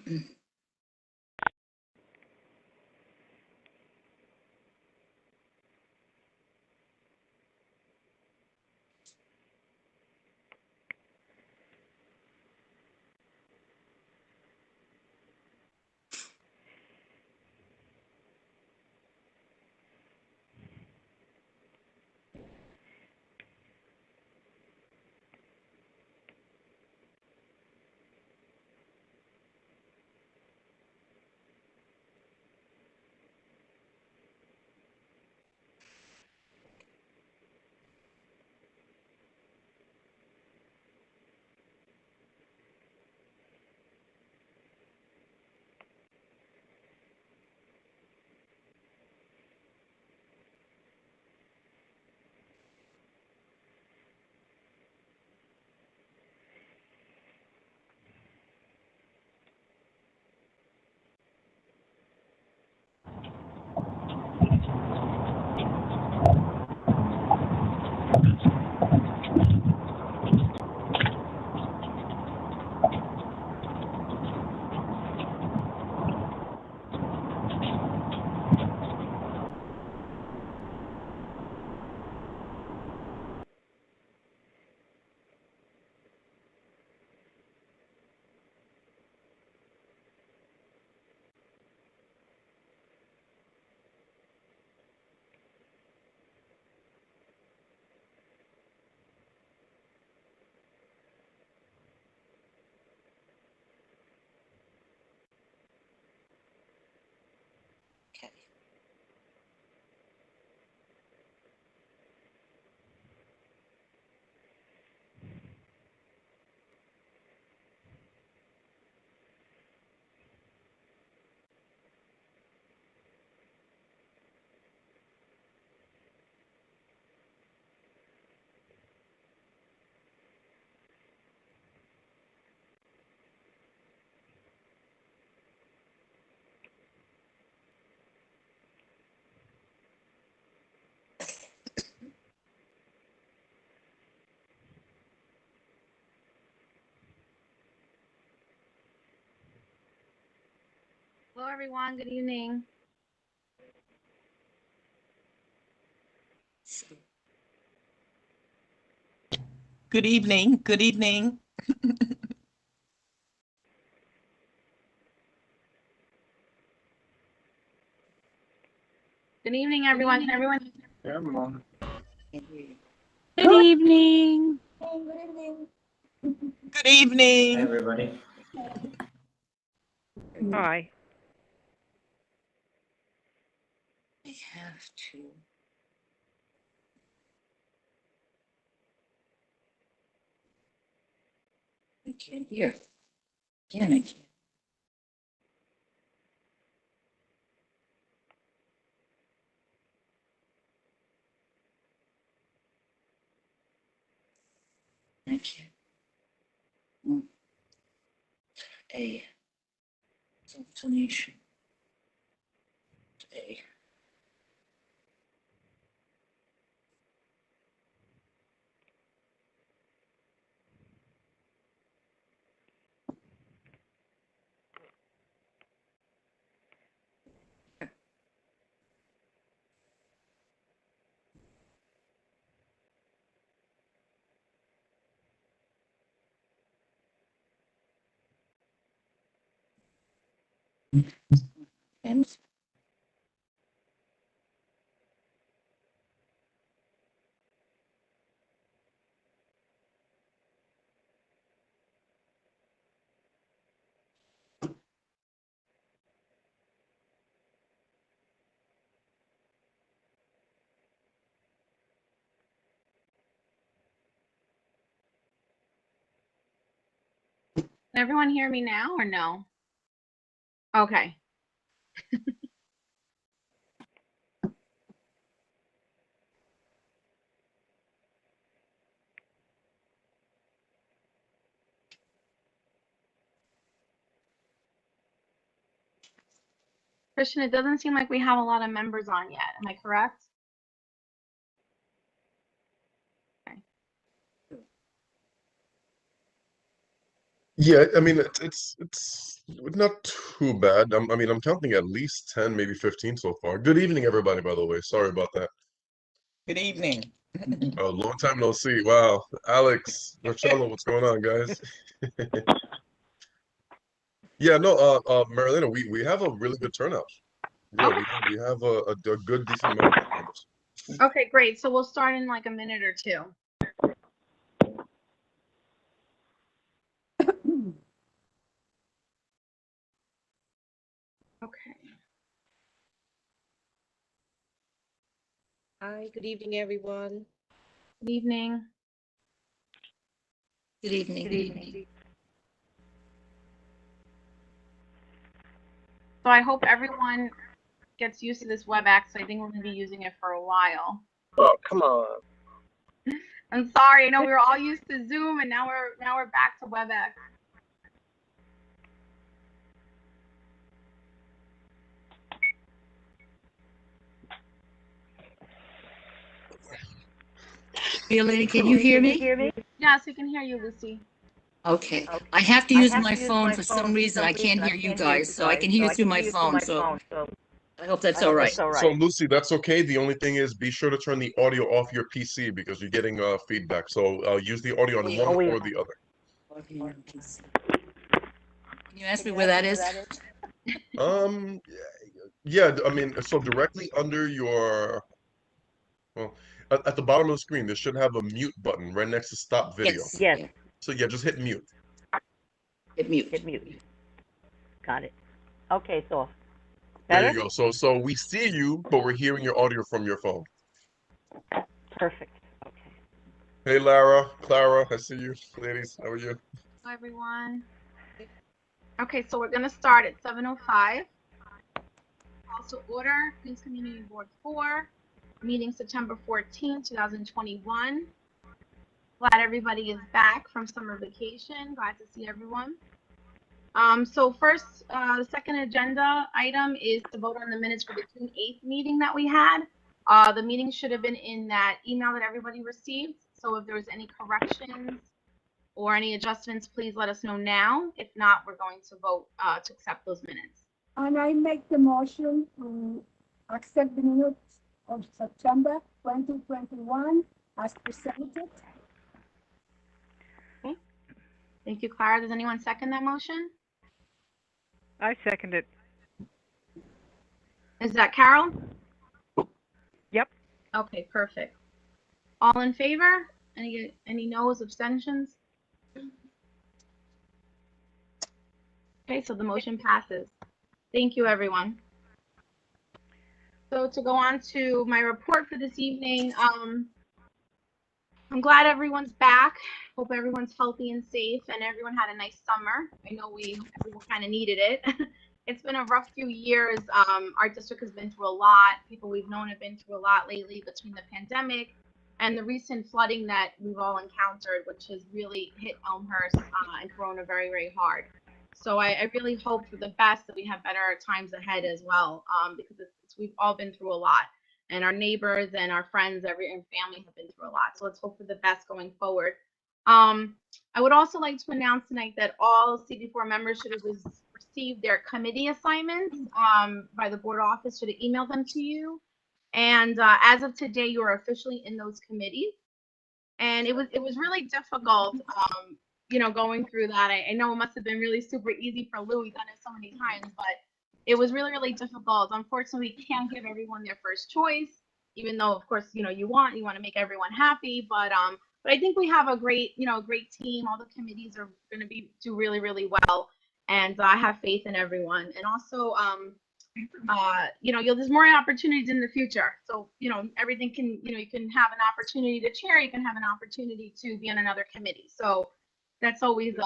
Okay. Hello, everyone. Good evening. Good evening. Good evening. Good evening, everyone. Can everyone? Good evening. Good evening. Hi, everybody. Hi. I have to. I can't hear. Again, I can't. I can't. A. Intonation. A. And Can everyone hear me now or no? Okay. Christian, it doesn't seem like we have a lot of members on yet. Am I correct? Okay. Yeah, I mean it's not too bad. I mean I'm counting at least 10, maybe 15 so far. Good evening, everybody, by the way. Sorry about that. Good evening. Oh, long time no see. Wow. Alex, Marcello, what's going on, guys? Yeah, no, Marilena, we have a really good turnout. Yeah, Okay. we have a good decent amount of members. Okay, great. So we'll start in like a minute or two. Okay. Hi, good evening, everyone. Good evening. Good evening. So I hope everyone gets used to this WebEx. I think we're going to be using it for a while. Oh, come on. I'm sorry. I know we were all used to Zoom, and now we're back to WebEx. Violetta, can you hear me? Yes, we can hear you, Lucy. Okay. I have to use my phone for some reason. I can't hear you guys, so I can hear you through my phone. So I hope that's all right. So Lucy, that's okay. The only thing is be sure to turn the audio off your PC because you're getting feedback. So use the audio on one or the other. Can you ask me where that is? Um, yeah, I mean, so directly under your, well, at the bottom of the screen, there should have a mute button right next to stop video. Yes. Yes. Yeah. So yeah, just hit mute. Hit mute. Hit mute. Got it. Okay, so There better? you go. So we see you, but we're hearing your audio from your phone. Perfect. Okay. Hey, Lara, Clara, I see you. Ladies, how are you? Hello, everyone. Okay, so we're going to start at 7:05. Call to order, Queens Community Board 4, meeting September 14, 2021. Glad everybody is back from summer vacation. Glad to see everyone. So first, the second agenda item is to vote on the minutes for the June 8th meeting that we had. The meeting should have been in that email that everybody received. So if there was any corrections or any adjustments, please let us know now. If not, we're going to vote to accept those minutes. And I make the motion to accept the minutes of September 2021 as presented. Okay. Thank you, Clara. Does anyone second that motion? I second it. Is that Carol? Yep. Okay, perfect. All in favor? Any no's, abstentions? Okay, so the motion passes. Thank you, everyone. So to go on to my report for this evening, I'm glad everyone's back. Hope everyone's healthy and safe and everyone had a nice summer. I know everyone kind of needed it. It's been a rough few years. Our district has been through a lot. People we've known have been through a lot lately between the pandemic and the recent flooding that we've all encountered, which has really hit Elmhurst and Corona very, very hard. So I really hope for the best that we have better times ahead as well, because we've all been through a lot. And our neighbors and our friends, and family have been through a lot. So let's hope for the best going forward. I would also like to announce tonight that all CB4 members should have received their committee assignments by the board office, should have emailed them to you. And as of today, you are officially in those committees. And it was really difficult, going through that. I know it must have been really super easy for Lou. He's done it so many times, but it was really, really difficult. Unfortunately, we can't give everyone their first choice, even though, of course, you want to make everyone happy. But I think we have a great team. All the committees are going to do really, really well, and I have faith in everyone. And also, there's more opportunities in the future. So, everything can, you can have an opportunity to chair, you can have an opportunity to be on another committee. So that's always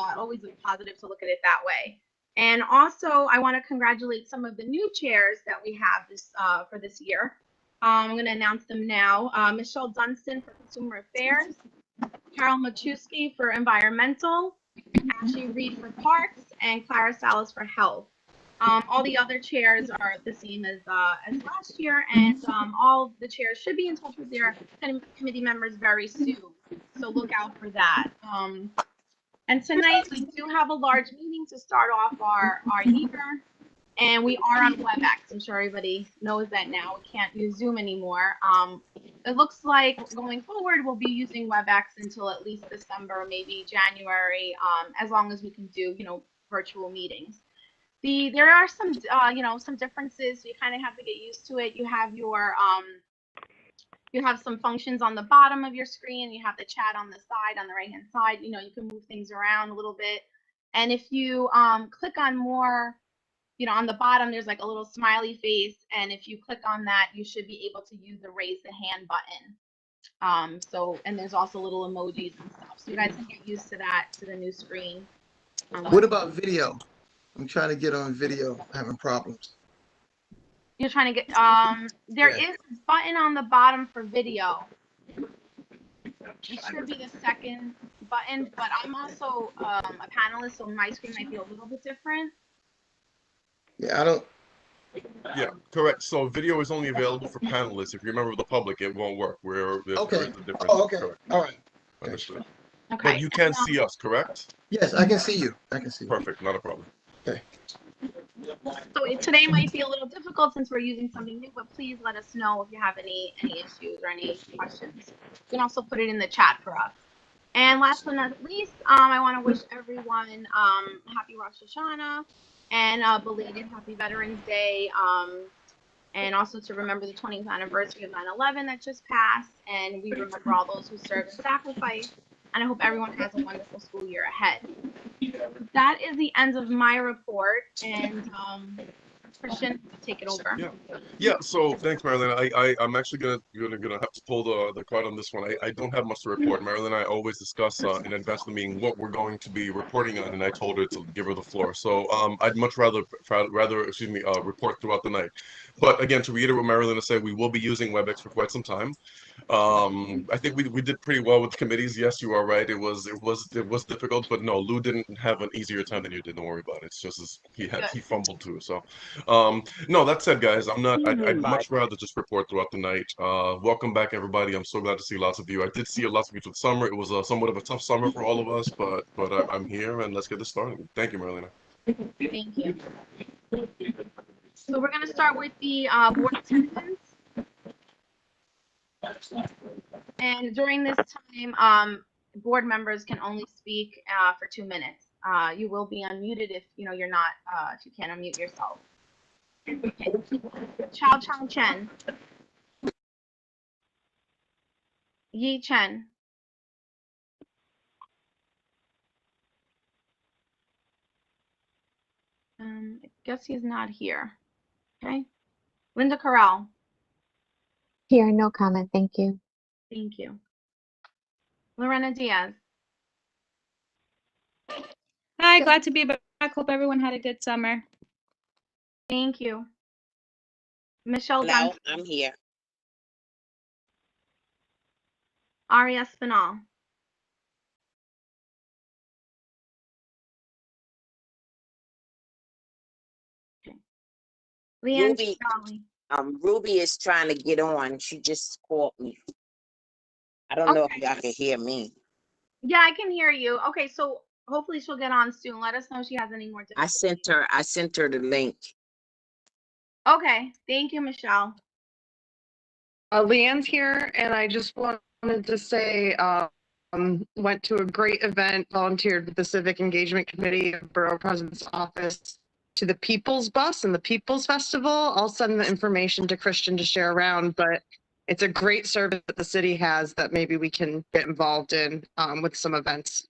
positive to look at it that way. And also, I want to congratulate some of the new chairs that we have for this year. I'm going to announce them now. Michelle Dunstan for Consumer Affairs, Carol Machuski for Environmental, Ashley Reed for Parks, and Clara Salas for Health. All the other chairs are the same as last year, and all the chairs should be in touch with their committee members very soon. So look out for that. And tonight we do have a large meeting to start off our year, and we are on WebEx. I'm sure everybody knows that now. We can't use Zoom anymore. It looks like going forward we'll be using WebEx until at least December, maybe January, as long as we can do, virtual meetings. There are some, some differences. You kind of have to get used to it. You have your you have some functions on the bottom of your screen. You have the chat on the side, on the right hand side. You can move things around a little bit. And if you click on more, on the bottom, there's like a little smiley face. And if you click on that, you should be able to use the raise the hand button. And there's also little emojis and stuff. So you guys can get used to that, to the new screen. What about video? I'm trying to get on video, having problems. You're trying to get, there is a button on the bottom for video. It should be the second button, but I'm also a panelist, so my screen might be a little bit different. Yeah, I don't. Yeah, correct. So video is only available for panelists. If you remember the public, it won't work. There is Okay. a difference. Oh, okay. Correct. All right. Understood. Okay. But you can see us, correct? Yes, I can see you. I can see you. Perfect, not a problem. Okay. So today might be a little difficult since we're using something new, but please let us know if you have any issues or any questions. You can also put it in the chat for us. And last but not least, I want to wish everyone happy Rosh Hashanah and belated Happy Veterans Day. And also to remember the 20th anniversary of 9/11 that just passed, and we remember all those who served and sacrificed. And I hope everyone has a wonderful school year ahead. That is the end of my report, and Christian, take it over. Yeah. So thanks, Marilyn. I'm actually gonna have to pull the card on this one. I don't have much to report. Marilyn and I always discuss in advance of the meeting what we're going to be reporting on, and I told her to give her the floor. So I'd much rather report throughout the night. But again, to reiterate what Marilyn said, we will be using WebEx for quite some time. I think we did pretty well with the committees. Yes, you are right. It was difficult, but no, Lou didn't have an easier time than you did. Don't worry about it. It's just he fumbled too. So, no, that said, guys, I'd much rather just report throughout the night. Welcome back, everybody. I'm so glad to see lots of you. I did see lots of you through the summer. It was somewhat of a tough summer for all of us, but I'm here and let's get this started. Thank you, Marlena. Thank you. So we're going to start with the board attendance. And during this time, board members can only speak for 2 minutes. You will be unmuted if you're not, if you can't unmute yourself. Okay. Chao Chang Chen. Yi Chen. I guess he's not here. Okay. Linda Corral. Here, no comment, thank you. Thank you. Lorena Diaz. Hi, glad to be back. Hope everyone had a good summer. Thank you. Michelle Hello, Dunn. I'm here. Aria Spinall. Okay. Leanne Ruby, Chigali. Ruby is trying to get on. She just called me. I don't know if y'all can hear me. Yeah, I can hear you. Okay, so hopefully she'll get on soon. Let us know if she has any more difficulties. I sent her the link. Okay, thank you, Michelle. Leanne's here, and I just wanted to say, went to a great event, volunteered with the Civic Engagement Committee of Borough President's Office to the People's Bus and the People's Festival. I'll send the information to Christian to share around, but it's a great service that the city has that maybe we can get involved in with some events.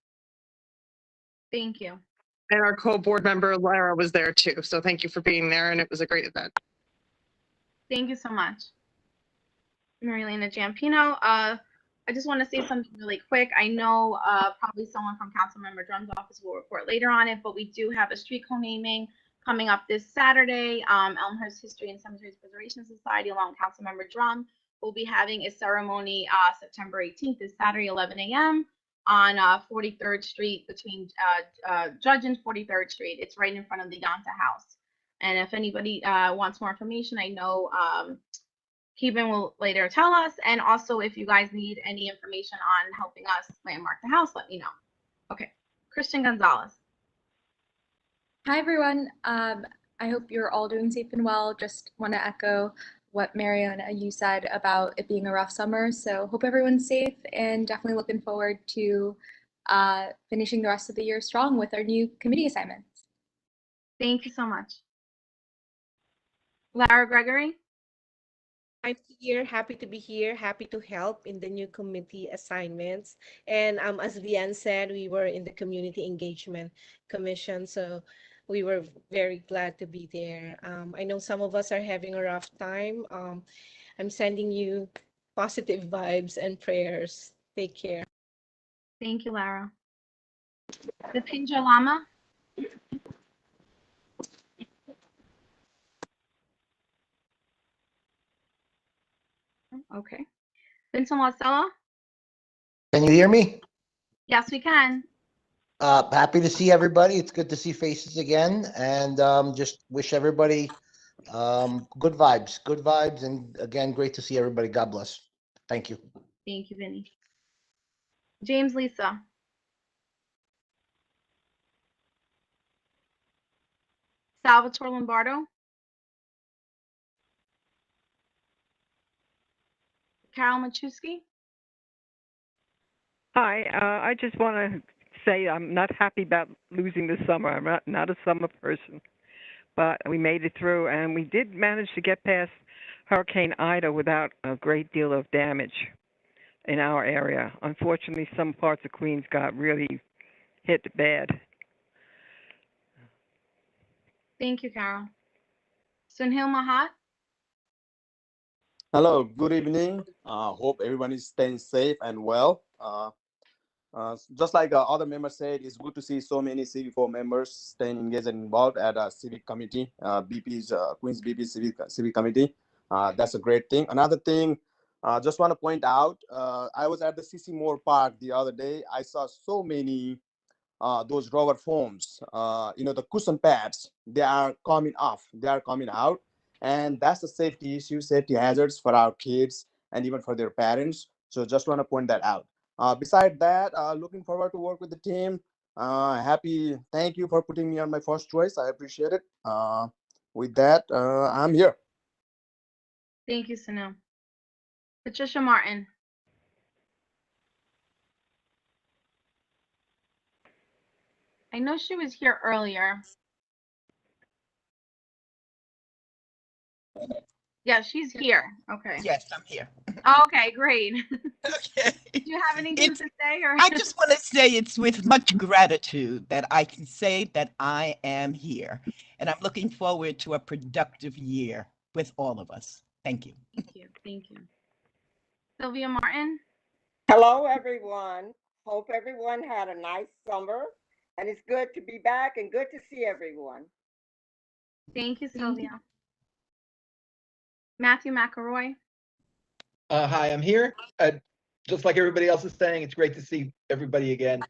Thank you. And our co-board member, Lara, was there too. So thank you for being there, and it was a great event. Thank you so much. Marilena Giampino. I just want to say something really quick. I know probably someone from Councilmember Drum's office will report later on it, but we do have a street co-naming coming up this Saturday. Elmhurst History and Cemeteries Preservation Society, along with Councilmember Drum, will be having a ceremony September 18th, this Saturday, 11 a.m. on 43rd Street between Judge and 43rd Street. It's right in front of the Yanta House. And if anybody wants more information, I know Keeban will later tell us. And also, if you guys need any information on helping us landmark the house, let me know. Okay. Christian Gonzalez. Hi, everyone. I hope you're all doing safe and well. Just want to echo what Mariana, you said about it being a rough summer. So hope everyone's safe and definitely looking forward to finishing the rest of the year strong with our new committee assignments. Thank you so much. Lara Gregory. I'm here, happy to be here, happy to help in the new committee assignments. And as Vian said, we were in the Community Engagement Commission, so we were very glad to be there. I know some of us are having a rough time. I'm sending you positive vibes and prayers. Take care. Thank you, Lara. Dipinja Lama. Okay. Vincent Marcella. Can you hear me? Yes, we can. Happy to see everybody. It's good to see faces again, and just wish everybody good vibes, and again, great to see everybody. God bless. Thank you. Thank you, Vinny. James Lisa. Salvatore Lombardo. Carol Machuski. Hi, I just want to say I'm not happy about losing the summer. I'm not a summer person, but we made it through, and we did manage to get past Hurricane Ida without a great deal of damage in our area. Unfortunately, some parts of Queens got really hit bad. Thank you, Carol. Sunil Mahat. Hello, good evening. Hope everyone is staying safe and well. Just like other members said, it's good to see so many CB4 members staying engaged and involved at a civic committee, BP's Queens BP civic committee. That's a great thing. Another thing, just want to point out, I was at the CC Moore Park the other day. I saw so many those rubber foams, the cushion pads, they are coming off, they are coming out. And that's a safety issue, safety hazards for our kids and even for their parents. So just want to point that out. Beside that, looking forward to work with the team. Thank you for putting me on my first choice. I appreciate it. With that, I'm here. Thank you, Sunil. Patricia Martin. I know she was here earlier. Yeah, she's here. Okay. Yes, I'm here. Oh, okay, great. Okay. Do you have anything to say? Or I just want to say it's with much gratitude that I can say that I am here. And I'm looking forward to a productive year with all of us. Thank you. Thank you. Thank you. Sylvia Martin. Hello, everyone. Hope everyone had a nice summer. And it's good to be back and good to see everyone. Thank you, Sylvia. Matthew McElroy. Hi, I'm here. Just like everybody else is saying, it's great to see everybody again.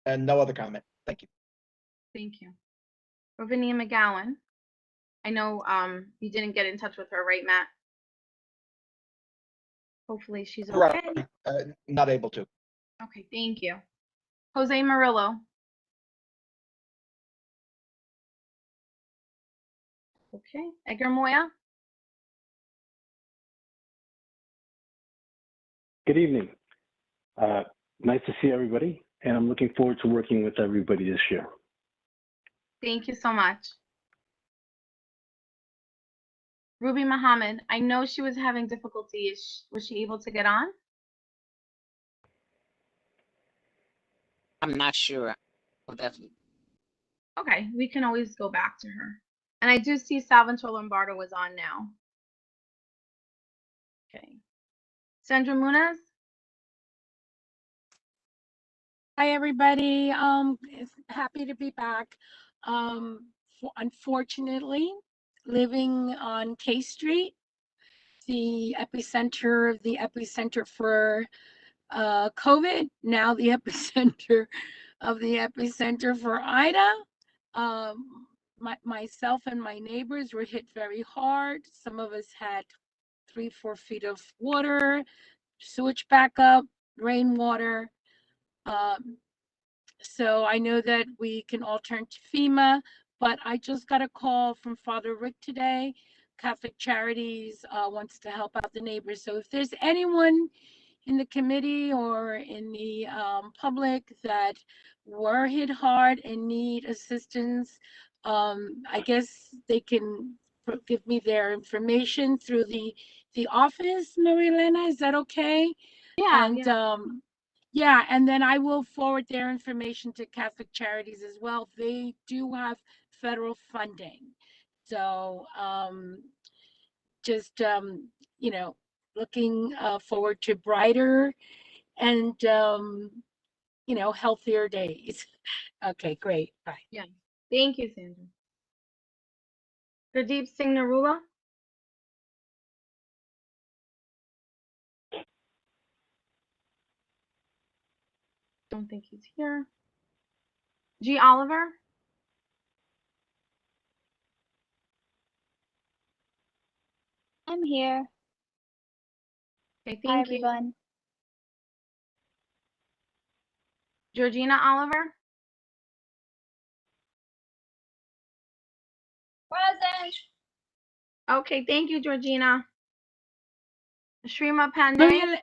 And no other comment. Thank you. Thank you. Ravinia McGowan. I know you didn't get in touch with her, right, Matt? Hopefully she's okay. Right. Not able to. Okay, thank you. Jose Murillo. Okay. Edgar Moya. Good evening. Nice to see everybody, and I'm looking forward to working with everybody this year. Thank you so much. Ruby Muhammad, I know she was having difficulty. Was she able to get on? I'm not sure. Definitely. Okay, we can always go back to her. And I do see Salvatore Lombardo was on now. Okay. Sandra Munez. Hi, everybody. Happy to be back. Unfortunately, living on K Street, the epicenter for COVID, now the epicenter for Ida. Myself and my neighbors were hit very hard. Some of us had 3-4 feet of water, sewage backup, rainwater. So I know that we can all turn to FEMA, but I just got a call from Father Rick today. Catholic Charities wants to help out the neighbors. So if there's anyone in the committee or in the public that were hit hard and need assistance, I guess they can give me their information through the office, Mary Elena. Is that okay? Yeah, And yeah, and then I will forward their information to Catholic Charities as well. They do have federal funding. So just you know, looking forward to brighter and you know, healthier days. Okay, great. Bye. Yeah. Thank you, Sandra. Pradeep Singh Narula. Don't think he's here. G. Oliver. I'm here. Okay, Hi, thank you. everyone. Georgina Oliver. Present. Okay, thank you, Georgina. Shrima Pandey.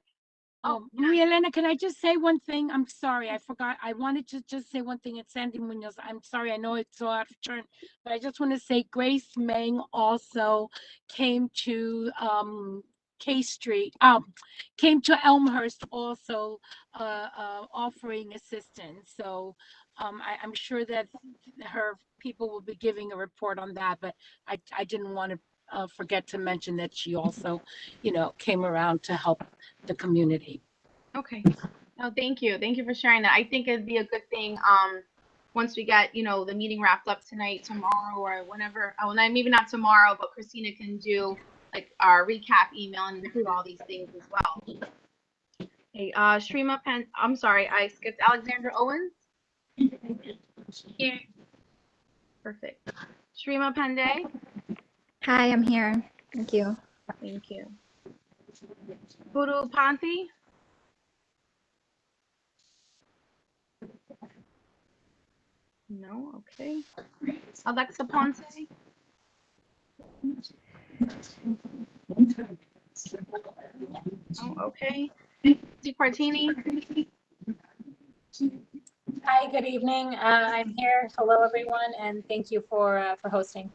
Maria Elena, can I just say one thing? I'm sorry, I forgot. I wanted to just say one thing. It's Sandy Munoz. I'm sorry, I know it's so out of turn, but I just want to say Grace Meng also came to K Street, came to Elmhurst also offering assistance. So I'm sure that her people will be giving a report on that, but I didn't want to forget to mention that she also, you know, came around to help the community. Okay. No, thank you. Thank you for sharing that. I think it'd be a good thing once we get, you know, the meeting wrapped up tonight, tomorrow, or whenever. Oh, maybe not tomorrow, but Christina can do like our recap email and include all these things as well. Okay, Shrima I'm sorry, I skipped Alexandra Owens. Here. Perfect. Shrima Pandey. Hi, I'm here. Thank you. Thank you. Guru Panthi. No, okay. Alexa Ponce. Oh, okay. Steve Partini. Hi, good evening. I'm here. Hello, everyone, and thank you for hosting.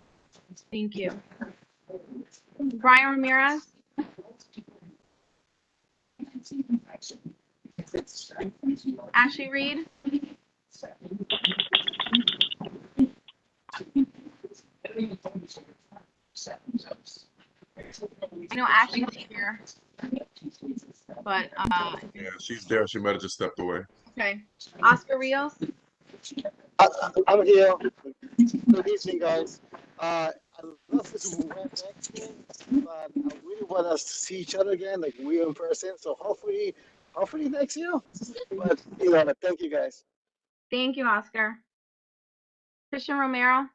Thank you. Brian Ramirez. Ashley Reed. I know Ashley's here, but Yeah, she's there. She might have just stepped away. okay. Oscar Rios. I'm here. Good evening, guys. I love this WebEx thing, but I really want us to see each other again, like we in person. So hopefully next year. But you know, thank you guys. Thank you, Oscar. Christian Romero.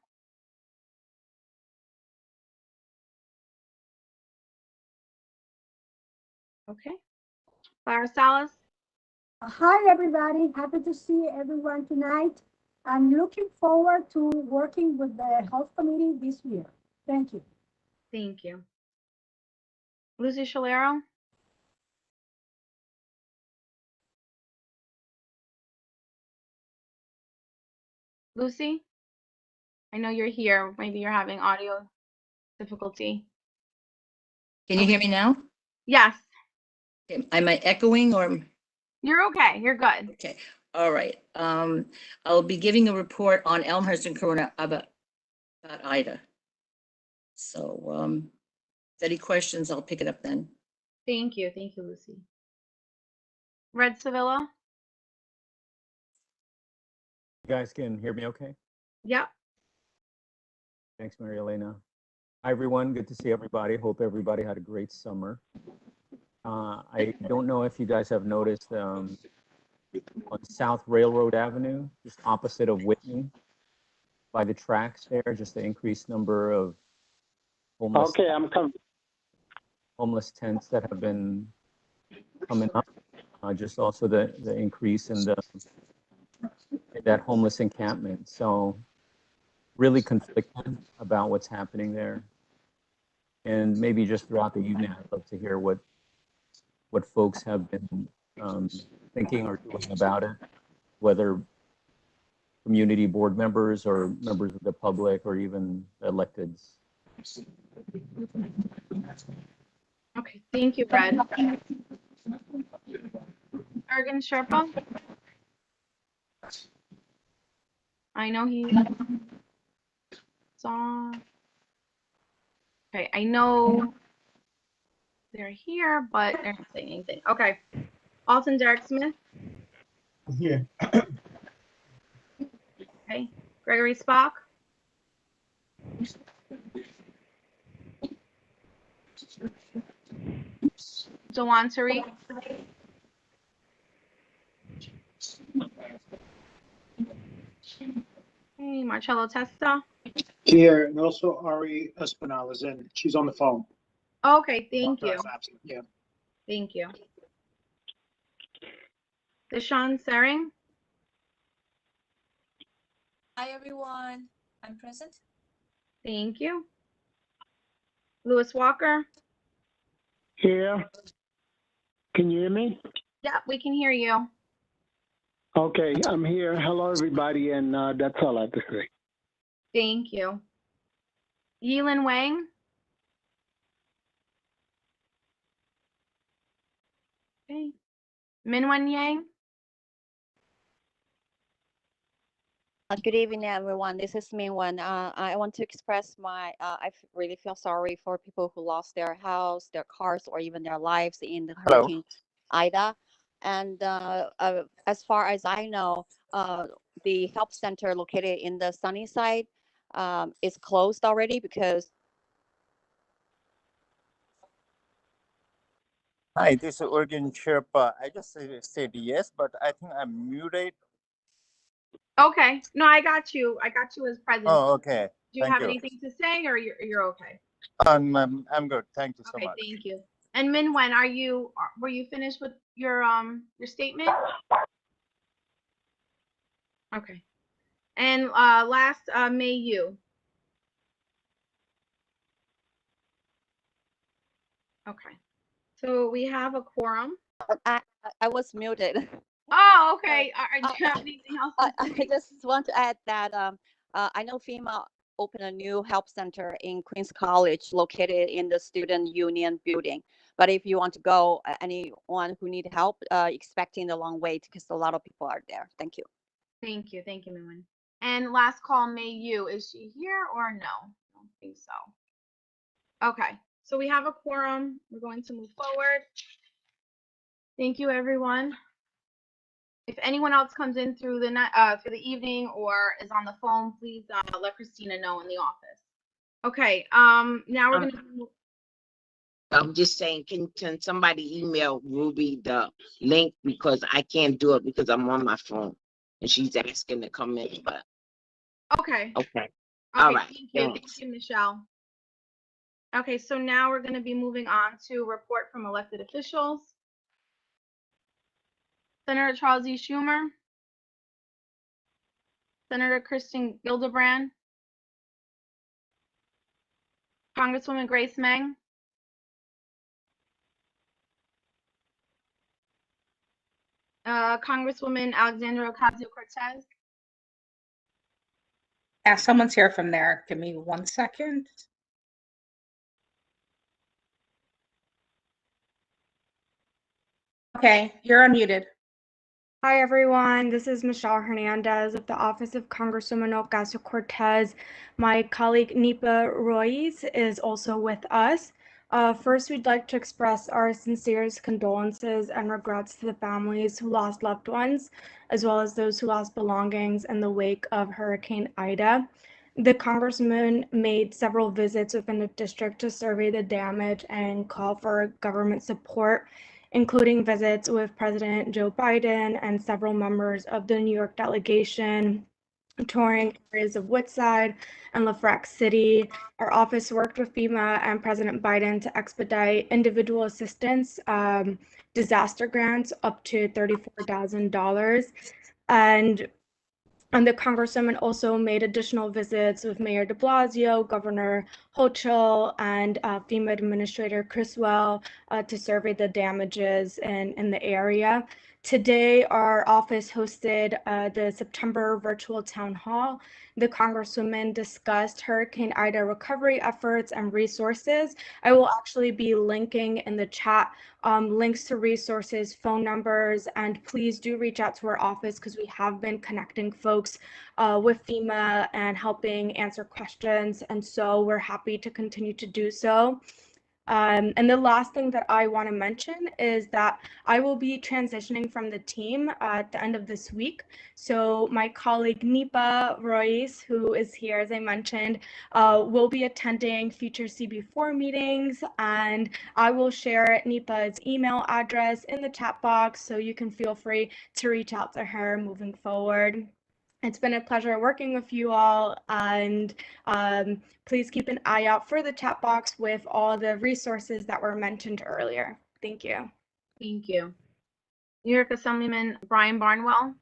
Okay. Clara Salas. Hi, everybody. Happy to see everyone tonight. I'm looking forward to working with the health committee this year. Thank you. Thank you. Lucy Shalero. Lucy, I know you're here. Maybe you're having audio difficulty. Can you hear me now? Yes. Okay, am I echoing or? You're okay. You're good. Okay. All right. I'll be giving a report on Elmhurst and Corona about Ida. So any questions, I'll pick it up then. Thank you. Thank you, Lucy. Red Sevilla. You guys can hear me okay? Yep. Thanks, Mary Elena. Hi, everyone. Good to see everybody. Hope everybody had a great summer. I don't know if you guys have noticed on South Railroad Avenue, just opposite of Whitney, by the tracks there, just the increased number of homeless, Okay, I'm coming. homeless tents that have been coming up. Just also the increase in the that homeless encampment. So really conflicted about what's happening there. And maybe just throughout the evening, I'd love to hear what folks have been thinking or doing about it, whether community board members or members of the public or even electeds. Okay, thank you, Fred. Ergen Sherpa? I know he saw. Okay, I know they're here, but they're not saying anything. Okay. Alton Derek Smith? Here. Okay. Gregory Spock? Jawan Tariq? Hey, Marcello Testa? Here, and also Ari Espinal is in. She's on the phone. Okay, thank you. That's absent. Yeah. Thank you. Deshaun Sering? Hi, everyone. I'm present. Thank you. Lewis Walker? Here. Can you hear me? Yeah, we can hear you. Okay, I'm here. Hello, everybody, and that's all I have to say. Thank you. Yilin Wang? Okay. Minwen Yang? Good evening, everyone. This is Minwen. I want to express I really feel sorry for people who lost their house, their cars, or even their lives in the Hurricane Ida. And as far as I know, the help center located in the Sunnyside is closed already because. Hi, this is Organ Sherpa. I just said yes, but I think I'm muted. Okay. No, I got you. I got you as present. Oh, okay. Do you Thank have you. anything to say, or you're okay? I'm good. Thank you so Okay, much. thank you. And Minwen, were you finished with your statement? Okay. And last, May Yu. Okay. So we have a quorum. I was muted. Oh, okay. Do you have anything else to say? I just want to add that I know FEMA opened a new help center in Queens College located in the Student Union building. But if you want to go, anyone who need help, expecting the long wait because a lot of people are there. Thank you. Thank you. Thank you, Minwen. And last call, May Yu. Is she here or no? I don't think so. Okay. So we have a quorum. We're going to move forward. Thank you, everyone. If anyone else comes in through the evening or is on the phone, please let Christina know in the office. Okay. Now we're gonna. I'm just saying, can somebody email Ruby the link, because I can't do it because I'm on my phone and she's asking to come in, but. Okay. Okay. All right. Thank you. Thank you, Michelle. Okay, so now we're going to be moving on to report from elected officials. Senator Charles E. Schumer. Senator Kristen Gillibrand. Congresswoman Grace Meng. Congresswoman Alexandra Ocasio-Cortez. Yeah, someone's here from there. Give me 1 second. Okay, you're unmuted. Hi, everyone. This is Michelle Hernandez of the Office of Congresswoman Ocasio-Cortez. My colleague Nipa Ruiz is also with us. First, we'd like to express our sincerest condolences and regrets to the families who lost loved ones, as well as those who lost belongings in the wake of Hurricane Ida. The Congressman made several visits within the district to survey the damage and call for government support, including visits with President Joe Biden and several members of the New York delegation, touring areas of Woodside and LaFrac City. Our office worked with FEMA and President Biden to expedite individual assistance, disaster grants up to $34,000. And And the Congresswoman also made additional visits with Mayor de Blasio, Governor Hochul, and FEMA Administrator Criswell to survey the damages in the area. Today, our office hosted the September virtual town hall. The Congresswoman discussed Hurricane Ida recovery efforts and resources. I will actually be linking in the chat links to resources, phone numbers, and please do reach out to our office because we have been connecting folks with FEMA and helping answer questions. And so we're happy to continue to do so. And the last thing that I want to mention is that I will be transitioning from the team at the end of this week. So my colleague Nipa Royce, who is here, as I mentioned, will be attending future CB4 meetings, and I will share Nipa's email address in the chat box so you can feel free to reach out to her moving forward. It's been a pleasure working with you all, and please keep an eye out for the chat box with all the resources that were mentioned earlier. Thank you. Thank you. New York Assemblyman Brian Barnwell.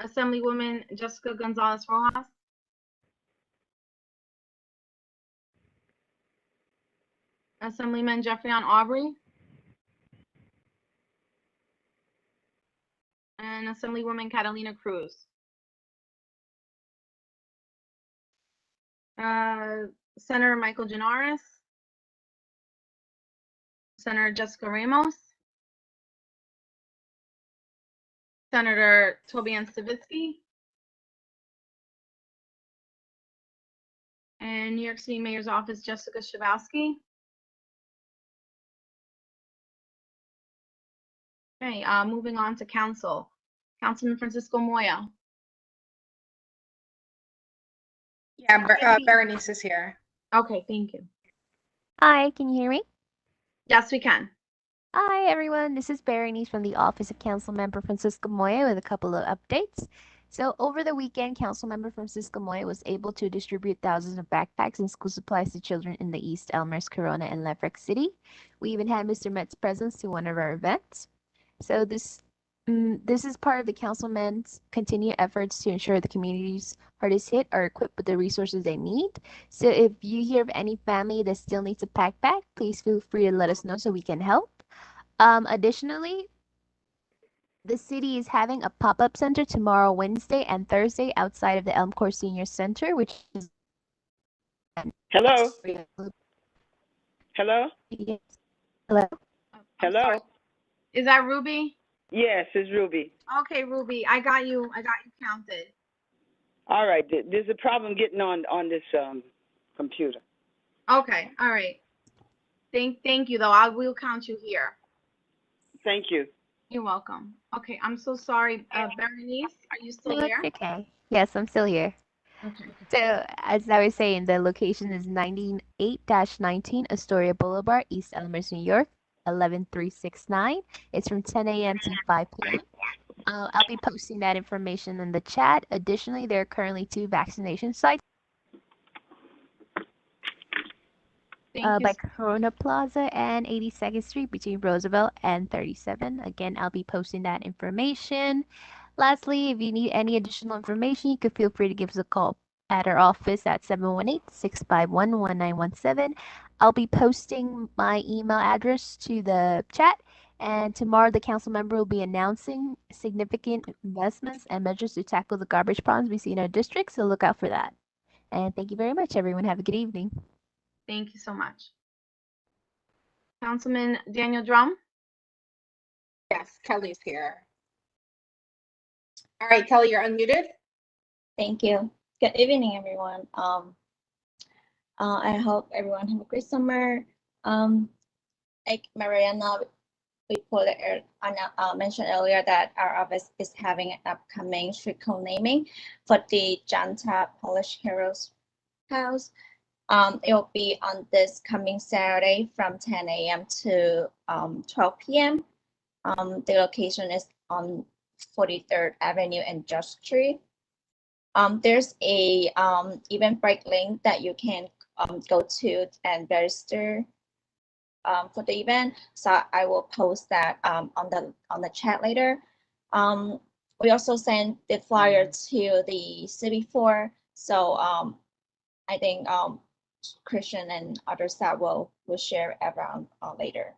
Assemblywoman Jessica Gonzalez Rojas. Assemblyman Jeffrey-Ann Aubrey. And Assemblywoman Catalina Cruz. Senator Michael Janaris. Senator Jessica Ramos. Senator Tobian Savitsky. And New York City Mayor's Office, Jessica Shabowski. Okay, moving on to council. Councilman Francisco Moya. Yeah, Berenice is here. Okay, thank you. Hi, can you hear me? Yes, we can. Hi, everyone. This is Berenice from the Office of Councilmember Francisco Moya with a couple of updates. So over the weekend, Councilmember Francisco Moya was able to distribute thousands of backpacks and school supplies to children in the East Elmhurst, Corona, and Lefrak City. We even had Mr. Met's presence to one of our events. So this is part of the councilman's continued efforts to ensure the communities hardest hit are equipped with the resources they need. So if you hear of any family that still needs a backpack, please feel free to let us know so we can help. Additionally, the city is having a pop-up center tomorrow, Wednesday, and Thursday outside of the Elm Court Senior Center, which is Hello. Hello. Yes. Hello. Hello. Is that Ruby? Yes, it's Ruby. Okay, Ruby, I got you counted. All right. There's a problem getting on this computer. Okay, all right. Thank you though. I will count you here. Thank you. You're welcome. Okay, I'm so sorry. Berenice, are you still No, there? it's okay. Yes, I'm still here. Okay. So, as I was saying, the location is 98-19 Astoria Boulevard, East Elmhurst, New York, 11369. It's from 10 a.m. to 5 p.m. I'll be posting that information in the chat. Additionally, there are currently 2 vaccination sites by Corona Plaza and 82nd Street between Roosevelt and 37. Again, I'll be posting that information. Lastly, if you need any additional information, you can feel free to give us a call at our office at 718-651-1917. I'll be posting my email address to the chat, and tomorrow the council member will be announcing significant investments and measures to tackle the garbage problems we see in our district, so look out for that. And thank you very much, everyone. Have a good evening. Thank you so much. Councilman Daniel Drum? Yes, Kelly's here. All right, Kelly, you're unmuted. Thank you. Good evening, everyone. I hope everyone have a great summer. Like Mariana mentioned earlier that our office is having an upcoming street co-naming for the Janta Polish Heroes House. It will be on this coming Saturday from 10 a.m. to 12 p.m. The location is on 43rd Avenue and George Street. There's a Eventbrite link that you can go to and register for the event. So I will post that on the chat later. We also sent the flyer to the CB4. So I think Christian and other staff will share around later.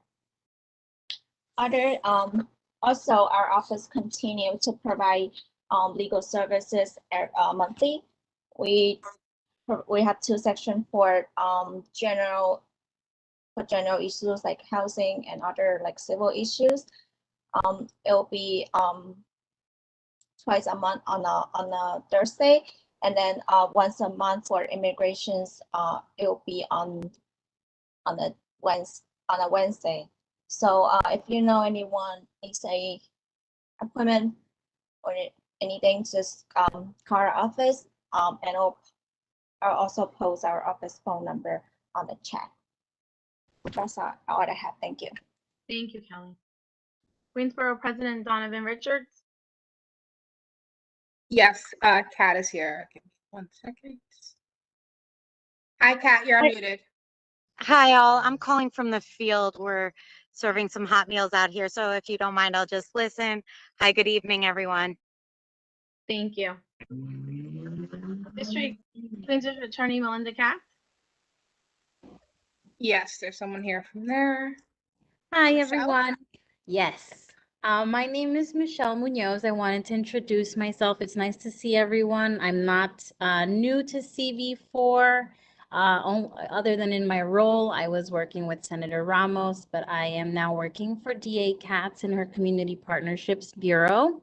Also, our office continue to provide legal services monthly. We have two sections for general issues like housing and other like civil issues. It will be twice a month on a Thursday, and then once a month for immigrations. It will be on a Wednesday. So if you know anyone needs a appointment or anything, just call our office, and I'll also post our office phone number on the chat. That's all I have. Thank you. Thank you, Kelly. Queensborough President Donovan Richards. Yes, Kat is here. Give me 1 second. Hi, Kat, you're unmuted. Hi, all. I'm calling from the field. We're serving some hot meals out here. So if you don't mind, I'll just listen. Hi, good evening, everyone. Thank you. Queens District Attorney Melinda Katz. Yes, there's someone here from there. Hi, Michelle? everyone. Yes. My name is Michelle Munoz. I wanted to introduce myself. It's nice to see everyone. I'm not new to CB4, other than in my role. I was working with Senator Ramos, but I am now working for DA Katz in her Community Partnerships Bureau.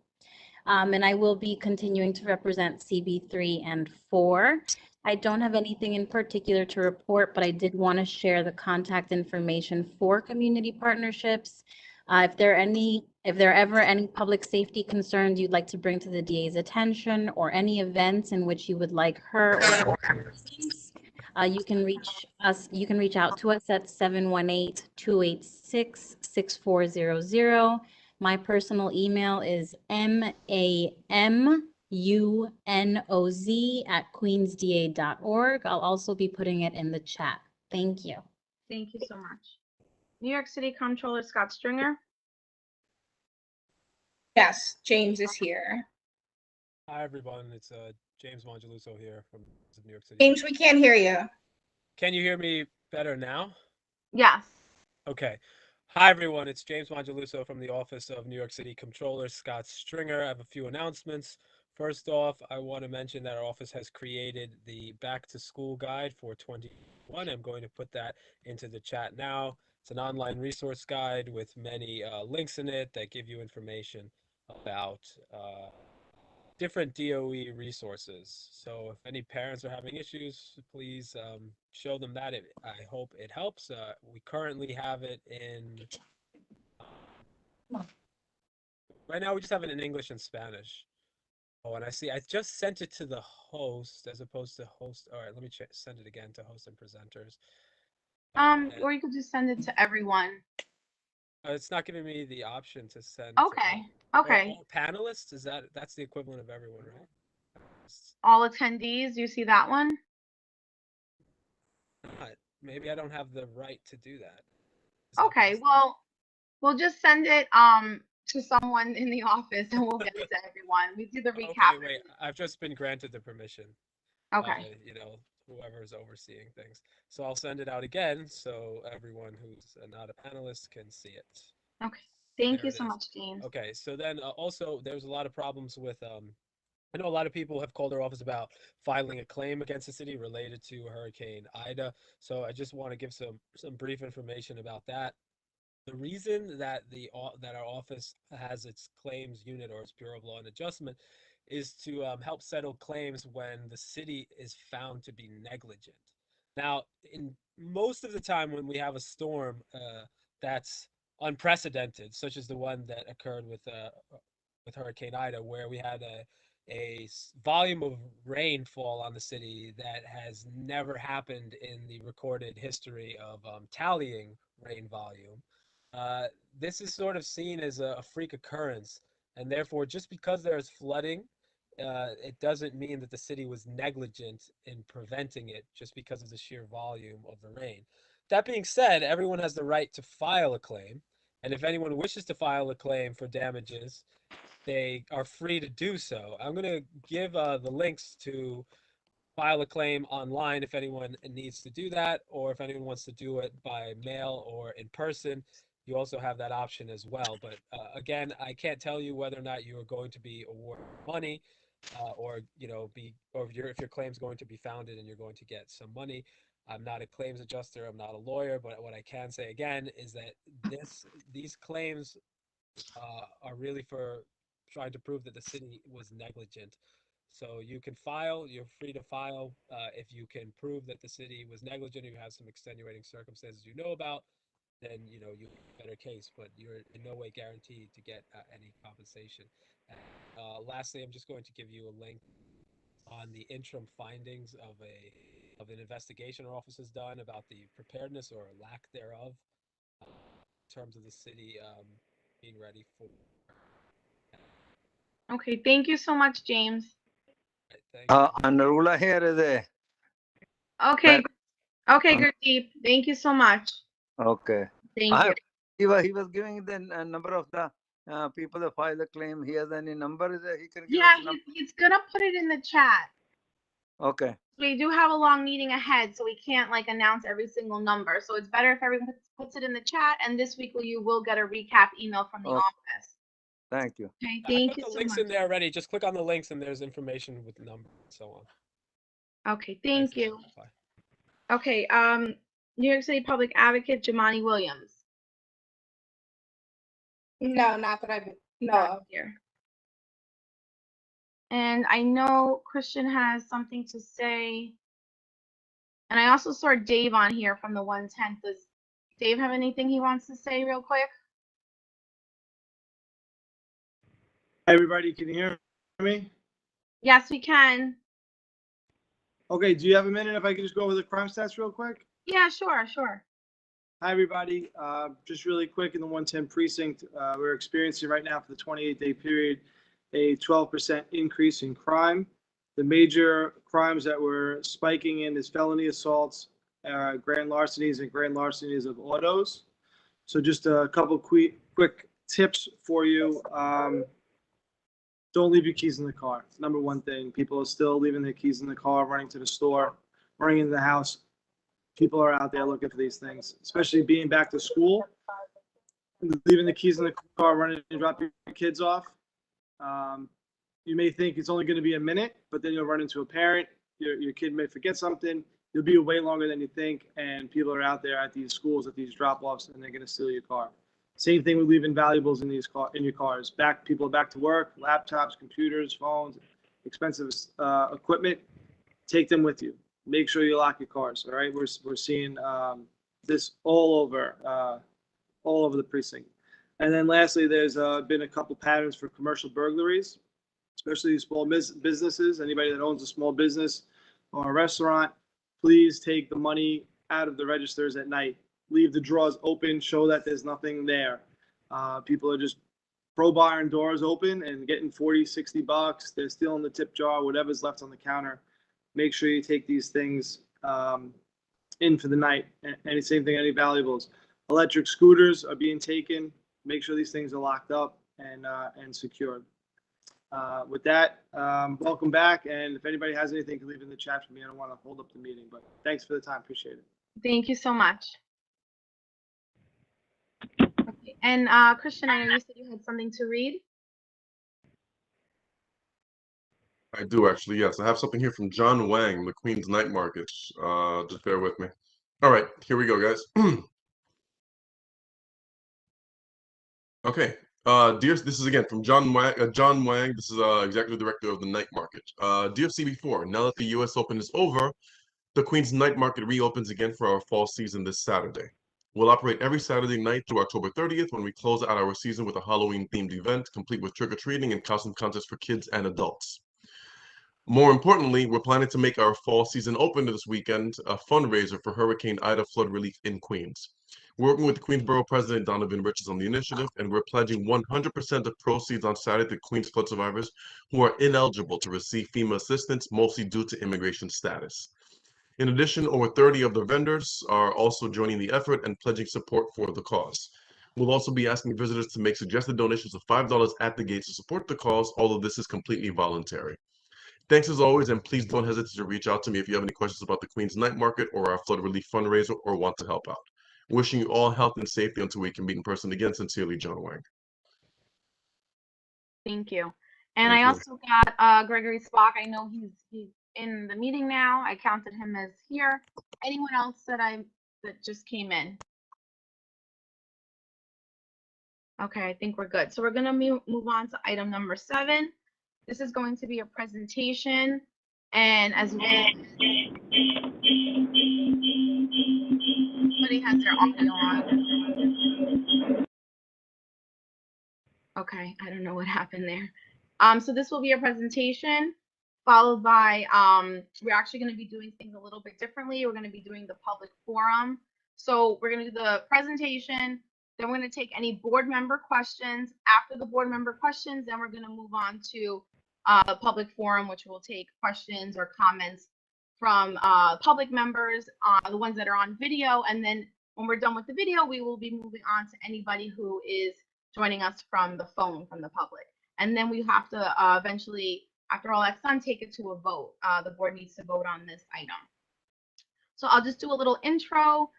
And I will be continuing to represent CB3 and 4. I don't have anything in particular to report, but I did want to share the contact information for community partnerships. If there are ever any public safety concerns you'd like to bring to the DA's attention, or any events in which you would like her or presence, you can reach out to us at 718-286-6400. My personal email is mamunoz@queensda.org. I'll also be putting it in the chat. Thank you. Thank you so much. New York City Comptroller Scott Stringer. Yes, James is here. Hi, everyone. It's James Mongeluso here from New York City. James, we can't hear you. Can you hear me better now? Yes. Okay. Hi, everyone. It's James Mongeluso from the Office of New York City Comptroller Scott Stringer. I have a few announcements. First off, I want to mention that our office has created the Back to School Guide for 2021. I'm going to put that into the chat now. It's an online resource guide with many links in it that give you information about different DOE resources. So if any parents are having issues, please show them that. I hope it helps. We currently have it in, right now we just have it in English and Spanish. Oh, and I see, I just sent it to the host as opposed to host. All right, let me send it again to host and presenters. Or you could just send it to everyone. It's not giving me the option to send. Okay. Okay. All panelists, that's the equivalent of everyone, right? All attendees, you see that one? Maybe I don't have the right to do that. Okay, well, we'll just send it to someone in the office and we'll get it to everyone. We do the recap. Okay, wait, I've just been granted the permission. Okay. You know, whoever's overseeing things. So I'll send it out again so everyone who's not a panelist can see it. Okay. Thank you so much, James. Okay, so then also there's a lot of problems with I know a lot of people have called our office about filing a claim against the city related to Hurricane Ida. So I just want to give some brief information about that. The reason that that our office has its claims unit, or its Bureau of Law and Adjustment, is to help settle claims when the city is found to be negligent. Now, in most of the time when we have a storm that's unprecedented, such as the one that occurred with Hurricane Ida, where we had a volume of rainfall on the city that has never happened in the recorded history of tallying rain volume. This is sort of seen as a freak occurrence, and therefore, just because there's flooding, it doesn't mean that the city was negligent in preventing it just because of the sheer volume of the rain. That being said, everyone has the right to file a claim, and if anyone wishes to file a claim for damages, they are free to do so. I'm going to give the links to file a claim online if anyone needs to do that, or if anyone wants to do it by mail or in person. You also have that option as well. But again, I can't tell you whether or not you are going to be awarded money, or if your claim's going to be founded and you're going to get some money. I'm not a claims adjuster. I'm not a lawyer, but what I can say again is that these claims are really for trying to prove that the city was negligent. So you can file, you're free to file if you can prove that the city was negligent, or you have some extenuating circumstances you know about, then you have a better case, but you're in no way guaranteed to get any compensation. And, lastly, I'm just going to give you a link on the interim findings of an investigation our office has done about the preparedness or lack thereof in terms of the city being ready for. Okay, thank you so much, James. Narula here is a. Okay, okay, Gurdeep. Thank you so much. Okay. Thank you. He was giving the number of the people that file the claim. He has any number? He can give Yeah, us number. he's gonna put it in the chat. Okay. We do have a long meeting ahead, so we can't like announce every single number. So it's better if everyone puts it in the chat. And this week you will get a recap email from the office. Thank you. Okay, I thank put you the so links much. in there already. Just click on the links and there's information with the number and so on. Okay, thank you. Okay, New York City Public Advocate Jamani Williams. No, not that I know of. Here. And I know Christian has something to say. And I also saw Dave on here from the 110. Does Dave have anything he wants to say real quick? Hi, everybody, can you hear me? Yes, we can. Okay, do you have a minute if I could just go over the crime stats real quick? Yeah, sure. Hi, everybody. Just really quick, in the 110 precinct, we're experiencing right now for the 28-day period a 12% increase in crime. The major crimes that we're spiking in is felony assaults, grand larcenies, and grand larcenies of autos. So just a couple quick tips for you. Don't leave your keys in the car. Number one thing. People are still leaving their keys in the car, running to the store, running into the house. People are out there looking for these things, especially being back to school. Leaving the keys in the car, running and dropping your kids off. You may think it's only going to be a minute, but then you'll run into a parent. Your kid may forget something. You'll be way longer than you think, and people are out there at these schools, at these drop-offs, and they're going to steal your car. Same thing with leaving valuables in your cars. People are back to work, laptops, computers, phones, expensive equipment. Take them with you. Make sure you lock your cars. All right, we're seeing this all over the precinct. And then lastly, there's been a couple patterns for commercial burglaries, especially small businesses. Anybody that owns a small business or a restaurant, please take the money out of the registers at night. Leave the drawers open, show that there's nothing there. People are just crowbarring doors open and getting 40, 60 bucks. They're stealing the tip jar, whatever's left on the counter. Make sure you take these things in for the night. And same thing, any valuables. Electric scooters are being taken. Make sure these things are locked up and secured. With that, welcome back. And if anybody has anything to leave in the chat for me, I don't want to hold up the meeting, but thanks for the time. Appreciate it. Thank you so much. Okay. And Christian, I know you said you had something to read. I do actually, yes. I have something here from John Wang, the Queen's Night Market. Just bear with me. All right, here we go, guys. Okay. Dear, this is again from John Wang. John Wang, this is Executive Director of the Night Market. Dear CB4, now that the U.S. Open is over, the Queen's Night Market reopens again for our fall season this Saturday. We'll operate every Saturday night through October 30th when we close out our season with a Halloween-themed event, complete with trick-or-treating and costume contests for kids and adults. More importantly, we're planning to make our fall season opener this weekend a fundraiser for Hurricane Ida flood relief in Queens. We're working with Queensborough President Donovan Richards on the initiative, and we're pledging 100% of proceeds on Saturday to Queens flood survivors who are ineligible to receive FEMA assistance, mostly due to immigration status. In addition, over 30 of the vendors are also joining the effort and pledging support for the cause. We'll also be asking visitors to make suggested donations of $5 at the gate to support the cause. All of this is completely voluntary. Thanks as always, and please don't hesitate to reach out to me if you have any questions about the Queens Night Market or our flood relief fundraiser or want to help out. Wishing you all health and safety until we can meet in person again. Sincerely, John Wang. Thank you. And Thank I you. also got Gregory Spock. I know he's in the meeting now. I counted him as here. Anyone else that just came in? Okay, I think we're good. So we're gonna move on to item number 7. This is going to be a presentation, and as well, somebody has their audio on. Okay, I don't know what happened there. So this will be a presentation followed by, we're actually going to be doing things a little bit differently. We're going to be doing the public forum. So we're going to do the presentation, then we're going to take any board member questions. After the board member questions, then we're going to move on to the public forum, which will take questions or comments from public members, the ones that are on video. And then when we're done with the video, we will be moving on to anybody who is joining us from the phone, from the public. And then we have to eventually, after all that's done, take it to a vote. The board needs to vote on this item. So I'll just do a little intro.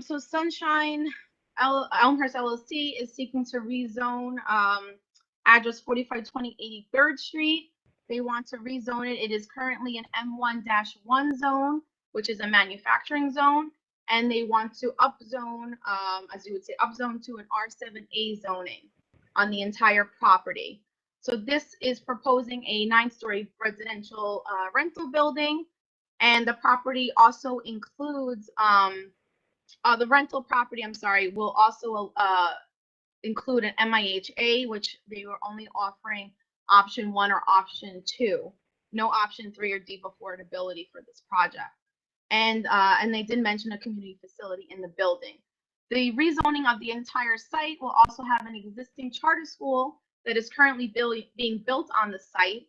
So Sunshine Elmhurst LLC is seeking to rezone address 4520 83rd Street. They want to rezone it. It is currently an M1-1 zone, which is a manufacturing zone, and they want to upzone, as you would say, upzone to an R7A zoning on the entire property. So this is proposing a 9-story residential rental building, and the property also includes the rental property, I'm sorry, will also include an MIHA, which they were only offering option 1 or option 2, no option 3 or deep affordability for this project. And they did mention a community facility in the building. The rezoning of the entire site will also have an existing charter school that is currently being built on the site.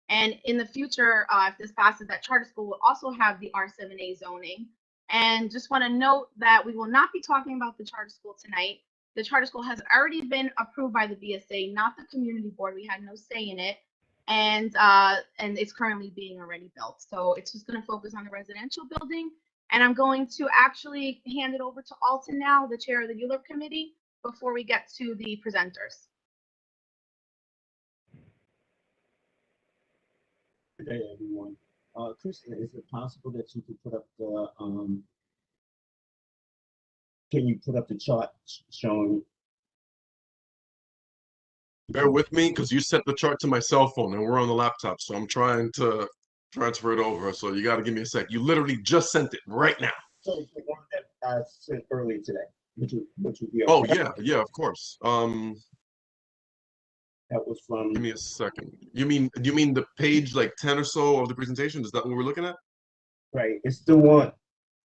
And in the future, if this passes, that charter school will also have the R7A zoning. And just want to note that we will not be talking about the charter school tonight. The charter school has already been approved by the BSA, not the community board. We had no say in it. And it's currently being already built. So it's just going to focus on the residential building. And I'm going to actually hand it over to Alton now, the chair of the ULURP committee, before we get to the presenters. Good day, everyone. Kristen, is it possible that you could put up the can you put up the chart showing? Bear with me because you sent the chart to my cell phone and we're on the laptop, so I'm trying to transfer it over. So you got to give me a sec. You literally just sent it right now. So the one that I sent earlier today, which would be okay. Oh yeah, of course. That was from. Give me a second. You mean the page like 10 or so of the presentation? Is that what we're looking at? Right. It's the one.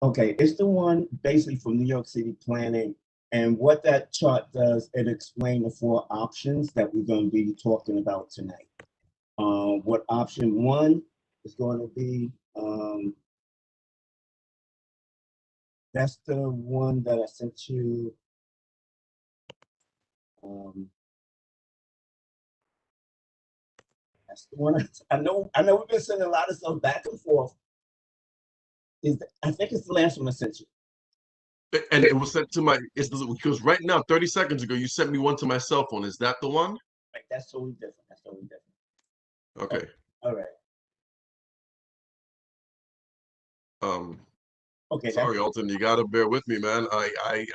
Okay, it's the one basically from New York City Planning. And what that chart does, it explains the 4 options that we're going to be talking about tonight. What option 1 is going to be, that's the one that I sent you. That's the one. I know we've been sending a lot of stuff back and forth. I think it's the last one I sent you. And it was sent to my, because right now, 30 seconds ago, you sent me one to my cell phone. Is that the one? Right, that's totally different. That's totally different. Okay. All right. Okay. Sorry, Alton, you gotta bear with me, man. I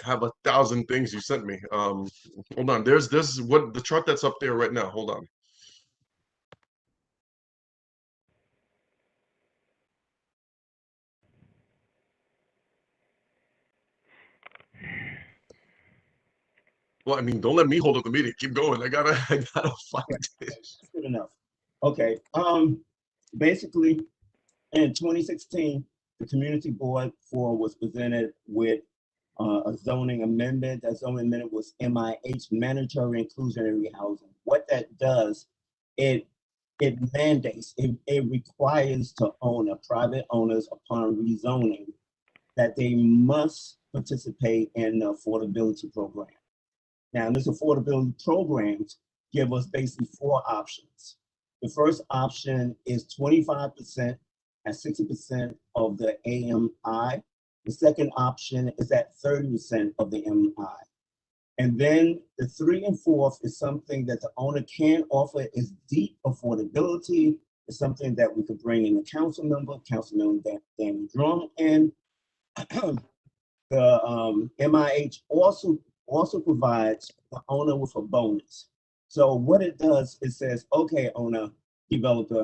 have 1,000 things you sent me. Hold on. There's what the chart that's up there right now. Hold on. Well, I mean, don't let me hold up the meeting. Keep going. I gotta find it. That's good enough. Okay. Basically, in 2016, the community board was presented with a zoning amendment. That zoning amendment was MIH, mandatory inclusionary housing. What that does, it mandates, it requires to private owners upon rezoning that they must participate in the affordability program. Now, this affordability programs give us basically 4 options. The first option is 25% at 60% of the AMI. The second option is at 30% of the MI. And then the 3 and 4th is something that the owner can offer is deep affordability. It's something that we could bring in the Councilmember Danny Drum, and the MIH also provides the owner with a bonus. So what it does, it says, okay, owner, developer,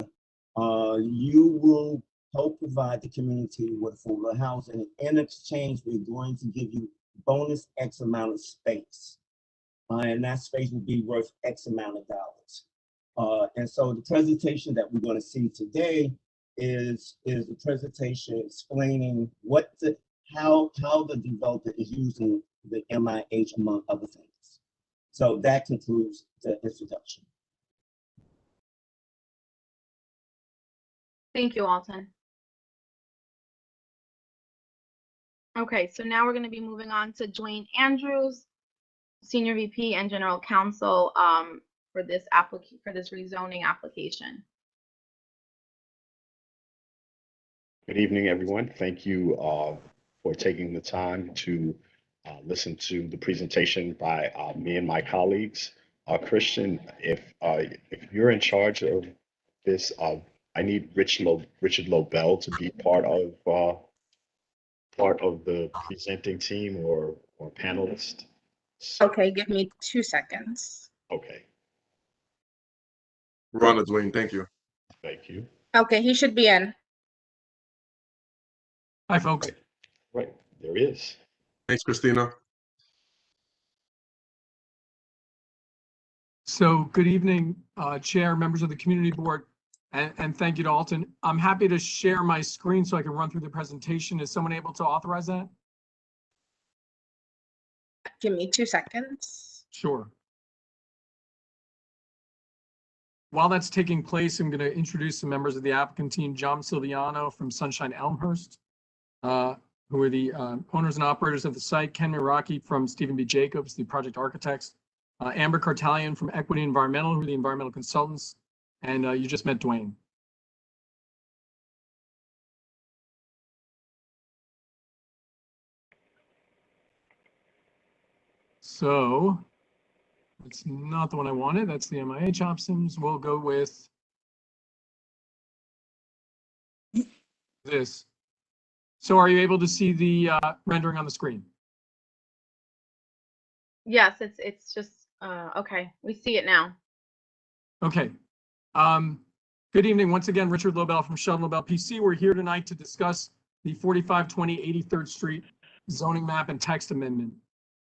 you will help provide the community with affordable housing. In exchange, we're going to give you bonus X amount of space. And that space will be worth X amount of dollars. And so the presentation that we're going to see today is the presentation explaining how the developer is using the MIH, among other things. So that concludes the introduction. Thank you, Alton. Okay, so now we're going to be moving on to Dwayne Andrews, Senior VP and General Counsel for this rezoning application. Good evening, everyone. Thank you for taking the time to listen to the presentation by me and my colleagues. Christian, if you're in charge of this, I need Richard Lobel to be part of the presenting team or panelist. So, Okay, give me 2 seconds. okay, We're on it, Dwayne. Thank you. thank you. Okay, he should be in. Hi, folks. Right, there is. Thanks, Christina. So good evening, Chair, members of the Community Board, and thank you to Alton. I'm happy to share my screen so I can run through the presentation. Is someone able to authorize that? Give me 2 seconds. Sure. While that's taking place, I'm going to introduce some members of the applicant team. John Silviano from Sunshine Elmhurst, who are the owners and operators of the site. Ken Miraki from Stephen B. Jacobs, the project architects. Amber Cartalian from Equity Environmental, who are the environmental consultants. And you just met Dwayne. So it's not the one I wanted. That's the MIH options. We'll go with this. So are you able to see the rendering on the screen? Yes, it's just okay. We see it now. Okay. Good evening. Once again, Richard Lobel from Sheldon Lobel PC. We're here tonight to discuss the 4520 83rd Street zoning map and text amendment.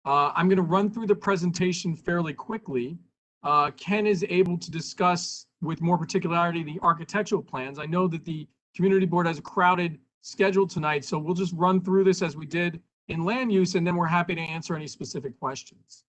I'm going to run through the presentation fairly quickly. Ken is able to discuss with more particularity the architectural plans. I know that the community board has a crowded schedule tonight, so we'll just run through this as we did in land use, and then we're happy to answer any specific questions.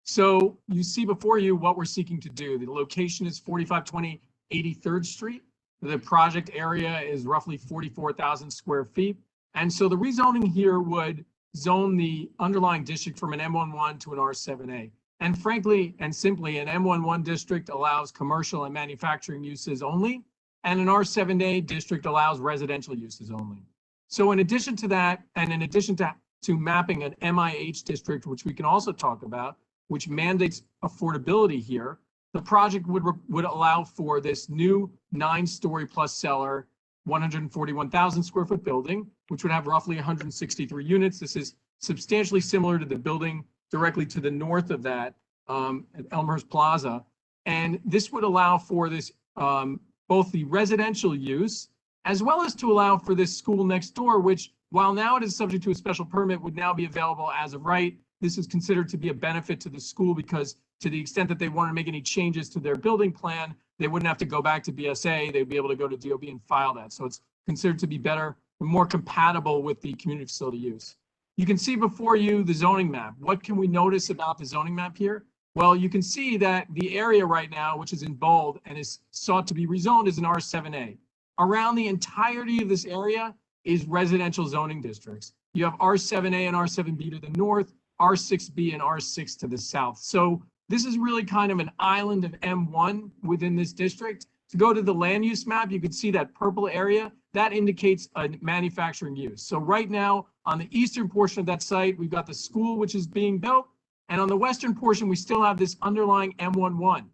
So you see before you what we're seeking to do. The location is 4520 83rd Street. The project area is roughly 44,000 square feet. And so the rezoning here would zone the underlying district from an M11 to an R7A. And frankly and simply, an M11 district allows commercial and manufacturing uses only, and an R7A district allows residential uses only. So in addition to that, and in addition to mapping an MIH district, which we can also talk about, which mandates affordability here, the project would allow for this new 9-story plus cellar, 141,000 square foot building, which would have roughly 163 units. This is substantially similar to the building directly to the north of that at Elmhurst Plaza. And this would allow for this, both the residential use, as well as to allow for this school next door, which while now it is subject to a special permit, would now be available as of right. This is considered to be a benefit to the school because to the extent that they want to make any changes to their building plan, they wouldn't have to go back to BSA. They'd be able to go to DOB and file that. So it's considered to be better and more compatible with the community facility use. You can see before you the zoning map. What can we notice about the zoning map here? Well, you can see that the area right now, which is in bold and is sought to be rezoned, is an R7A. Around the entirety of this area is residential zoning districts. You have R7A and R7B to the north, R6B and R6 to the south. So this is really kind of an island of M1 within this district. To go to the land use map, you can see that purple area. That indicates a manufacturing use. So right now, on the eastern portion of that site, we've got the school, which is being built. And on the western portion, we still have this underlying M11.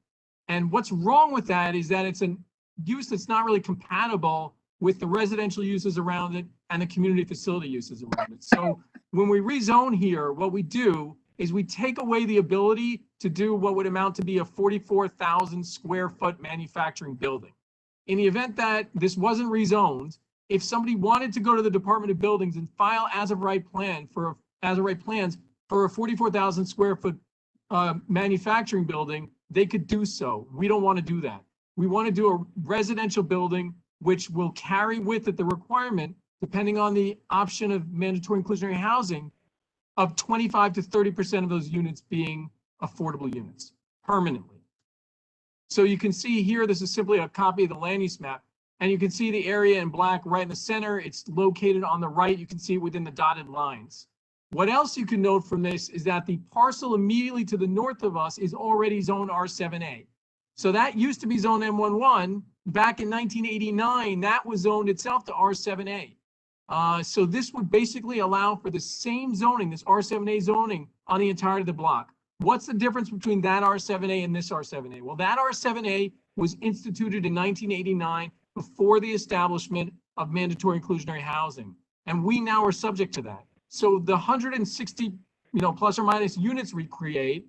And what's wrong with that is that it's a use that's not really compatible with the residential uses around it and the community facility uses around it. So when we rezone here, what we do is we take away the ability to do what would amount to be a 44,000 square foot manufacturing building. In the event that this wasn't rezoned, if somebody wanted to go to the Department of Buildings and file as of right plans for a 44,000 square foot manufacturing building, they could do so. We don't want to do that. We want to do a residential building which will carry with it the requirement, depending on the option of mandatory inclusionary housing, of 25 to 30% of those units being affordable units permanently. So you can see here, this is simply a copy of the land use map, and you can see the area in black right in the center. It's located on the right. You can see it within the dotted lines. What else you can note from this is that the parcel immediately to the north of us is already zone R7A. So that used to be zone M11. Back in 1989, that was zoned itself to R7A. So this would basically allow for the same zoning, this R7A zoning, on the entirety of the block. What's the difference between that R7A and this R7A? Well, that R7A was instituted in 1989 before the establishment of mandatory inclusionary housing. And we now are subject to that. So the 160, plus or minus units we create,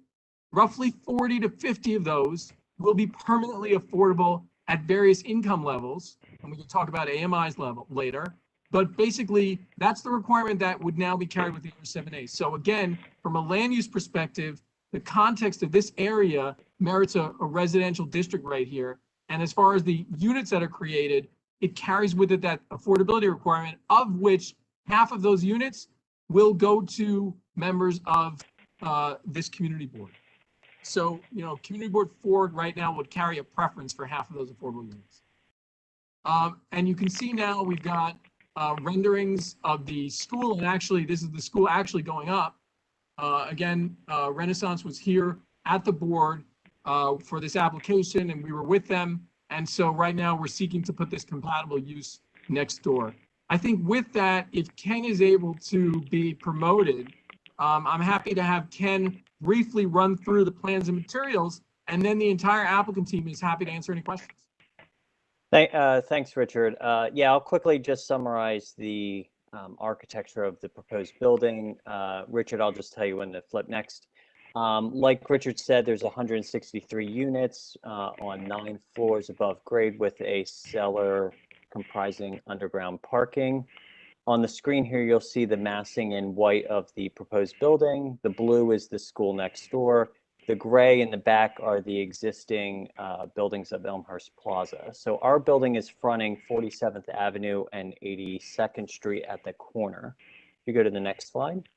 roughly 40 to 50 of those will be permanently affordable at various income levels. And we can talk about AMI's level later. But basically, that's the requirement that would now be carried with the R7A. So again, from a land use perspective, the context of this area merits a residential district right here. And as far as the units that are created, it carries with it that affordability requirement, of which half of those units will go to members of this community board. So, community board 4 right now would carry a preference for half of those affordable units. And you can see now we've got renderings of the school, and actually this is the school actually going up. Again, Renaissance was here at the board for this application, and we were with them. And so right now we're seeking to put this compatible use next door. I think with that, if Ken is able to be promoted, I'm happy to have Ken briefly run through the plans and materials, and then the entire applicant team is happy to answer any questions. Thanks, Richard. Yeah, I'll quickly just summarize the architecture of the proposed building. Richard, I'll just tell you when to flip next. Like Richard said, there's 163 units on 9 floors above grade with a cellar comprising underground parking. On the screen here, you'll see the massing in white of the proposed building. The blue is the school next door. The gray in the back are the existing buildings of Elmhurst Plaza. So our building is fronting 47th Avenue and 82nd Street at the corner. If you go to the next slide.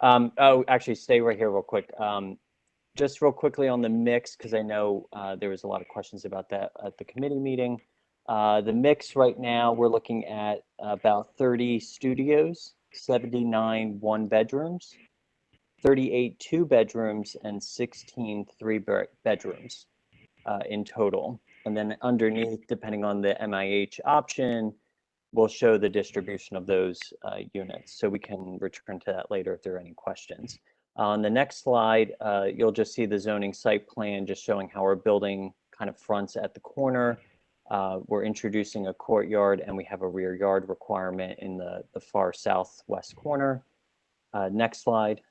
Oh, actually, stay right here real quick. Just real quickly on the mix, because I know there was a lot of questions about that at the committee meeting. The mix right now, we're looking at about 30 studios, 79 one-bedrooms, 38 two-bedrooms, and 16 three-bedrooms in total. And then underneath, depending on the MIH option, we'll show the distribution of those units. So we can return to that later if there are any questions. On the next slide, you'll just see the zoning site plan, just showing how our building kind of fronts at the corner. We're introducing a courtyard, and we have a rear yard requirement in the far southwest corner. Next slide.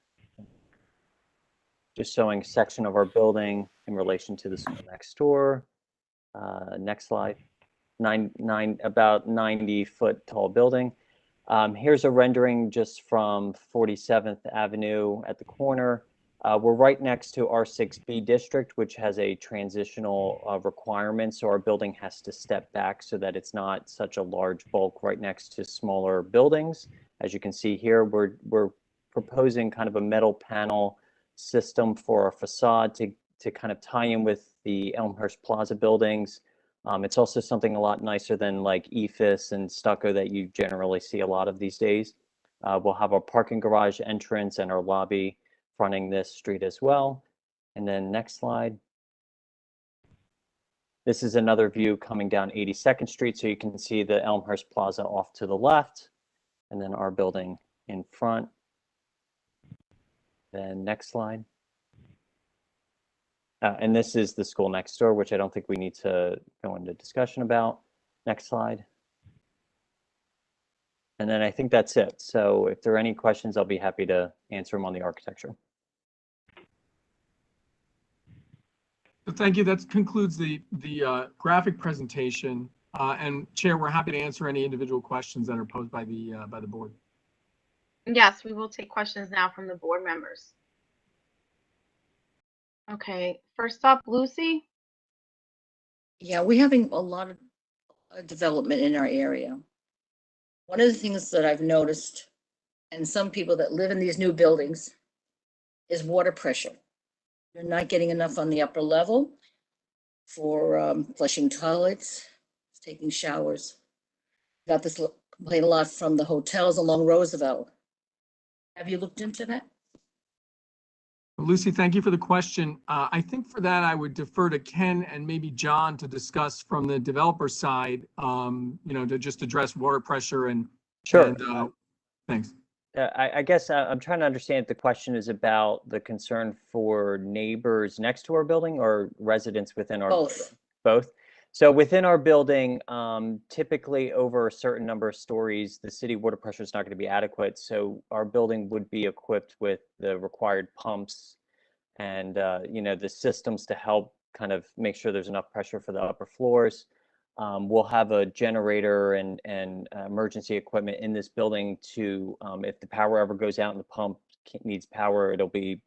Just showing a section of our building in relation to the school next door. Next slide. About 90-foot tall building. Here's a rendering just from 47th Avenue at the corner. We're right next to R6B district, which has a transitional requirement. So our building has to step back so that it's not such a large bulk right next to smaller buildings. As you can see here, we're proposing kind of a metal panel system for a facade to kind of tie in with the Elmhurst Plaza buildings. It's also something a lot nicer than like EFIS and stucco that you generally see a lot of these days. We'll have our parking garage entrance and our lobby fronting this street as well. And then next slide. This is another view coming down 82nd Street, so you can see the Elmhurst Plaza off to the left, and then our building in front. Then next slide. And this is the school next door, which I don't think we need to go into discussion about. Next slide. And then I think that's it. So if there are any questions, I'll be happy to answer them on the architecture. Thank you. That concludes the graphic presentation. And Chair, we're happy to answer any individual questions that are posed by the board. Yes, we will take questions now from the board members. Okay, first up, Lucy. Yeah, we're having a lot of development in our area. One of the things that I've noticed, and some people that live in these new buildings, is water pressure. You're not getting enough on the upper level for flushing toilets, taking showers. Got this complaint a lot from the hotels along Roosevelt. Have you looked into that? Lucy, thank you for the question. I think for that, I would defer to Ken and maybe John to discuss from the developer side, to just address water pressure and. Sure. And, thanks. I guess I'm trying to understand if the question is about the concern for neighbors next to our building or residents within our Both. Both. So within our building, typically over a certain number of stories, the city water pressure is not going to be adequate. So our building would be equipped with the required pumps and the systems to help kind of make sure there's enough pressure for the upper floors. We'll have a generator and emergency equipment in this building to, if the power ever goes out and the pump needs power, it'll be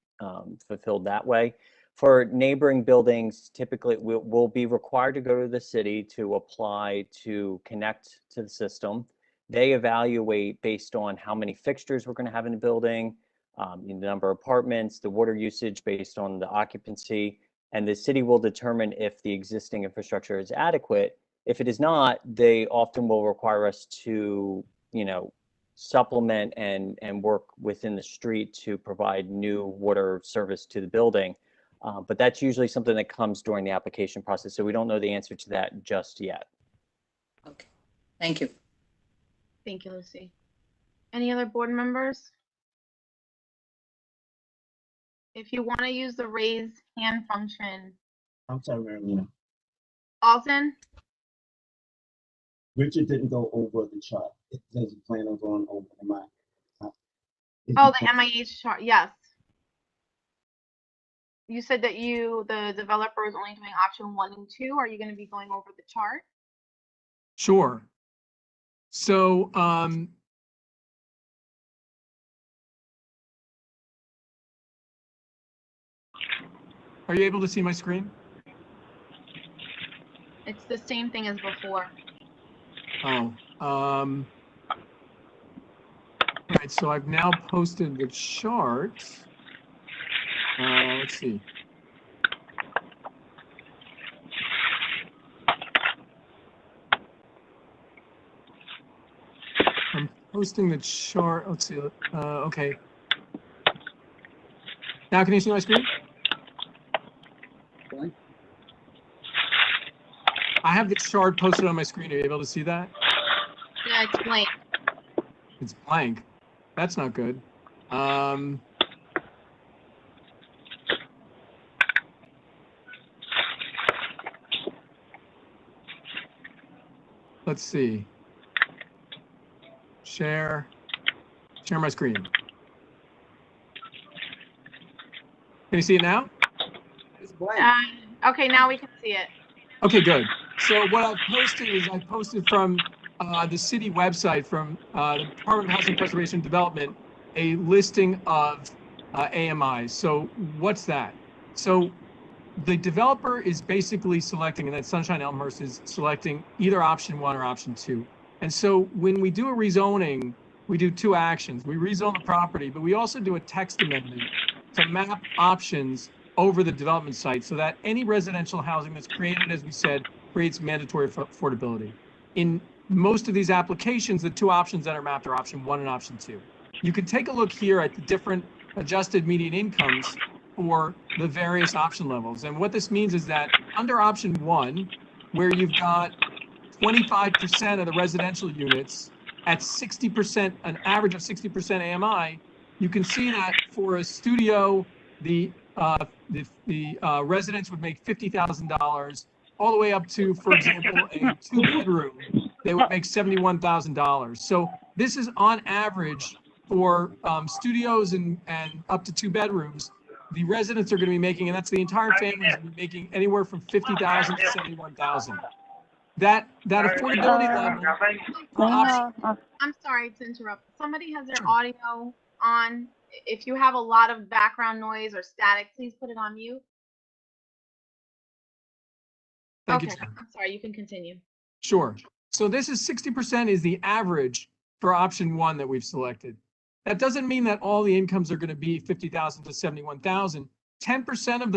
fulfilled that way. For neighboring buildings, typically we'll be required to go to the city to apply to connect to the system. They evaluate based on how many fixtures we're going to have in the building, the number of apartments, the water usage based on the occupancy, and the city will determine if the existing infrastructure is adequate. If it is not, they often will require us to, supplement and work within the street to provide new water service to the building. But that's usually something that comes during the application process. So we don't know the answer to that just yet. Okay, thank you. Thank you, Lucy. Any other board members? If you want to use the raise hand function. I'm sorry, Marilena. Alton? Richard didn't go over the chart. It doesn't plan on going over the MI. Oh, the MIH chart, yes. You said that the developer is only doing option 1 and 2. Are you going to be going over the chart? Sure. So, are you able to see my screen? It's the same thing as before. Oh, all right, so I've now posted the chart. Let's see. I'm posting the chart. Let's see. Okay. Now, can you see my screen? I have the chart posted on my screen. Are you able to see that? Yeah, it's blank. It's blank. That's not good. Let's see. Share my screen. Can you see it now? It's blank. Okay, now we can see it. Okay, good. So what I've posted is I posted from the city website from the Department of Housing Preservation and Development, a listing of AMIs. So what's that? So the developer is basically selecting, and that Sunshine Elmhurst is selecting either option 1 or option 2. And so when we do a rezoning, we do 2 actions. We rezone the property, but we also do a text amendment to map options over the development site so that any residential housing that's created, as we said, creates mandatory affordability. In most of these applications, the two options that are mapped are option 1 and option 2. You can take a look here at the different adjusted median incomes for the various option levels. And what this means is that under option 1, where you've got 25% of the residential units at 60%, an average of 60% AMI, you can see that for a studio, the residents would make $50,000, all the way up to, for example, a 2-bedroom, they would make $71,000. So this is on average for studios and up to 2 bedrooms. The residents are going to be making, and that's the entire family, is making anywhere from $50,000 to $71,000. That affordability level. I'm sorry to interrupt. Somebody has their audio on. If you have a lot of background noise or static, please put it on mute. Thank okay, you, Jen. I'm sorry. You can continue. Sure. So this is 60% is the average for option 1 that we've selected. That doesn't mean that all the incomes are going to be 50,000 to 71,000. 10% of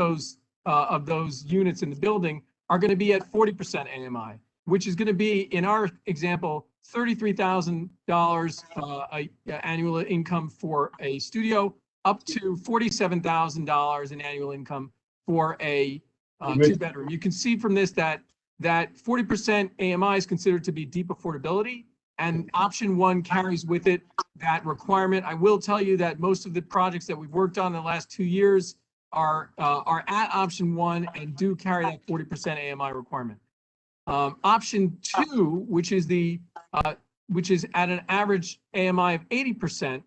those units in the building are going to be at 40% AMI, which is going to be, in our example, $33,000 annual income for a studio, up to $47,000 in annual income for a 2-bedroom. You can see from this that 40% AMI is considered to be deep affordability, and option 1 carries with it that requirement. I will tell you that most of the projects that we've worked on in the last 2 years are at option 1 and do carry that 40% AMI requirement. Option 2, which is at an average AMI of 80%,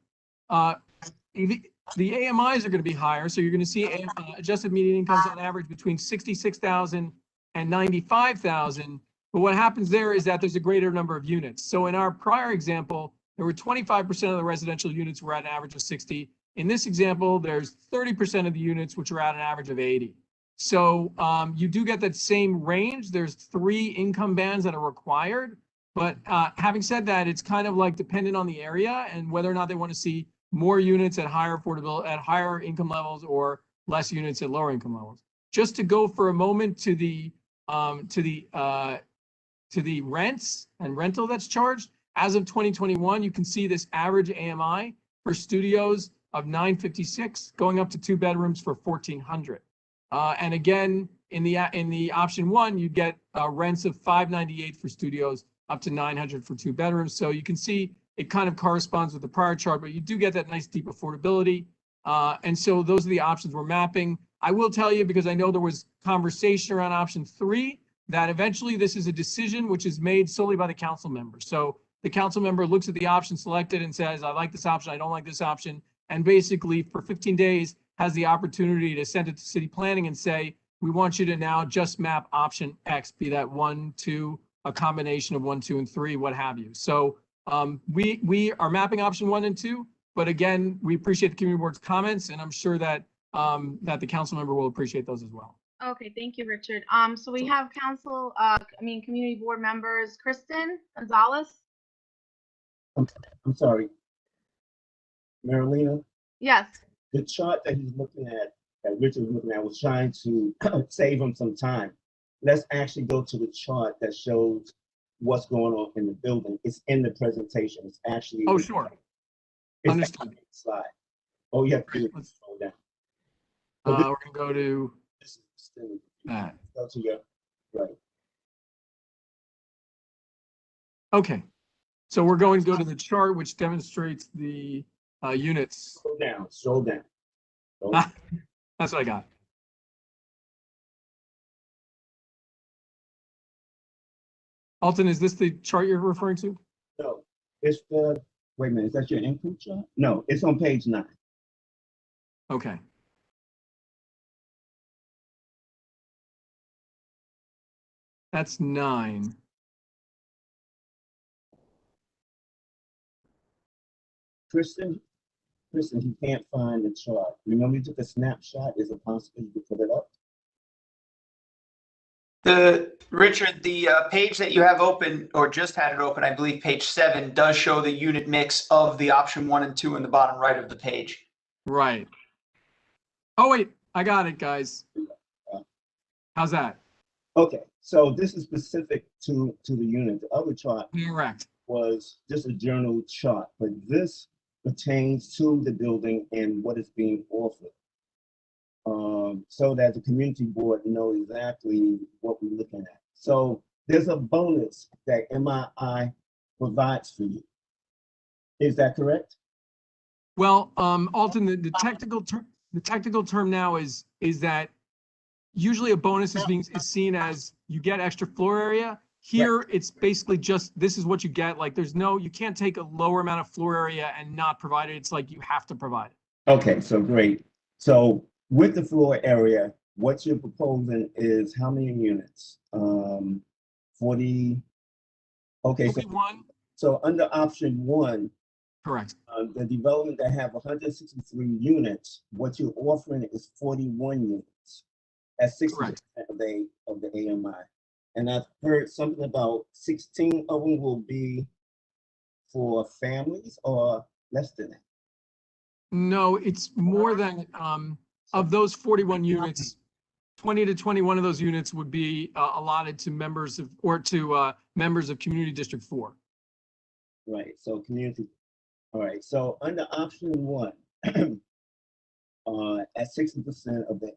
the AMIs are going to be higher. So you're going to see adjusted median incomes on average between 66,000 and 95,000. But what happens there is that there's a greater number of units. So in our prior example, there were 25% of the residential units were at an average of 60. In this example, there's 30% of the units which are at an average of 80. So you do get that same range. There's 3 income bands that are required. But having said that, it's kind of like dependent on the area and whether or not they want to see more units at higher affordability, at higher income levels, or less units at lower income levels. Just to go for a moment to the rents and rental that's charged. As of 2021, you can see this average AMI for studios of $956, going up to 2 bedrooms for $1,400. And again, in the option 1, you get rents of $598 for studios, up to $900 for 2 bedrooms. So you can see it kind of corresponds with the prior chart, but you do get that nice deep affordability. And so those are the options we're mapping. I will tell you, because I know there was conversation around option 3, that eventually this is a decision which is made solely by the council member. So the council member looks at the option selected and says, I like this option, I don't like this option. And basically for 15 days has the opportunity to send it to city planning and say, we want you to now just map option X, be that 1, 2, a combination of 1, 2, and 3, what have you. So we are mapping option 1 and 2, but again, we appreciate the community board's comments, and I'm sure that that the council member will appreciate those as well. Okay, thank you, Richard. So we have community board members, Kristen Gonzalez. I'm sorry, Marilena. Yes. The chart that he's looking at, that Richard was looking at, was trying to save him some time. Let's actually go to the chart that shows what's going on in the building. It's in the presentation. It's actually. Oh, sure. It's Understood. Slide. Oh, you have to scroll down. We're going to go to that. Go to your right. Okay. So we're going to go to the chart which demonstrates the units. Scroll down. Scroll down. That's what I got. Alton, is this the chart you're referring to? No, it's the, wait a minute, is that your income chart? No, it's on page 9. Okay. That's 9. Kristen, he can't find the chart. Remember you took a snapshot? Is it possible you could put it up? Richard, the page that you have open, or just had it open, I believe page 7, does show the unit mix of the option 1 and 2 in the bottom right of the page. Right. Oh, wait, I got it, guys. How's that? Okay, so this is specific to the unit. The other chart Correct. was just a general chart, but this pertains to the building and what is being offered. So that the community board know exactly what we're looking at. So there's a bonus that MII provides for you. Is that correct? Well, Alton, the technical term now is that usually a bonus is seen as you get extra floor area. Here, it's basically just, this is what you get. Like you can't take a lower amount of floor area and not provide it. It's like you have to provide it. Okay, so great. So with the floor area, what you're proposing is how many units? 40. Okay, 41. So under option 1, correct. The development that have 163 units, what you're offering is 41 units at 60% of the AMI. And I've heard something about 16 of them will be for families or less than that. No, it's more than, of those 41 units, 20 to 21 of those units would be allotted to members of, members of Community District 4. Right, so community, all right, so under option 1, at 60% of the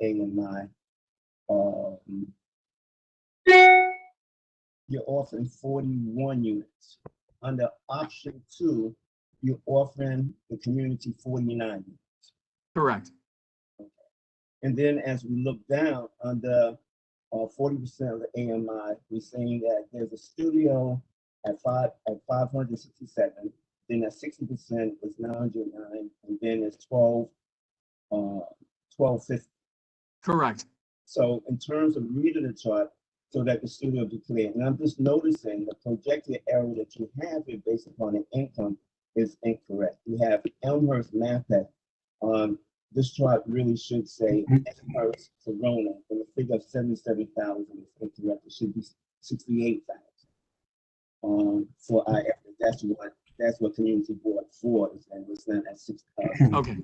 AMI, you're offering 41 units. Under option 2, you're offering the community 49 units. Correct. Okay. And then as we look down under 40% of the AMI, we're saying that there's a studio at 567, then at 60% is 909, and then it's 1250. Correct. So in terms of reading the chart, so that the studio be clear, and I'm just noticing the projected area that you have here based upon the income is incorrect. You have Elmhurst Mathek. This chart really should say Elmhurst Corona, and the figure of 77,000 is incorrect. It should be 68,000. For IF, that's what Community Board 4 is, and it's not at 6,000. Okay.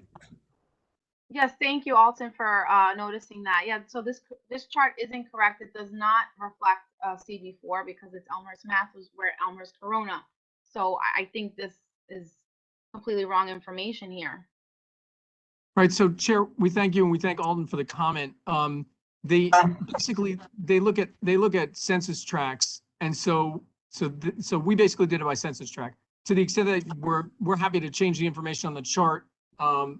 Yes, thank you, Alton, for noticing that. Yeah, so this chart is incorrect. It does not reflect CB4 because it's Elmhurst Math was where Elmhurst Corona. So I think this is completely wrong information here. Right. So, Chair, we thank you and we thank Alton for the comment. They basically look at census tracts, and so we basically did it by census tract. To the extent that we're happy to change the information on the chart,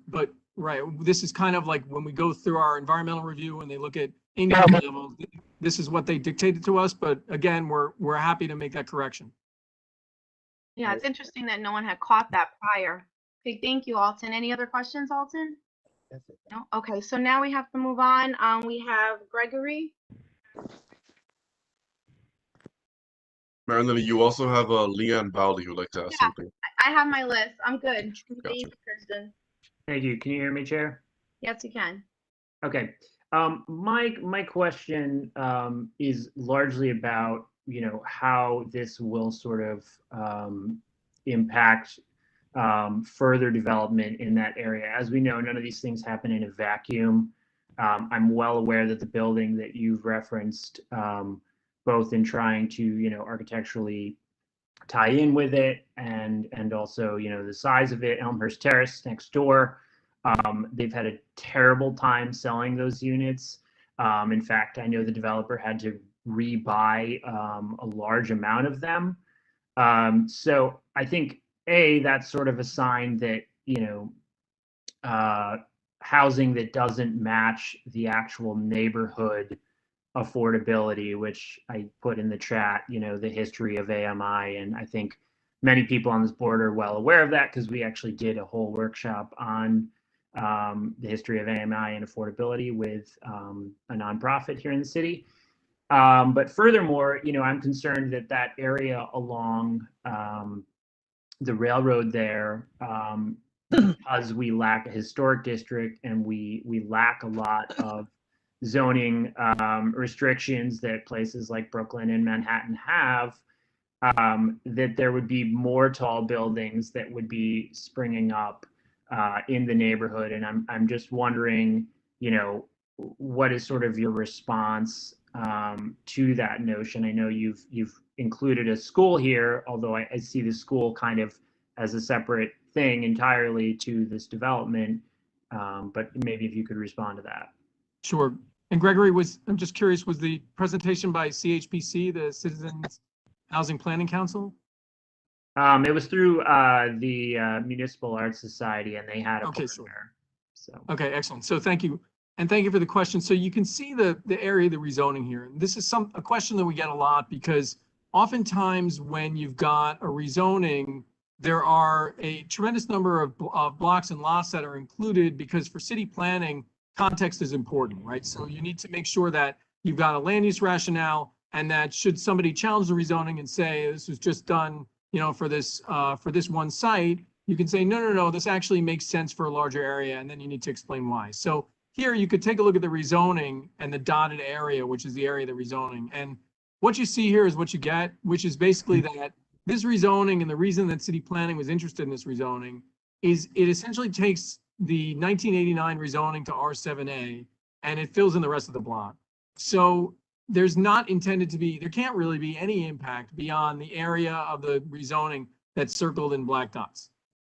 but. Right. This is kind of like when we go through our environmental review and they look at income levels, this is what they dictated to us. But again, we're happy to make that correction. Yeah, it's interesting that no one had caught that prior. Okay, thank you, Alton. Any other questions, Alton? No? Okay, so now we have to move on. We have Gregory. Marilyn, you also have Leanne Bowley who'd like to ask something. I have my list. I'm good. Gotcha. Thank you, Kristen. Thank you. Can you hear me, Chair? Yes, you can. Okay. My question is largely about, how this will sort of impact further development in that area. As we know, none of these things happen in a vacuum. I'm well aware that the building that you've referenced, both in trying to, architecturally tie in with it and also, the size of it, Elmhurst Terrace next door. They've had a terrible time selling those units. In fact, I know the developer had to rebuy a large amount of them. So I think that's sort of a sign that, housing that doesn't match the actual neighborhood affordability, which I put in the chat, the history of AMI. And I think many people on this board are well aware of that because we actually did a whole workshop on the history of AMI and affordability with a nonprofit here in the city. But furthermore, I'm concerned that that area along the railroad there, because we lack a historic district and we lack a lot of zoning restrictions that places like Brooklyn and Manhattan have, that there would be more tall buildings that would be springing up in the neighborhood. And I'm just wondering, you know, what is sort of your response to that notion? I know you've included a school here, although I see the school kind of as a separate thing entirely to this development. But maybe if you could respond to that. Sure. And Gregory, I'm just curious, was the presentation by CHPC, the Citizens Housing Planning Council? It was through the Municipal Arts Society, and they had a Okay, partner. So okay, excellent. So thank you. And thank you for the question. So you can see the area of the rezoning here. This is a question that we get a lot, because oftentimes when you've got a rezoning, there are a tremendous number of blocks and lots that are included, because for city planning, context is important, right? So you need to make sure that you've got a land use rationale, and that should somebody challenge the rezoning and say this was just done, you know, for this one site, you can say, no, this actually makes sense for a larger area, and then you need to explain why. So here you could take a look at the rezoning and the dotted area, which is the area of the rezoning. And what you see here is what you get, which is basically that this rezoning, and the reason that city planning was interested in this rezoning, is it essentially takes the 1989 rezoning to R7A and it fills in the rest of the block. So there's not intended to be, there can't really be any impact beyond the area of the rezoning that's circled in black dots.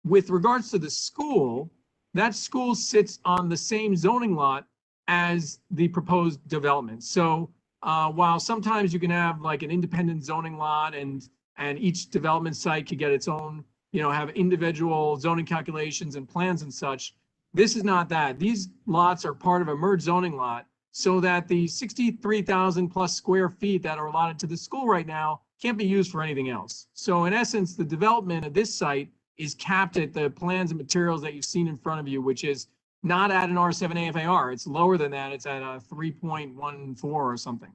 With regards to the school, that school sits on the same zoning lot as the proposed development. So while sometimes you can have like an independent zoning lot, and each development site could get its own, you know, have individual zoning calculations and plans and such, this is not that. These lots are part of a merged zoning lot, so that the 63,000 plus square feet that are allotted to the school right now can't be used for anything else. So in essence, the development of this site is capped at the plans and materials that you've seen in front of you, which is not at an R7A FAR. It's lower than that. It's at a 3.14 or something,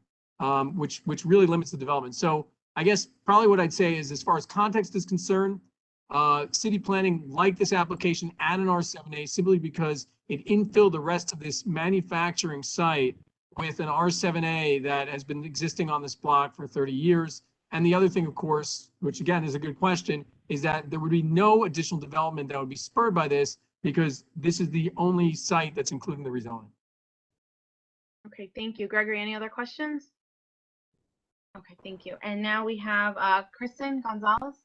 which really limits the development. So I guess probably what I'd say is, as far as context is concerned, city planning liked this application at an R7A simply because it infilled the rest of this manufacturing site with an R7A that has been existing on this block for 30 years. And the other thing, of course, which again is a good question, is that there would be no additional development that would be spurred by this, because this is the only site that's including the rezoning. Okay, thank you. Gregory, any other questions? Okay, thank you. And now we have Kristen Gonzalez.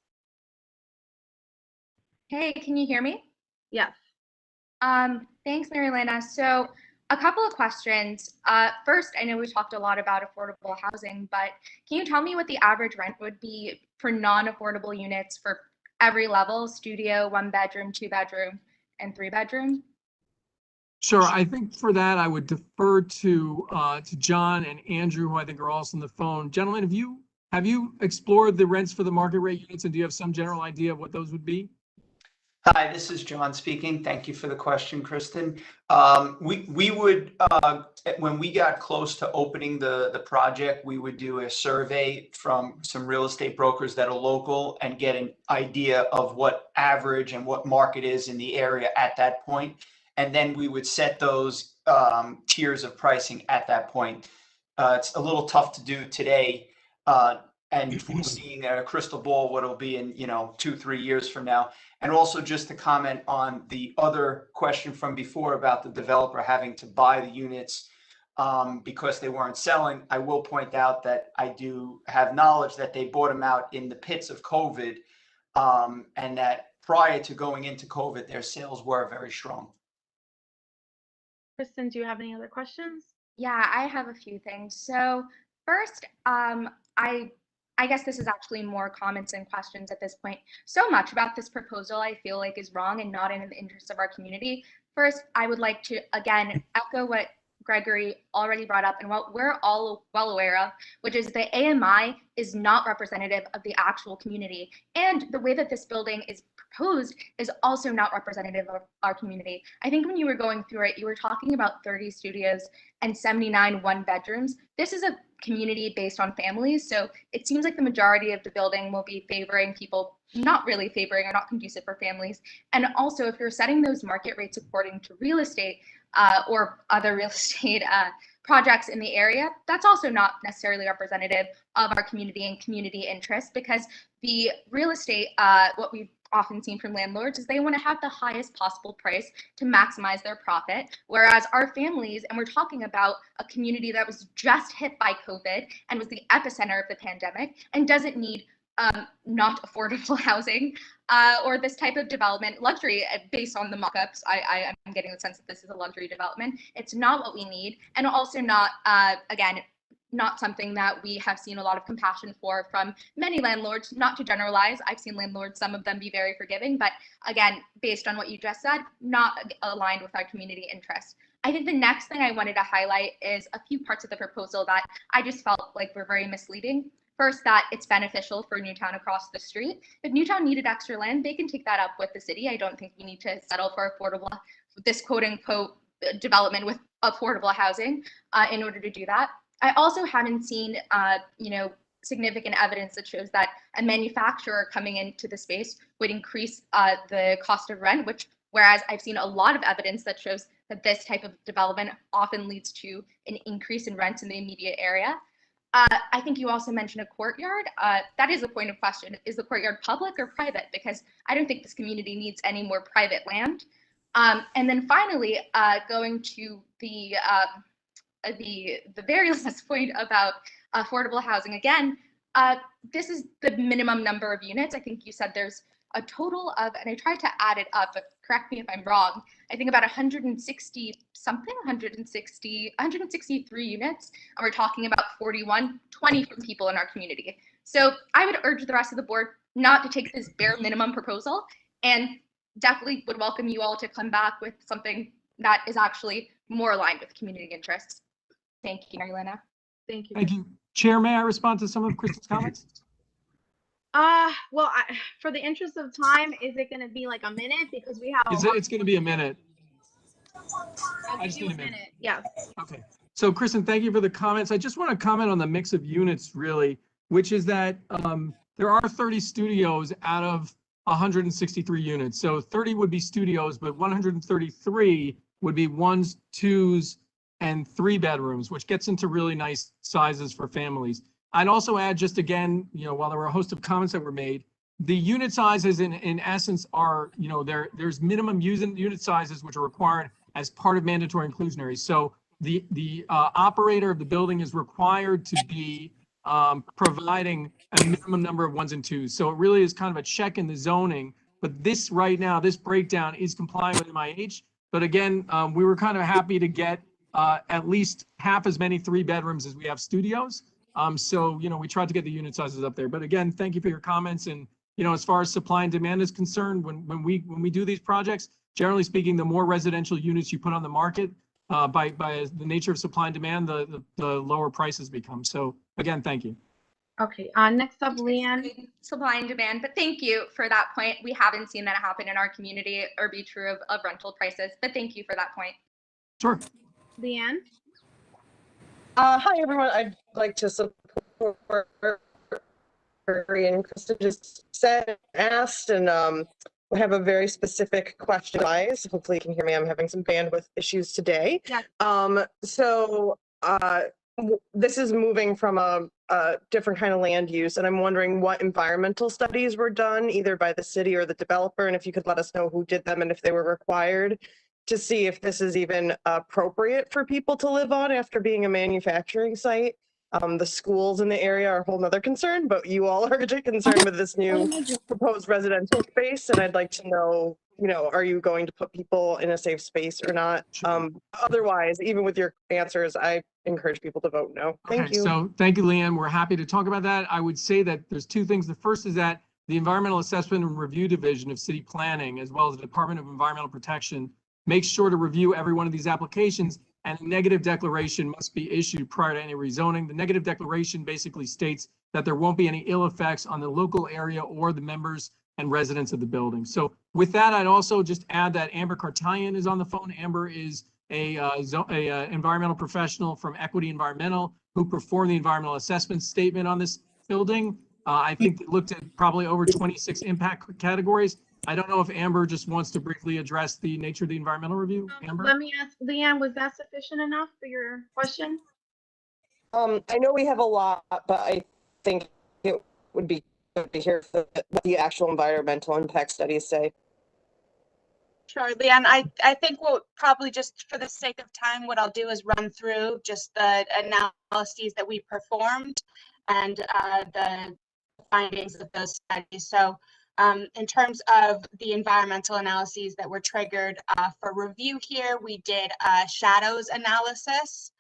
Hey, can you hear me? Yes. Thanks, Marilena. So a couple of questions. First, I know we talked a lot about affordable housing, but can you tell me what the average rent would be for non-affordable units for every level: studio, 1 bedroom, 2 bedroom, and 3 bedroom? Sure. I think for that, I would defer to John and Andrew, who I think are also on the phone. Gentlemen, have you explored the rents for the market rate units, and do you have some general idea of what those would be? Hi, this is John speaking. Thank you for the question, Kristen. We would, when we got close to opening the project, we would do a survey from some real estate brokers that are local and get an idea of what average and what market is in the area at that point. And then we would set those tiers of pricing at that point. It's a little tough to do today, and foreseeing a crystal ball what it'll be in 2-3 years from now. And also, just to comment on the other question from before about the developer having to buy the units because they weren't selling, I will point out that I do have knowledge that they bought them out in the pits of COVID, and that prior to going into COVID, their sales were very strong. Kristen, do you have any other questions? Yeah, I have a few things. So first, I guess this is actually more comments and questions at this point. So much about this proposal I feel like is wrong and not in the interest of our community. First, I would like to, again, echo what Gregory already brought up and what we're all well aware of, which is the AMI is not representative of the actual community. And the way that this building is proposed is also not representative of our community. I think when you were going through it, you were talking about 30 studios and 79 one bedrooms. This is a community based on families. So it seems like the majority of the building will be favoring people not really favoring or not conducive for families. And also, if you're setting those market rates according to real estate or other real estate projects in the area, that's also not necessarily representative of our community and community interests, because the real estate, what we've often seen from landlords is they want to have the highest possible price to maximize their profit. Whereas our families, and we're talking about a community that was just hit by COVID and was the epicenter of the pandemic and doesn't need not affordable housing or this type of development. Luxury, based on the mock-ups, I am getting the sense that this is a luxury development. It's not what we need, and also not, again, not something that we have seen a lot of compassion for from many landlords. Not to generalize, I've seen landlords, some of them be very forgiving, but again, based on what you just said, not aligned with our community interests. I think the next thing I wanted to highlight is a few parts of the proposal that I just felt like were very misleading. First, that it's beneficial for Newtown across the street. If Newtown needed extra land, they can take that up with the city. I don't think we need to settle for affordable, this quote unquote development with affordable housing in order to do that. I also haven't seen, significant evidence that shows that a manufacturer coming into the space would increase the cost of rent, whereas I've seen a lot of evidence that shows that this type of development often leads to an increase in rents in the immediate area. I think you also mentioned a courtyard. That is a point of question. Is the courtyard public or private? Because I don't think this community needs any more private land. And then finally, going to the very last point about affordable housing. Again, this is the minimum number of units. I think you said there's a total of, and I tried to add it up, but correct me if I'm wrong, I think about 163 units, and we're talking about 20 from people in our community. So I would urge the rest of the board not to take this bare minimum proposal, and definitely would welcome you all to come back with something that is actually more aligned with community interests. Thank you, Marilena. Thank you. Thank you. Chair, may I respond to some of Kristen's comments? Well, for the interest of time, is it going to be like a minute? Because we have It's going to be a minute. I just need a minute. Yeah. Okay. So Kristen, thank you for the comments. I just want to comment on the mix of units really, which is that there are 30 studios out of 163 units. So 30 would be studios, but 133 would be 1s, 2s, and 3 bedrooms, which gets into really nice sizes for families. I'd also add, just again, while there were a host of comments that were made, the unit sizes in essence are, there's minimum unit sizes which are required as part of mandatory inclusionary. So the operator of the building is required to be providing a minimum number of 1s and 2s. So it really is kind of a check in the zoning. But this right now, this breakdown is compliant with MIH. But again, we were kind of happy to get at least half as many 3 bedrooms as we have studios. So, we tried to get the unit sizes up there. But again, thank you for your comments. And, as far as supply and demand is concerned, when we do these projects, generally speaking, the more residential units you put on the market, by the nature of supply and demand, the lower prices become. So again, thank you. Okay, next up, Leanne. Supply and demand, but thank you for that point. We haven't seen that happen in our community or be true of rental prices, but thank you for that point. Sure. Leanne. Hi, everyone. I'd like to support and Kristen just said, asked, and we have a very specific question. Guys, hopefully you can hear me. I'm having some bandwidth issues today. Yeah. This is moving from a different kind of land use, and I'm wondering what environmental studies were done either by the city or the developer, and if you could let us know who did them and if they were required, to see if this is even appropriate for people to live on after being a manufacturing site. The schools in the area are a whole nother concern, but you all are concerned with this new proposed residential space, and I'd like to know, are you going to put people in a safe space or not? Otherwise, even with your answers, I encourage people to vote no. Thank you. So thank you, Leanne. We're happy to talk about that. I would say that there's 2 things. The first is that the Environmental Assessment and Review Division of City Planning, as well as the Department of Environmental Protection, makes sure to review every one of these applications, and a negative declaration must be issued prior to any rezoning. The negative declaration basically states that there won't be any ill effects on the local area or the members and residents of the building. So with that, I'd also just add that Amber Kartalian is on the phone. Amber is a environmental professional from Equity Environmental who performed the environmental assessment statement on this building. I think they looked at probably over 26 impact categories. I don't know if Amber just wants to briefly address the nature of the environmental review. Amber? Let me ask, Leanne, was that sufficient enough for your question? I know we have a lot, but I think it would be to hear what the actual environmental impact studies say. Sure, Leanne, I think we'll probably just for the sake of time, what I'll do is run through just the analyses that we performed and the findings of those studies. So in terms of the environmental analyses that were triggered for review here, we did a shadows analysis.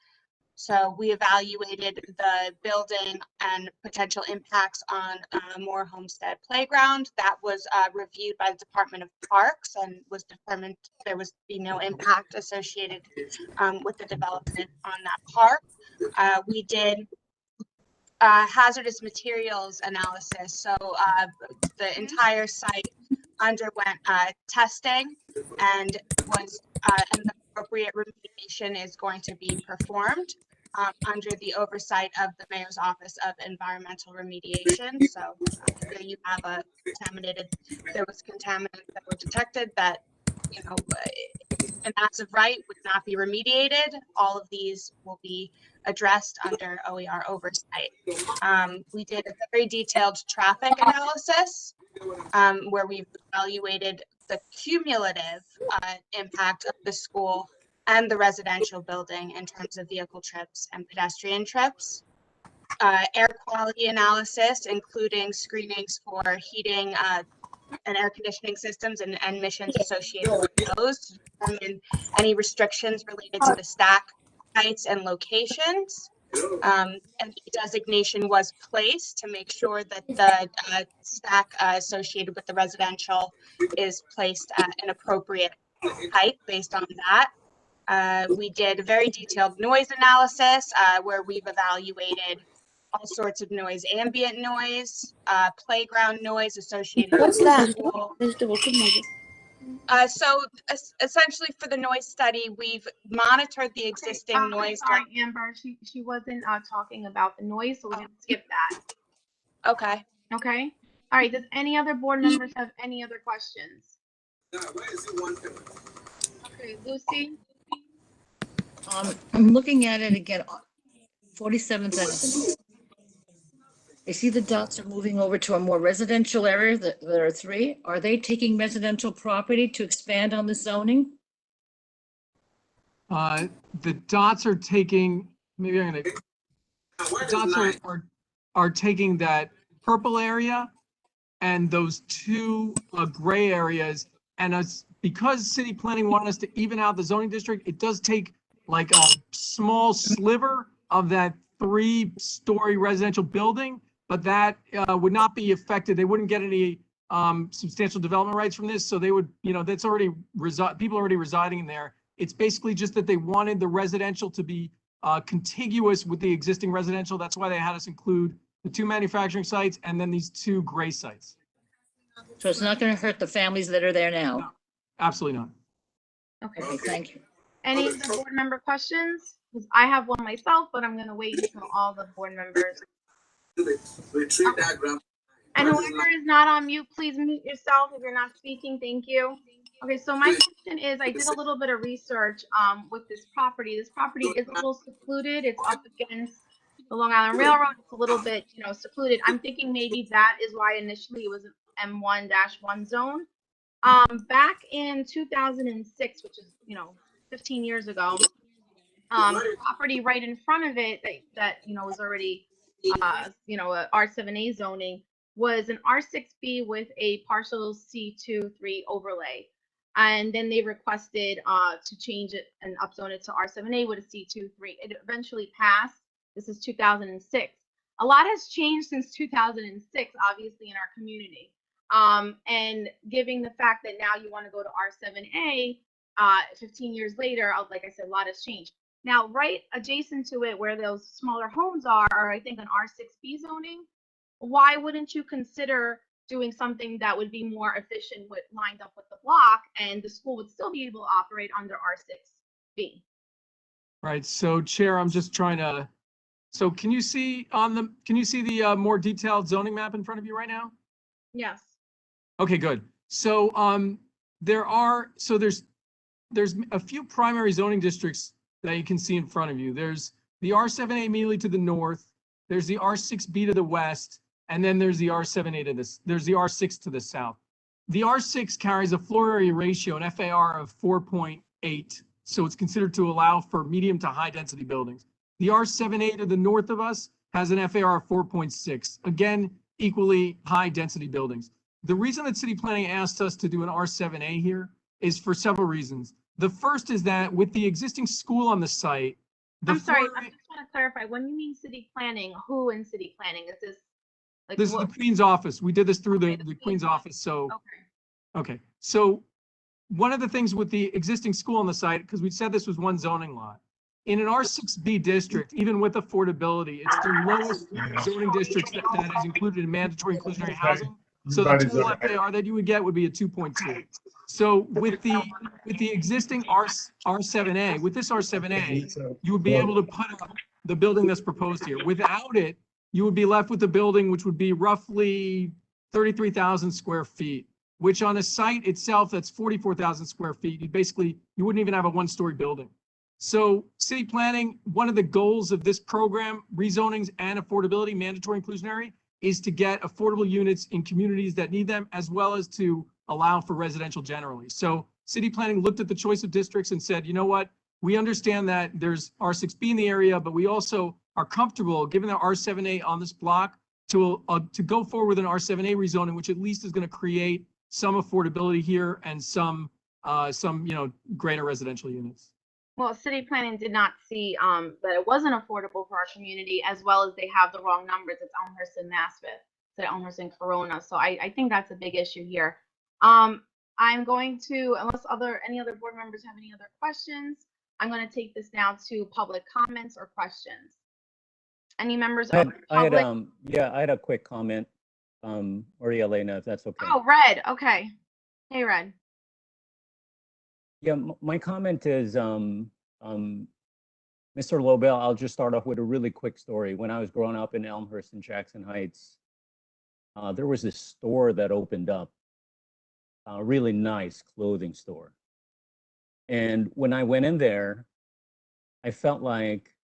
So we evaluated the building and potential impacts on Moore Homestead Playground. That was reviewed by the Department of Parks and was determined there was be no impact associated with the development on that park. We did hazardous materials analysis. So the entire site underwent testing and was and the appropriate remediation is going to be performed under the oversight of the Mayor's Office of Environmental Remediation. So here you have there was contaminants that were detected that, you know, and as of right would not be remediated. All of these will be addressed under OER oversight. We did a very detailed traffic analysis where we've evaluated the cumulative impact of the school and the residential building in terms of vehicle trips and pedestrian trips. Air quality analysis, including screenings for heating and air conditioning systems and emissions associated with those to determine any restrictions related to the stack heights and locations. And the designation was placed to make sure that the stack associated with the residential is placed at an appropriate height based on that. We did a very detailed noise analysis where we've evaluated all sorts of noise, ambient noise, playground noise associated with the school. So essentially for the noise study, we've monitored the existing noise. Sorry, Amber, she wasn't talking about the noise, so we're gonna skip that. Okay. Okay. All right, does any other board members have any other questions? Okay, Lucy? I'm looking at it again, 47th Avenue. I see the dots are moving over to a more residential area. There are 3. Are they taking residential property to expand on the zoning? The dots are taking, maybe I'm gonna, the dots are taking that purple area and those 2 gray areas. And because city planning wanted us to even out the zoning district, it does take like a small sliver of that 3-story residential building, but that would not be affected. They wouldn't get any substantial development rights from this. So they would, you know, that's already people already residing in there. It's basically just that they wanted the residential to be contiguous with the existing residential. That's why they had us include the 2 manufacturing sites and then these 2 gray sites. So it's not going to hurt the families that are there now? No, absolutely not. Okay. Thank you. Any of the board member questions? Because I have one myself, but I'm gonna wait until all the board members. Okay. And whoever is not on mute, please mute yourself if you're not speaking. Thank you. Okay, so my question is, I did a little bit of research with this property. This property is a little secluded. It's up against the Long Island Railroad. It's a little bit, you know, secluded. I'm thinking maybe that is why initially it was an M1-1 zone. Back in 2006, which is, you know, 15 years ago, the property right in front of it that you know was already you know, a R7A zoning was an R6B with a partial C2-3 overlay, and then they requested to change it and upzone it to R7A with a C2-3. It eventually passed. This is 2006. A lot has changed since 2006, obviously, in our community. And given the fact that now you want to go to R7A, 15 years later, like I said, a lot has changed. Now, right adjacent to it, where those smaller homes are I think an R6B zoning. Why wouldn't you consider doing something that would be more efficient with lined up with the block, and the school would still be able to operate under R6B? Right. So, Chair, I'm just trying to. So, can you see the more detailed zoning map in front of you right now? Yes. Okay, good. So, there's a few primary zoning districts that you can see in front of you. There's the R7A immediately to the north. There's the R6B to the west, and then there's the R7A to this, there's the R6 to the south. The R6 carries a floor area ratio, an FAR of 4.8, so it's considered to allow for medium to high density buildings. The R7A to the north of us has an FAR of 4.6, again, equally high density buildings. The reason that city planning asked us to do an R7A here is for several reasons. The first is that with the existing school on the site, I'm sorry, I just want to clarify, when you mean city planning, who in city planning? Is this like this is the Queen's office. We did this through the Queen's office, so. Okay, so one of the things with the existing school on the site, because we said this was one zoning lot, in an R6B district, even with affordability, it's the lowest zoning districts that is included in mandatory inclusionary housing. So the total FAR that you would get would be a 2.2. So with the existing R7A, with this R7A, you would be able to put up the building that's proposed here. Without it, you would be left with a building which would be roughly 33,000 square feet, which on a site itself that's 44,000 square feet, you wouldn't even have a one-story building. So city planning, one of the goals of this program, rezonings and affordability, mandatory inclusionary, is to get affordable units in communities that need them, as well as to allow for residential generally. So city planning looked at the choice of districts and said, you know what, we understand that there's R6B in the area, but we also are comfortable, given the R7A on this block, to go forward with an R7A rezoning, which at least is going to create some affordability here and some greater residential units. Well, city planning did not see that it wasn't affordable for our community, as well as they have the wrong numbers. It's Elmhurst and Maspeth, so Elmhurst and Corona. So I think that's a big issue here. I'm going to, unless any other board members have any other questions, I'm going to take this now to public comments or questions. Any members of the public? I had a quick comment, or Elena, if that's okay. Oh, Red. Okay. Hey, Red. Yeah, my comment is, Mr. Lobel, I'll just start off with a really quick story. When I was growing up in Elmhurst and Jackson Heights, there was this store that opened up, a really nice clothing store. And when I went in there, I felt like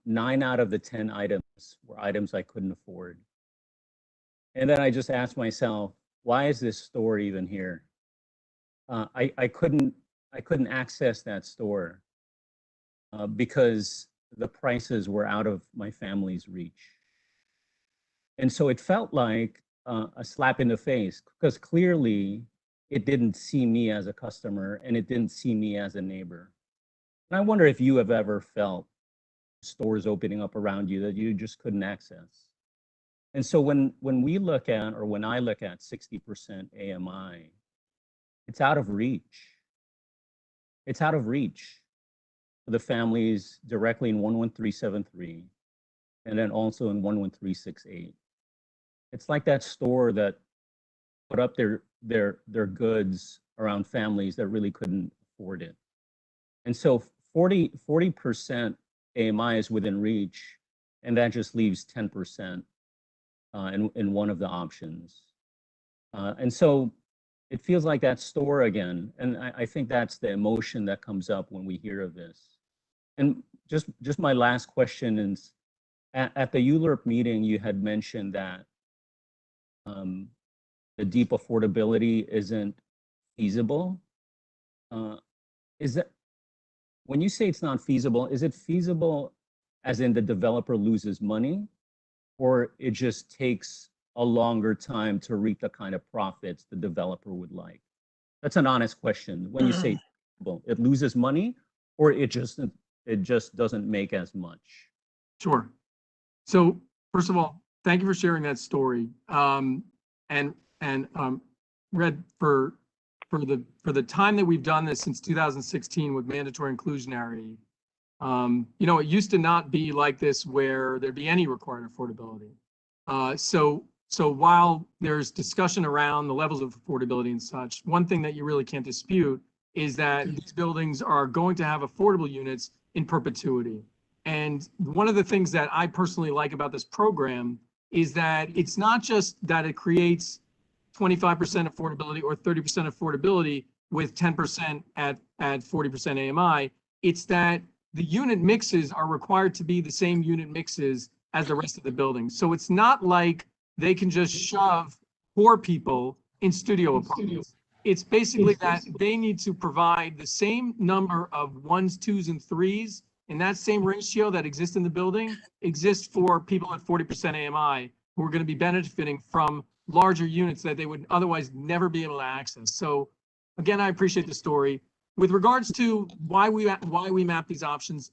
9 out of the 10 items were items I couldn't afford. And then I just asked myself, why is this store even here? I couldn't access that store because the prices were out of my family's reach. And so it felt like a slap in the face, because clearly it didn't see me as a customer and it didn't see me as a neighbor. And I wonder if you have ever felt stores opening up around you that you just couldn't access. And so when we look at, or when I look at 60% AMI, it's out of reach. It's out of reach for the families directly in 11373 and then also in 11368. It's like that store that put up their goods around families that really couldn't afford it. And so 40% AMI is within reach, and that just leaves 10% in one of the options. And so it feels like that store again. And I think that's the emotion that comes up when we hear of this. And just my last question is, at the ULURP meeting, you had mentioned that the deep affordability isn't feasible. Is that, when you say it's not feasible, is it feasible as in the developer loses money, or it just takes a longer time to reap the kind of profits the developer would like? That's an honest question. When you say feasible, it loses money, or it just doesn't make as much? Sure. So first of all, thank you for sharing that story. Red, for the time that we've done this since 2016 with mandatory inclusionary, it used to not be like this where there'd be any required affordability. So while there's discussion around the levels of affordability and such, one thing that you really can't dispute is that these buildings are going to have affordable units in perpetuity. And one of the things that I personally like about this program is that it's not just that it creates 25% affordability or 30% affordability with 10% at 40% AMI. It's that the unit mixes are required to be the same unit mixes as the rest of the building. So it's not like they can just shove poor people in studio apartments. It's basically that they need to provide the same number of 1s, 2s, and 3s in that same ratio that exists in the building exists for people at 40% AMI who are going to be benefiting from larger units that they would otherwise never be able to access. So again, I appreciate the story. With regards to why we map these options,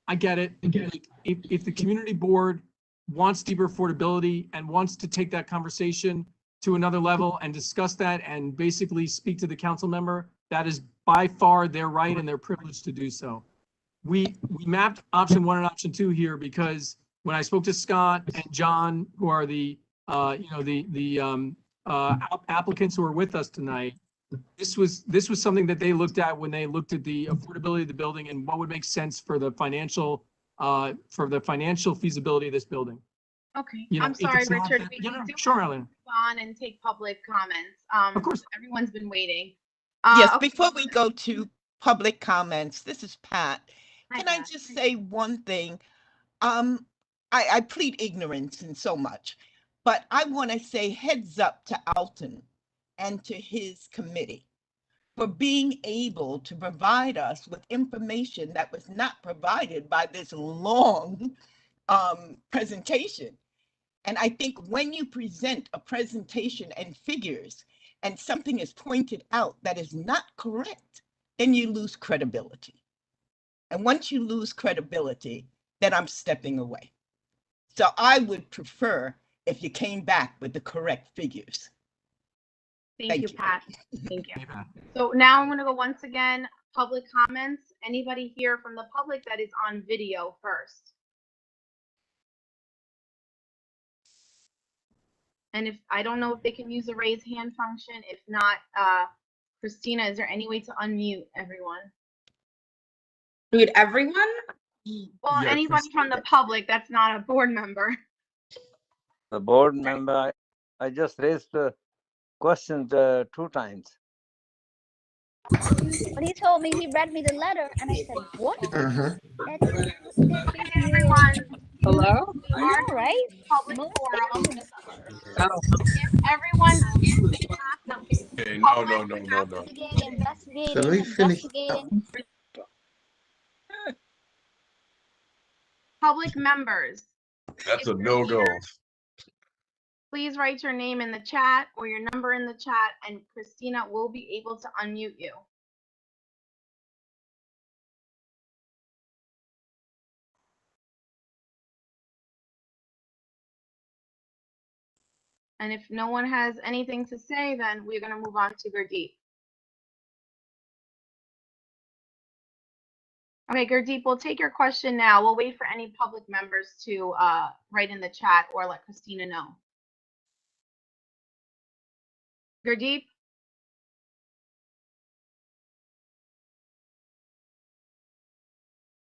I get it. Like, if the community board wants deeper affordability and wants to take that conversation to another level and discuss that and basically speak to the council member, that is by far their right and their privilege to do so. We mapped option 1 and option 2 here because when I spoke to Scott and John, who are the applicants who are with us tonight, this was something that they looked at when they looked at the affordability of the building and what would make sense for the financial feasibility of this building. Okay, You know, I'm if sorry, it's not Richard. that- We Yeah, no, do sure, have to Ellen. move on and take public comments. Of course. Everyone's been waiting. Yes, Okay. before we go to public comments, this is Pat. Hi, Can I Pat. just say one thing? I plead ignorance in so much, but I want to say heads up to Alton and to his committee for being able to provide us with information that was not provided by this long presentation. And I think when you present a presentation and figures and something is pointed out that is not correct, then you lose credibility. And once you lose credibility, then I'm stepping away. So I would prefer if you came back with the correct figures. Thank you, Pat. Thank you. So now I'm going to go once again, public comments. Anybody here from the public that is on video first? And if I don't know if they can use the raise hand function. If not, Christina, is there any way to unmute everyone? Mute everyone? Well, Yeah, anybody from the public that's not a board member. The board member, I just raised the question 2 times. When he told me, he read me the letter, and I said, what? That's Everyone, Hello? we are all right. doing public Most forum. Oh. If everyone Okay, Public no. investigating, So let me finish. investigating. public members, That's a no-go. please write your name in the chat or your number in the chat, and Christina will be able to unmute you. And if no one has anything to say, then we're going to move on to Gurdeep. Okay, Gurdeep, we'll take your question now. We'll wait for any public members to write in the chat or let Christina know. Gurdeep?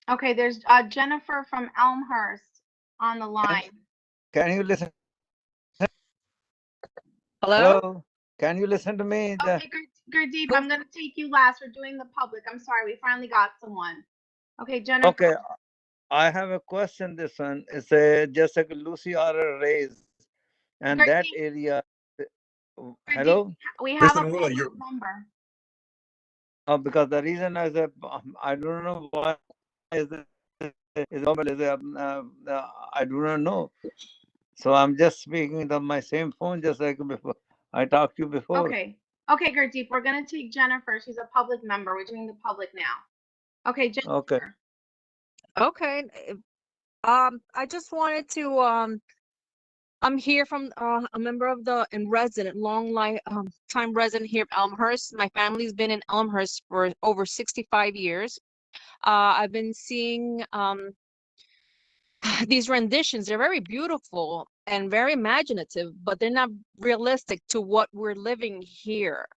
Okay, there's Jennifer from Elmhurst on the line. Can you listen? Hello? Can you listen to me? Okay, Gurdeep, I'm going to take you last. We're doing the public. I'm sorry, we finally got someone. Okay, Jennifer. Okay, I have a question. This one is just like Lucy R. raised, and that area. Hello? We have a Kristen, hold on, public member. Oh, because the reason is that I don't know why is I do not know. So I'm just speaking on my same phone, just like before. I talked to you before. Okay. Okay, Gurdeep, we're going to take Jennifer. She's a public member. We're doing the public now. Okay, Jennifer. Okay. Okay. I just wanted to I'm here from a member of the and resident, time resident here of Elmhurst. My family's been in Elmhurst for over 65 years. I've been seeing these renditions. They're very beautiful and very imaginative, but they're not realistic to what we're living here.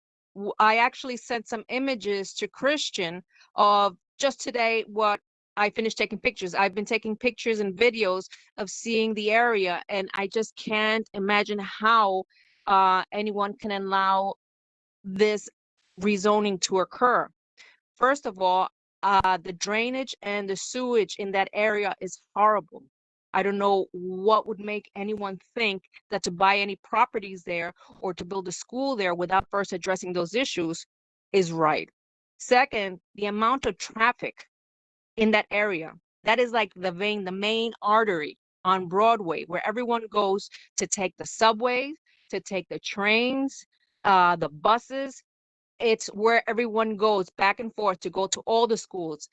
I actually sent some images to Christian of just today what I finished taking pictures. I've been taking pictures and videos of seeing the area, and I just can't imagine how anyone can allow this rezoning to occur. First of all, the drainage and the sewage in that area is horrible. I don't know what would make anyone think that to buy any properties there or to build a school there without first addressing those issues is right. Second, the amount of traffic in that area, that is like the vein, the main artery on Broadway, where everyone goes to take the subways, to take the trains, the buses. It's where everyone goes back and forth to go to all the schools,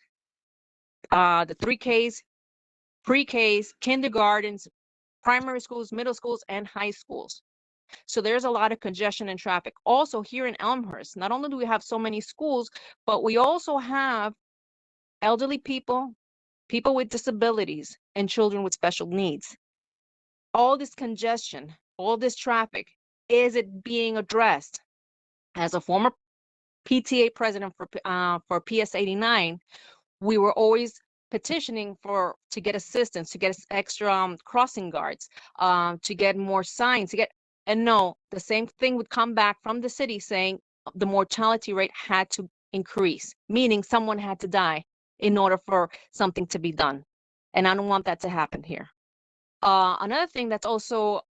the 3Ks, pre-Ks, kindergartens, primary schools, middle schools, and high schools. So there's a lot of congestion and traffic. Also here in Elmhurst, not only do we have so many schools, but we also have elderly people, people with disabilities, and children with special needs. All this congestion, all this traffic, is it being addressed? As a former PTA president for PS 89, we were always petitioning to get assistance, to get extra crossing guards, to get more signs, and no, the same thing would come back from the city saying the mortality rate had to increase, meaning someone had to die in order for something to be done. And I don't want that to happen here. Another thing that's also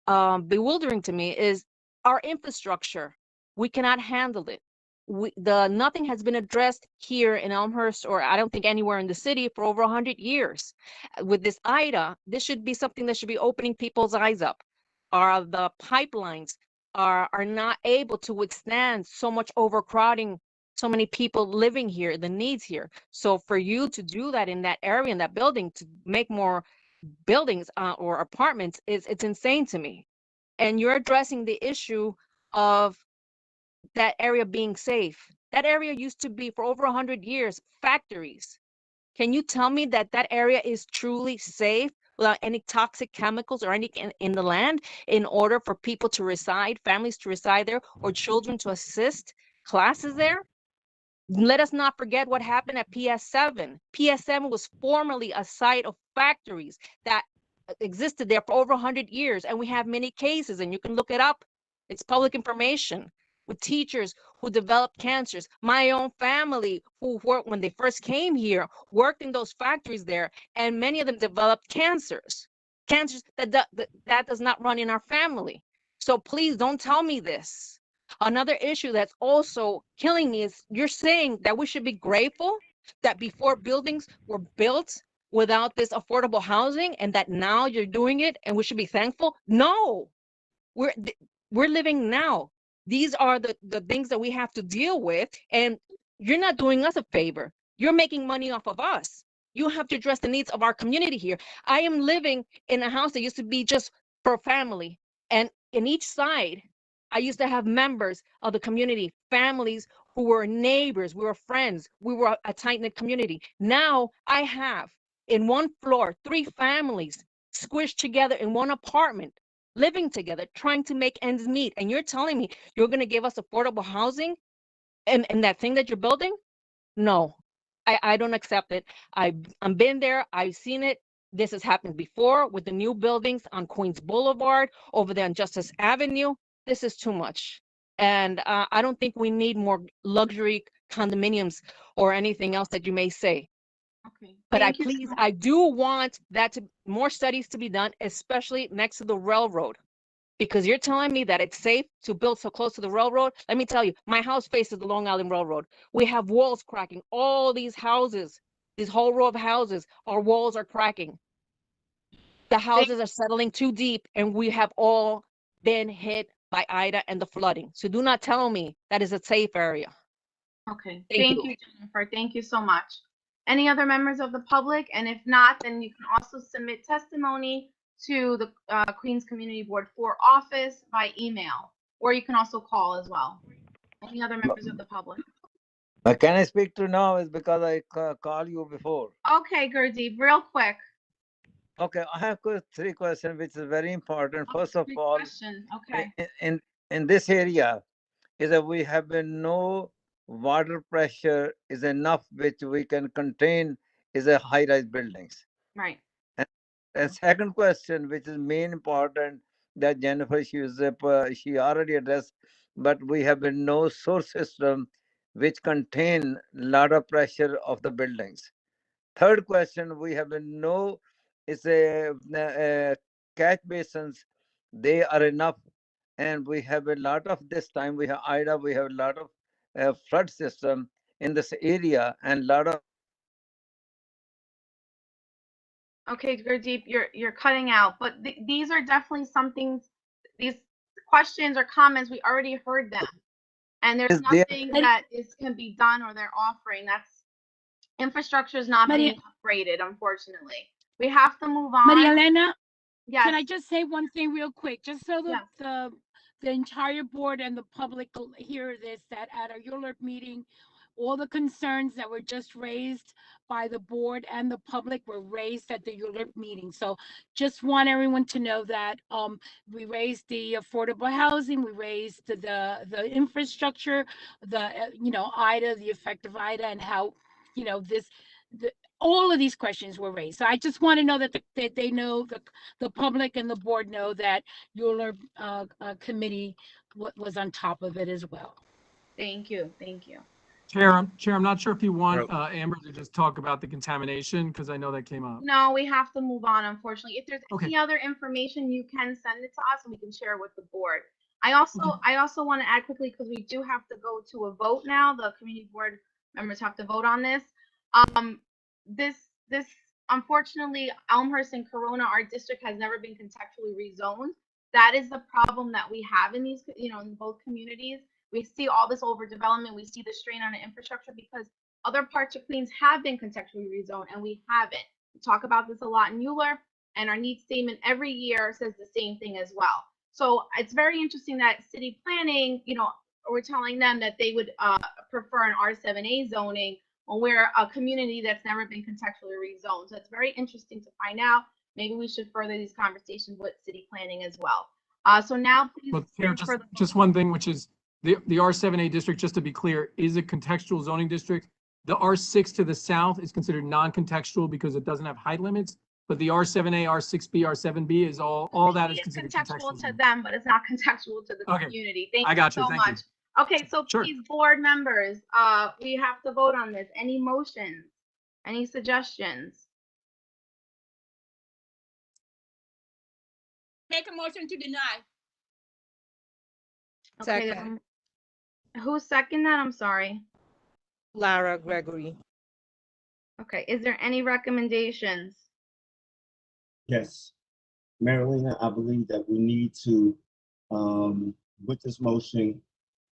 bewildering to me is our infrastructure. We cannot handle it. Nothing has been addressed here in Elmhurst, or I don't think anywhere in the city, for over 100 years. With this IDA, this should be something that should be opening people's eyes up. The pipelines are not able to withstand so much overcrowding, so many people living here, the needs here. So for you to do that in that area, in that building, to make more buildings or apartments, it's insane to me. And you're addressing the issue of that area being safe. That area used to be, for over 100 years, factories. Can you tell me that that area is truly safe without any toxic chemicals or anything in the land, in order for people to reside, families to reside there, or children to assist classes there? Let us not forget what happened at PS7. PS7 was formerly a site of factories that existed there for over 100 years, and we have many cases, and you can look it up. It's public information, with teachers who developed cancers. My own family, who worked when they first came here, worked in those factories there, and many of them developed cancers that does not run in our family. So please don't tell me this. Another issue that's also killing me is you're saying that we should be grateful that before buildings were built without this affordable housing, and that now you're doing it and we should be thankful. No, we're living now. These are the things that we have to deal with, and you're not doing us a favor. You're making money off of us. You have to address the needs of our community here. I am living in a house that used to be just for family, and in each side I used to have members of the community, families who were neighbors, we were friends, we were a tight-knit community. Now I have, in one floor, 3 families squished together in one apartment, living together, trying to make ends meet. And you're telling me you're going to give us affordable housing and that thing that you're building? No, I don't accept it. I've been there. I've seen it. This has happened before with the new buildings on Queens Boulevard, over there on Justice Avenue. This is too much. And I don't think we need more luxury condominiums or anything else that you may say. Okay. But Thank you. I do want more studies to be done, especially next to the railroad, because you're telling me that it's safe to build so close to the railroad. Let me tell you, my house faces the Long Island Railroad. We have walls cracking. All these houses, this whole row of houses, our walls are cracking. The houses are settling too deep, and we have all been hit by Ida and the flooding. So do not tell me that is a safe area. Okay. Thank you, Jennifer. Thank you so much. Any other members of the public? And if not, then you can also submit testimony to the Queens Community Board for office by email, or you can also call as well. Any other members of the public? Can I speak to now? Is because I call you before. Okay, Gurdeep, real quick. Okay, I have 3 questions, which is very important. First of all, okay. in this area, is that we have been no water pressure is enough which we can contain is a high-rise buildings. Right. And second question, which is main important, that Jennifer, she already addressed, but we have been no source system which contain lot of pressure of the buildings. Third question, we have been no it's a catch basins, they are enough. And we have a lot of this time, we have Ida, we have a lot of flood system in this area, and a lot of Okay, Gurdeep, you're cutting out, but these are definitely something. These questions or comments, we already heard them, and there's is there. nothing that can be done or they're offering. That's infrastructure is not Maria, being upgraded, unfortunately. We have to move on. Maria Elena, Yes. can I just say one thing real quick, just so Yes. the entire board and the public will hear this, that at our ULERP meeting, all the concerns that were just raised by the board and the public were raised at the ULERP meeting. So just want everyone to know that we raised the affordable housing, we raised the infrastructure, IDA, the effect of IDA, and how all of these questions were raised. So I just want to know that they know, the public and the board know that your committee was on top of it as well. Thank you. Thank you. Chair, I'm not sure if you want Amber to just talk about the contamination, because I know that came up. No, we have to move on, unfortunately. If there's Okay. any other information, you can send it to us and we can share it with the board. I also want to add quickly, because we do have to go to a vote now. The community board members have to vote on this. This unfortunately, Elmhurst and Corona, our district has never been contextually rezoned. That is the problem that we have in these, in both communities. We see all this overdevelopment. We see the strain on the infrastructure because other parts of Queens have been contextually rezoned and we haven't. We talk about this a lot in ULERP, and our needs statement every year says the same thing as well. So it's very interesting that city planning, we're telling them that they would prefer an R7A zoning when we're a community that's never been contextually rezoned. So it's very interesting to find out. Maybe we should further these conversations with city planning as well. So now, please. Well, Chair, just one thing, which is the R7A district, just to be clear, is a contextual zoning district. The R6 to the south is considered non-contextual because it doesn't have height limits. But the R7A, R6B, R7B is all that is considered contextual to them, but it's not contextual to the community. Thank you so much. Okay, so please, board members, we have to vote on this. Any motions? Any suggestions? Make a motion to deny. Okay, Second. Who seconded that? I'm sorry. Lara Gregory. Okay, is there any recommendations? Yes. Marilena, I believe that we need to, with this motion,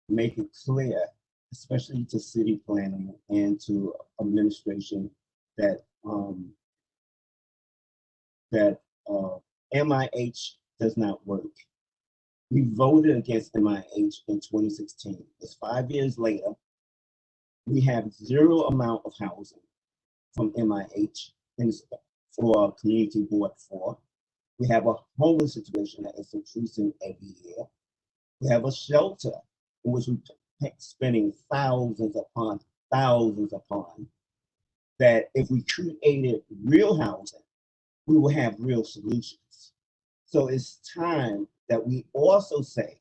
make it clear, especially to city planning and to administration, that MIH does not work. We voted against MIH in 2016. It's 5 years later. We have zero amount of housing from MIH for Community Board 4. We have a homeless situation that is increasing every year. We have a shelter in which we're spending thousands upon, that if we created real housing, we will have real solutions. So it's time that we also say,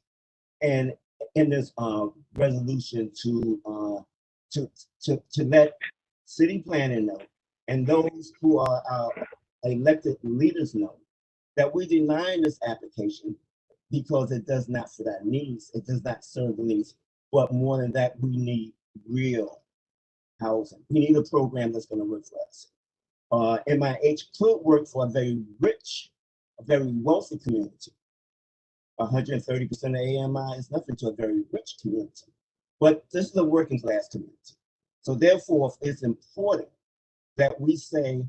and in this resolution to let city planning know, and those who are our elected leaders know, that we deny this application because it does not fit our needs, it does not serve the needs. But more than that, we need real housing. We need a program that's going to work for us. MIH could work for a very rich, a very wealthy community. 130% of AMI is nothing to a very rich community. But this is a working class community. So therefore, it's important that we say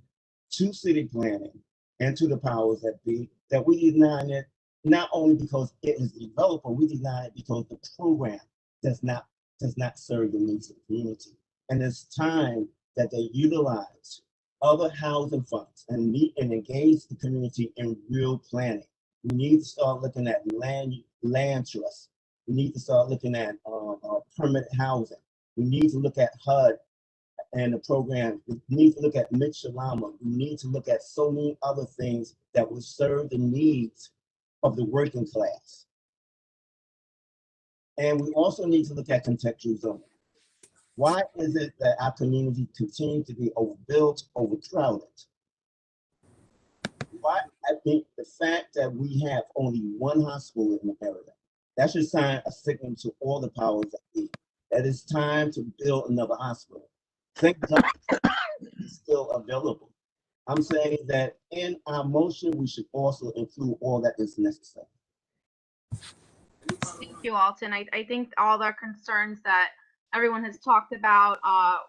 to city planning and to the powers that be, that we deny it, not only because it is a developer, we deny it because the program does not serve the needs of the community. And it's time that they utilize other housing funds and meet and engage the community in real planning. We need to start looking at land trusts. We need to start looking at permanent housing. We need to look at HUD and the program. We need to look at Mitchell-Lama. We need to look at so many other things that will serve the needs of the working class. And we also need to look at contextual zoning. Why is it that our community continues to be overbuilt, overcrowded? Why? I think the fact that we have only one hospital in the area, that should send a signal to all the powers that be that it's time to build another hospital. St. John's is still available. I'm saying that in our motion, we should also include all that is necessary. Thank you, Alton. I think all the concerns that everyone has talked about,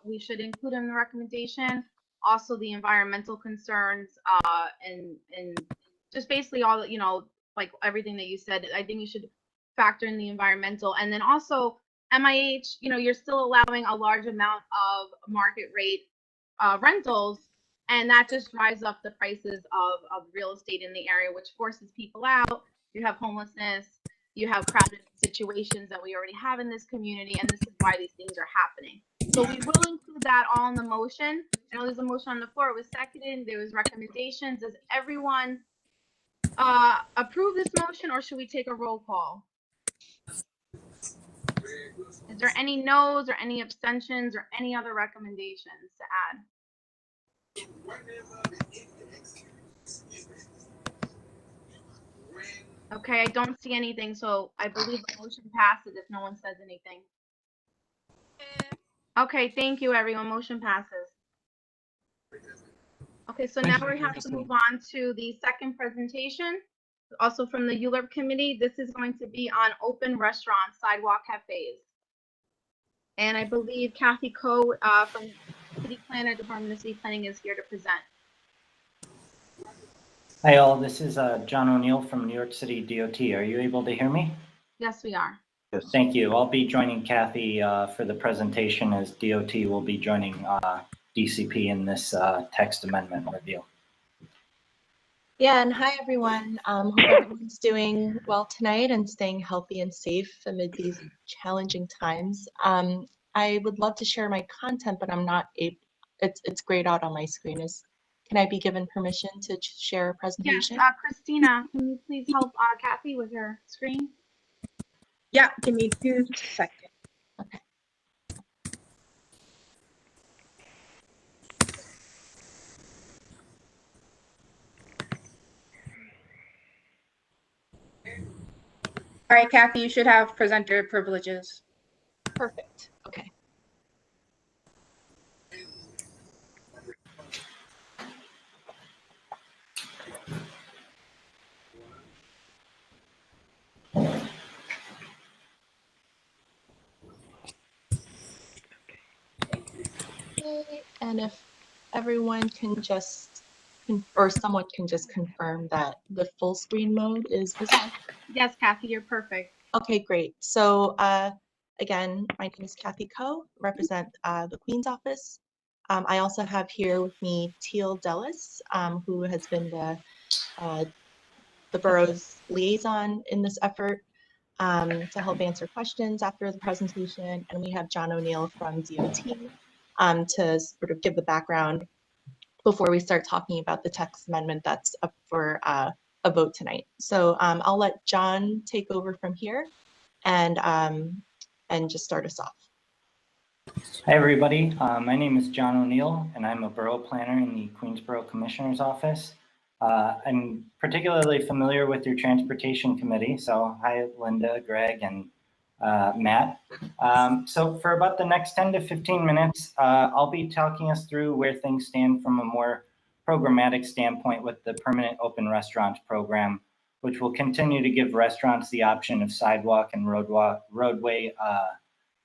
we should include in the recommendation. Also, the environmental concerns, and just basically all, you know, like everything that you said. I think you should factor in the environmental, and then also MIH. You know, you're still allowing a large amount of market rate rentals, and that just drives up the prices of real estate in the area, which forces people out. You have homelessness. You have crowded situations that we already have in this community, and this is why these things are happening. So we will include that all in the motion. I know there's a motion on the floor. It was seconded. There was recommendations. Does everyone approve this motion, or should we take a roll call? Is there any no's or any abstentions or any other recommendations to add? Okay, I don't see anything, so I believe the motion passes if no one says anything. Okay, thank you, everyone. Motion passes. Okay, so now we have to move on to the second presentation, also from the ULURP committee. This is going to be on open restaurants, sidewalk cafes. And I believe Kathy Coe from City Planner, Department of City Planning is here to present. Hi all, this is John O'Neill from New York City DOT. Are you able to hear me? Yes, we are. Yes. Thank you. I'll be joining Kathy for the presentation as DOT will be joining DCP in this text amendment review. Yeah, and hi everyone. Hope everyone's doing well tonight and staying healthy and safe amid these challenging times. I would love to share my content, but I'm not able. It's grayed out on my screen. Can I be given permission to share a presentation? Yes, Christina, can you please help Kathy with her screen? Yeah, give me 2 seconds. Okay. All right, Kathy, you should have presenter privileges. Perfect. Okay. And if everyone can just, or someone can just confirm that the full screen mode is visible. Yes, Kathy, you're perfect. Okay, great. So again, my name is Kathy Coe, represent the Queen's office. I also have here with me Teal Dellis, who has been the borough's liaison in this effort to help answer questions after the presentation. And we have John O'Neill from DOT to sort of give the background before we start talking about the text amendment that's up for a vote tonight. So I'll let John take over from here and just start us off. Hi everybody, my name is John O'Neill and I'm a borough planner in the Queensborough Commissioner's Office. I'm particularly familiar with your transportation committee, so hi Linda, Greg, and Matt. So for about the next 10 to 15 minutes, I'll be talking us through where things stand from a more programmatic standpoint with the permanent open restaurants program, which will continue to give restaurants the option of sidewalk and roadway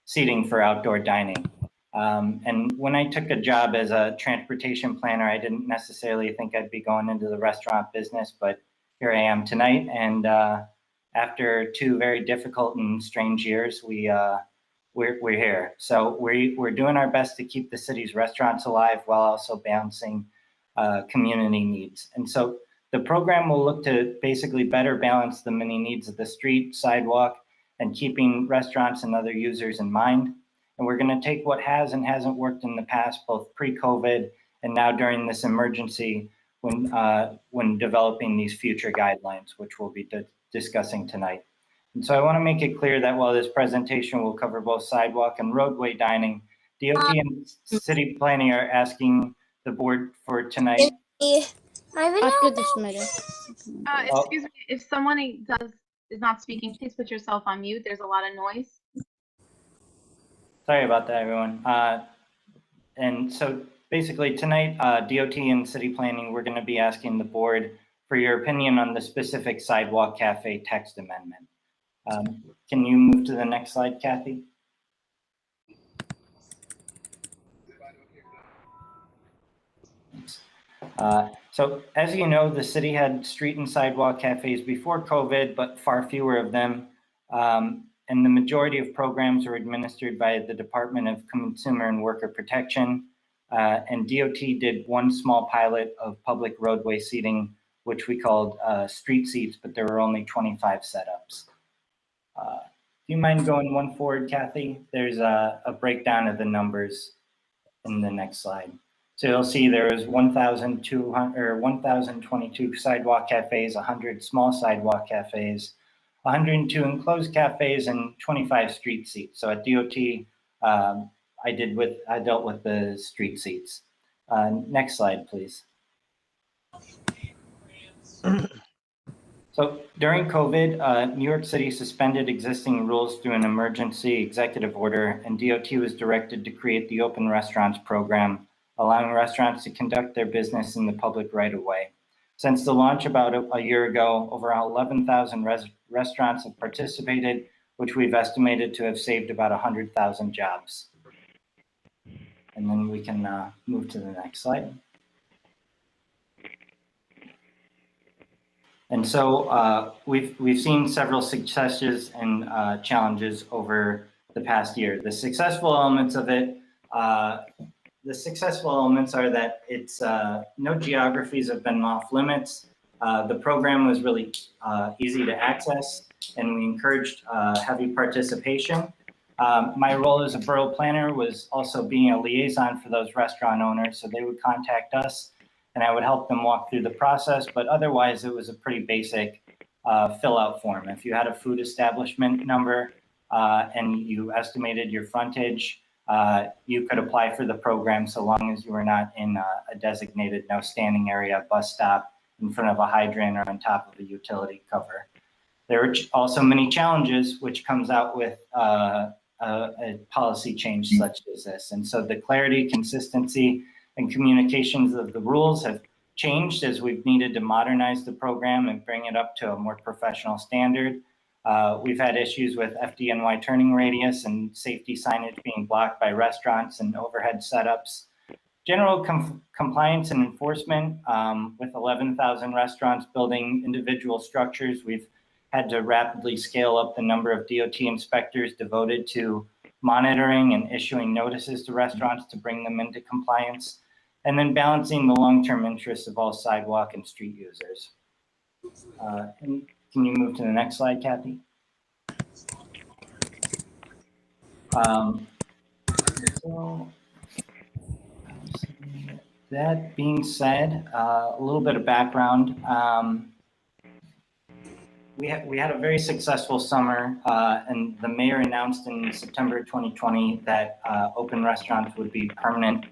seating for outdoor dining. And when I took a job as a transportation planner, I didn't necessarily think I'd be going into the restaurant business, but here I am tonight. And after 2 very difficult and strange years, we're here. So we're doing our best to keep the city's restaurants alive while also balancing community needs. And so the program will look to basically better balance the many needs of the street, sidewalk, and keeping restaurants and other users in mind. And we're going to take what has and hasn't worked in the past, both pre-COVID and now during this emergency when developing these future guidelines, which we'll be discussing tonight. And so I want to make it clear that while this presentation will cover both sidewalk and roadway dining, DOT and city planning are asking the board for tonight After this meeting. Excuse me, if someone is not speaking, please put yourself on mute. There's a lot of noise. Sorry about that, everyone. And so basically tonight, DOT and city planning, we're going to be asking the board for your opinion on the specific sidewalk cafe text amendment. Can you move to the next slide, Kathy? So as you know, the city had street and sidewalk cafes before COVID, but far fewer of them. And the majority of programs were administered by the Department of Consumer and Worker Protection. And DOT did one small pilot of public roadway seating, which we called street seats, but there were only 25 setups. Do you mind going one forward, Kathy? There's a breakdown of the numbers in the next slide. So you'll see there was 1,022 sidewalk cafes, 100 small sidewalk cafes, 102 enclosed cafes, and 25 street seats. So at DOT, I dealt with the street seats. Next slide, please. So during COVID, New York City suspended existing rules through an emergency executive order, and DOT was directed to create the Open Restaurants Program, allowing restaurants to conduct their business in the public right of way. Since the launch about a year ago, over 11,000 restaurants have participated, which we've estimated to have saved about 100,000 jobs. And then we can move to the next slide. And so we've seen several successes and challenges over the past year. The successful elements of it, are that it's no geographies have been off limits. The program was really easy to access, and we encouraged heavy participation. My role as a borough planner was also being a liaison for those restaurant owners, so they would contact us and I would help them walk through the process, but otherwise it was a pretty basic fill out form. If you had a food establishment number and you estimated your frontage, you could apply for the program so long as you were not in a designated no standing area, bus stop, in front of a hydrant or on top of a utility cover. There were also many challenges which comes out with a policy change such as this. And so the clarity, consistency, and communications of the rules have changed as we've needed to modernize the program and bring it up to a more professional standard. We've had issues with FDNY turning radius and safety signage being blocked by restaurants and overhead setups. General compliance and enforcement, with 11,000 restaurants building individual structures, we've had to rapidly scale up the number of DOT inspectors devoted to monitoring and issuing notices to restaurants to bring them into compliance, and then balancing the long-term interests of all sidewalk and street users. And can you move to the next slide, Kathy? So, that being said, a little bit of background. We had a very successful summer, and the mayor announced in September 2020 that open restaurants would be permanent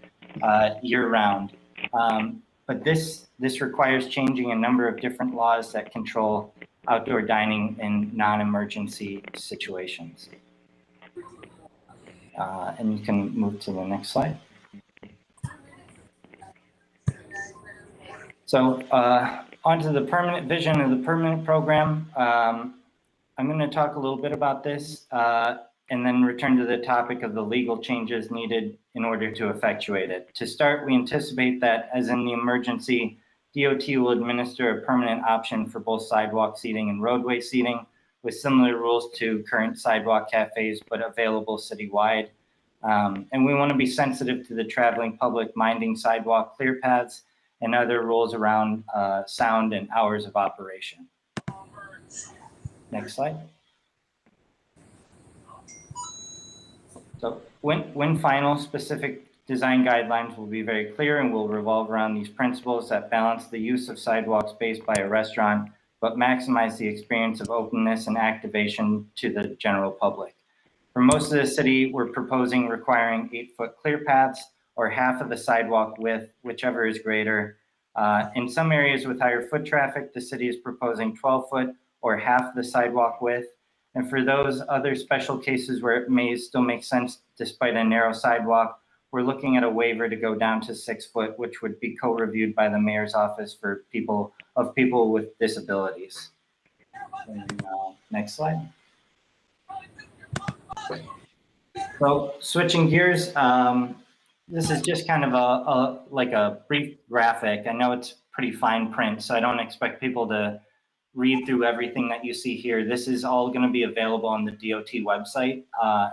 year-round. But this requires changing a number of different laws that control outdoor dining in non-emergency situations. And you can move to the next slide. So onto the permanent vision of the permanent program. I'm going to talk a little bit about this and then return to the topic of the legal changes needed in order to effectuate it. To start, we anticipate that, as in the emergency, DOT will administer a permanent option for both sidewalk seating and roadway seating with similar rules to current sidewalk cafes, but available citywide. And we want to be sensitive to the traveling public minding sidewalk clear paths and other rules around sound and hours of operation. Next slide. So when final, specific design guidelines will be very clear and will revolve around these principles that balance the use of sidewalk space by a restaurant, but maximize the experience of openness and activation to the general public. For most of the city, we're proposing requiring 8-foot clear paths or half of the sidewalk width, whichever is greater, In some areas with higher foot traffic, the city is proposing 12-foot or half the sidewalk width. And for those other special cases where it may still make sense despite a narrow sidewalk, we're looking at a waiver to go down to 6 foot, which would be co-reviewed by the mayor's office for people with disabilities. And, next slide. So switching gears, this is just kind of like a brief graphic. I know it's pretty fine print, so I don't expect people to read through everything that you see here. This is all going to be available on the DOT website,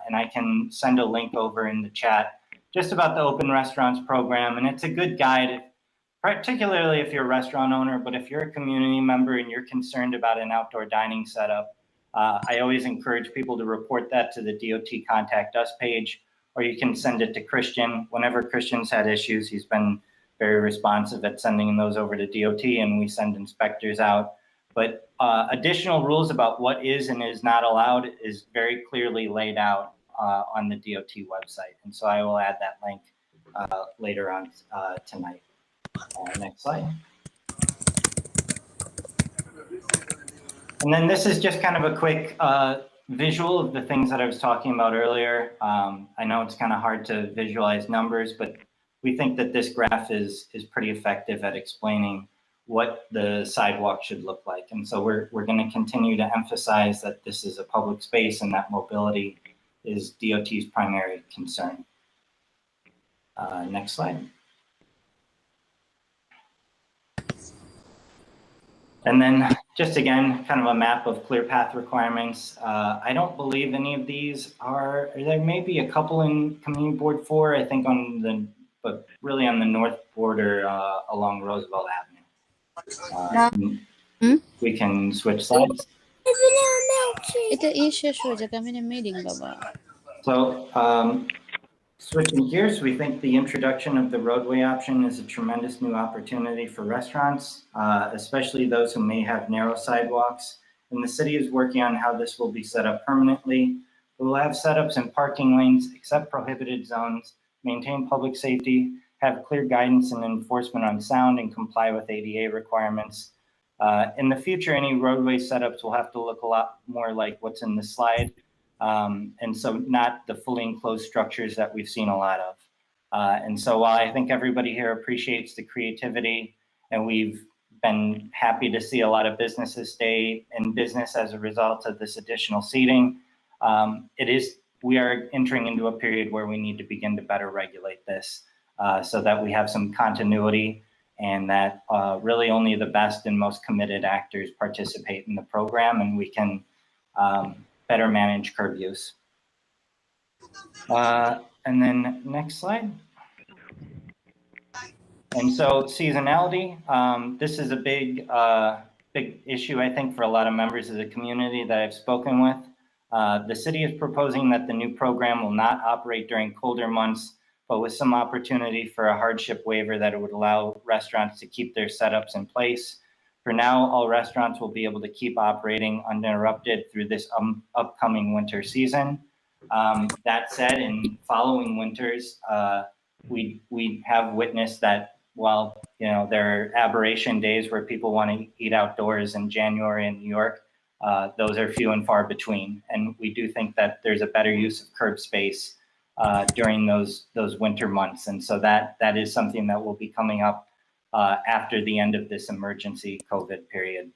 and I can send a link over in the chat just about the Open Restaurants program. And it's a good guide, particularly if you're a restaurant owner, but if you're a community member and you're concerned about an outdoor dining setup, I always encourage people to report that to the DOT Contact Us page, or you can send it to Christian. Whenever Christian's had issues, he's been very responsive at sending those over to DOT, and we send inspectors out. But additional rules about what is and is not allowed is very clearly laid out on the DOT website. And so I will add that link later on tonight. Next slide. And then this is just kind of a quick visual of the things that I was talking about earlier. I know it's kind of hard to visualize numbers, but we think that this graph is pretty effective at explaining what the sidewalk should look like. And so we're going to continue to emphasize that this is a public space and that mobility is DOT's primary concern. Next slide. And then just again, kind of a map of clear path requirements. I don't believe any of these are, there may be a couple in Community Board 4, I think on the, but really on the north border along Roosevelt Avenue. We can switch slides. So switching gears, we think the introduction of the roadway option is a tremendous new opportunity for restaurants, especially those who may have narrow sidewalks. And the city is working on how this will be set up permanently. We'll have setups in parking lanes, accept prohibited zones, maintain public safety, have clear guidance and enforcement on sound, and comply with ADA requirements. In the future, any roadway setups will have to look a lot more like what's in this slide. And so not the fully enclosed structures that we've seen a lot of. And so while I think everybody here appreciates the creativity, and we've been happy to see a lot of businesses stay in business as a result of this additional seating, we are entering into a period where we need to begin to better regulate this so that we have some continuity and that really only the best and most committed actors participate in the program, and we can better manage curb use. And then next slide. And so seasonality, this is a big issue, I think, for a lot of members of the community that I've spoken with. The city is proposing that the new program will not operate during colder months, but with some opportunity for a hardship waiver that it would allow restaurants to keep their setups in place. For now, all restaurants will be able to keep operating uninterrupted through this upcoming winter season. That said, in following winters, we have witnessed that while there are aberration days where people want to eat outdoors in January in New York, those are few and far between. And we do think that there's a better use of curb space during those winter months. And so that is something that will be coming up after the end of this emergency COVID period.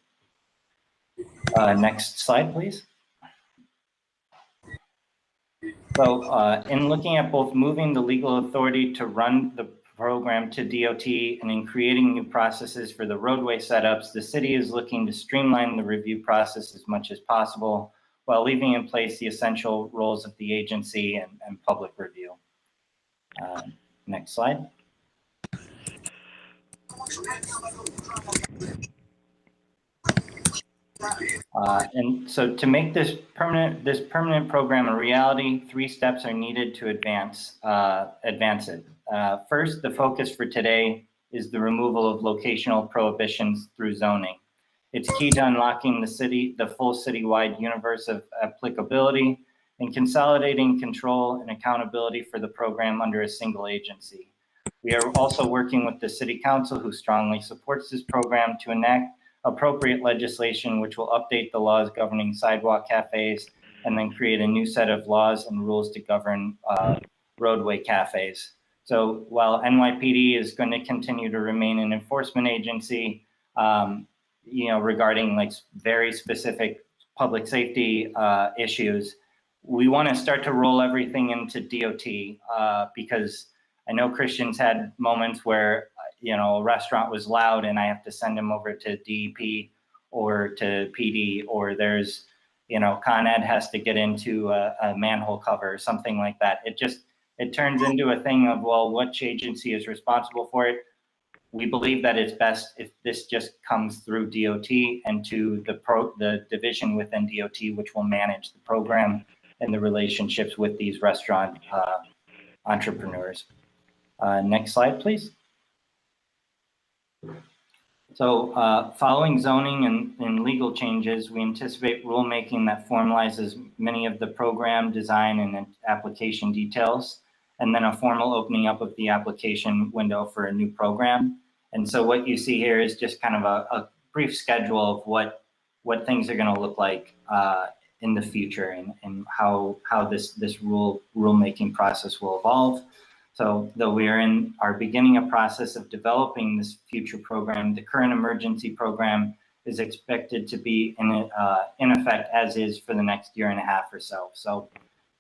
Next slide, please. So in looking at both moving the legal authority to run the program to DOT and in creating new processes for the roadway setups, the city is looking to streamline the review process as much as possible while leaving in place the essential roles of the agency and public review. Next slide. And so to make this permanent program a reality, 3 steps are needed to advance it. First, the focus for today is the removal of locational prohibitions through zoning. It's key to unlocking the full citywide universe of applicability and consolidating control and accountability for the program under a single agency. We are also working with the City Council, who strongly supports this program, to enact appropriate legislation which will update the laws governing sidewalk cafes and then create a new set of laws and rules to govern roadway cafes. So while NYPD is going to continue to remain an enforcement agency, regarding like very specific public safety issues, we want to start to roll everything into DOT because I know Christian's had moments where, a restaurant was loud and I have to send him over to DEP or to PD, or there's, Con Ed has to get into a manhole cover or something like that. It turns into a thing of, well, which agency is responsible for it? We believe that it's best if this just comes through DOT and to the division within DOT, which will manage the program and the relationships with these restaurant entrepreneurs. Next slide, please. So following zoning and legal changes, we anticipate rulemaking that formalizes many of the program design and application details, and then a formal opening up of the application window for a new program. And so what you see here is just kind of a brief schedule of what things are going to look like in the future and how this rulemaking process will evolve. So though we are in our beginning a process of developing this future program, the current emergency program is expected to be in effect as is for the next year and a half or so. So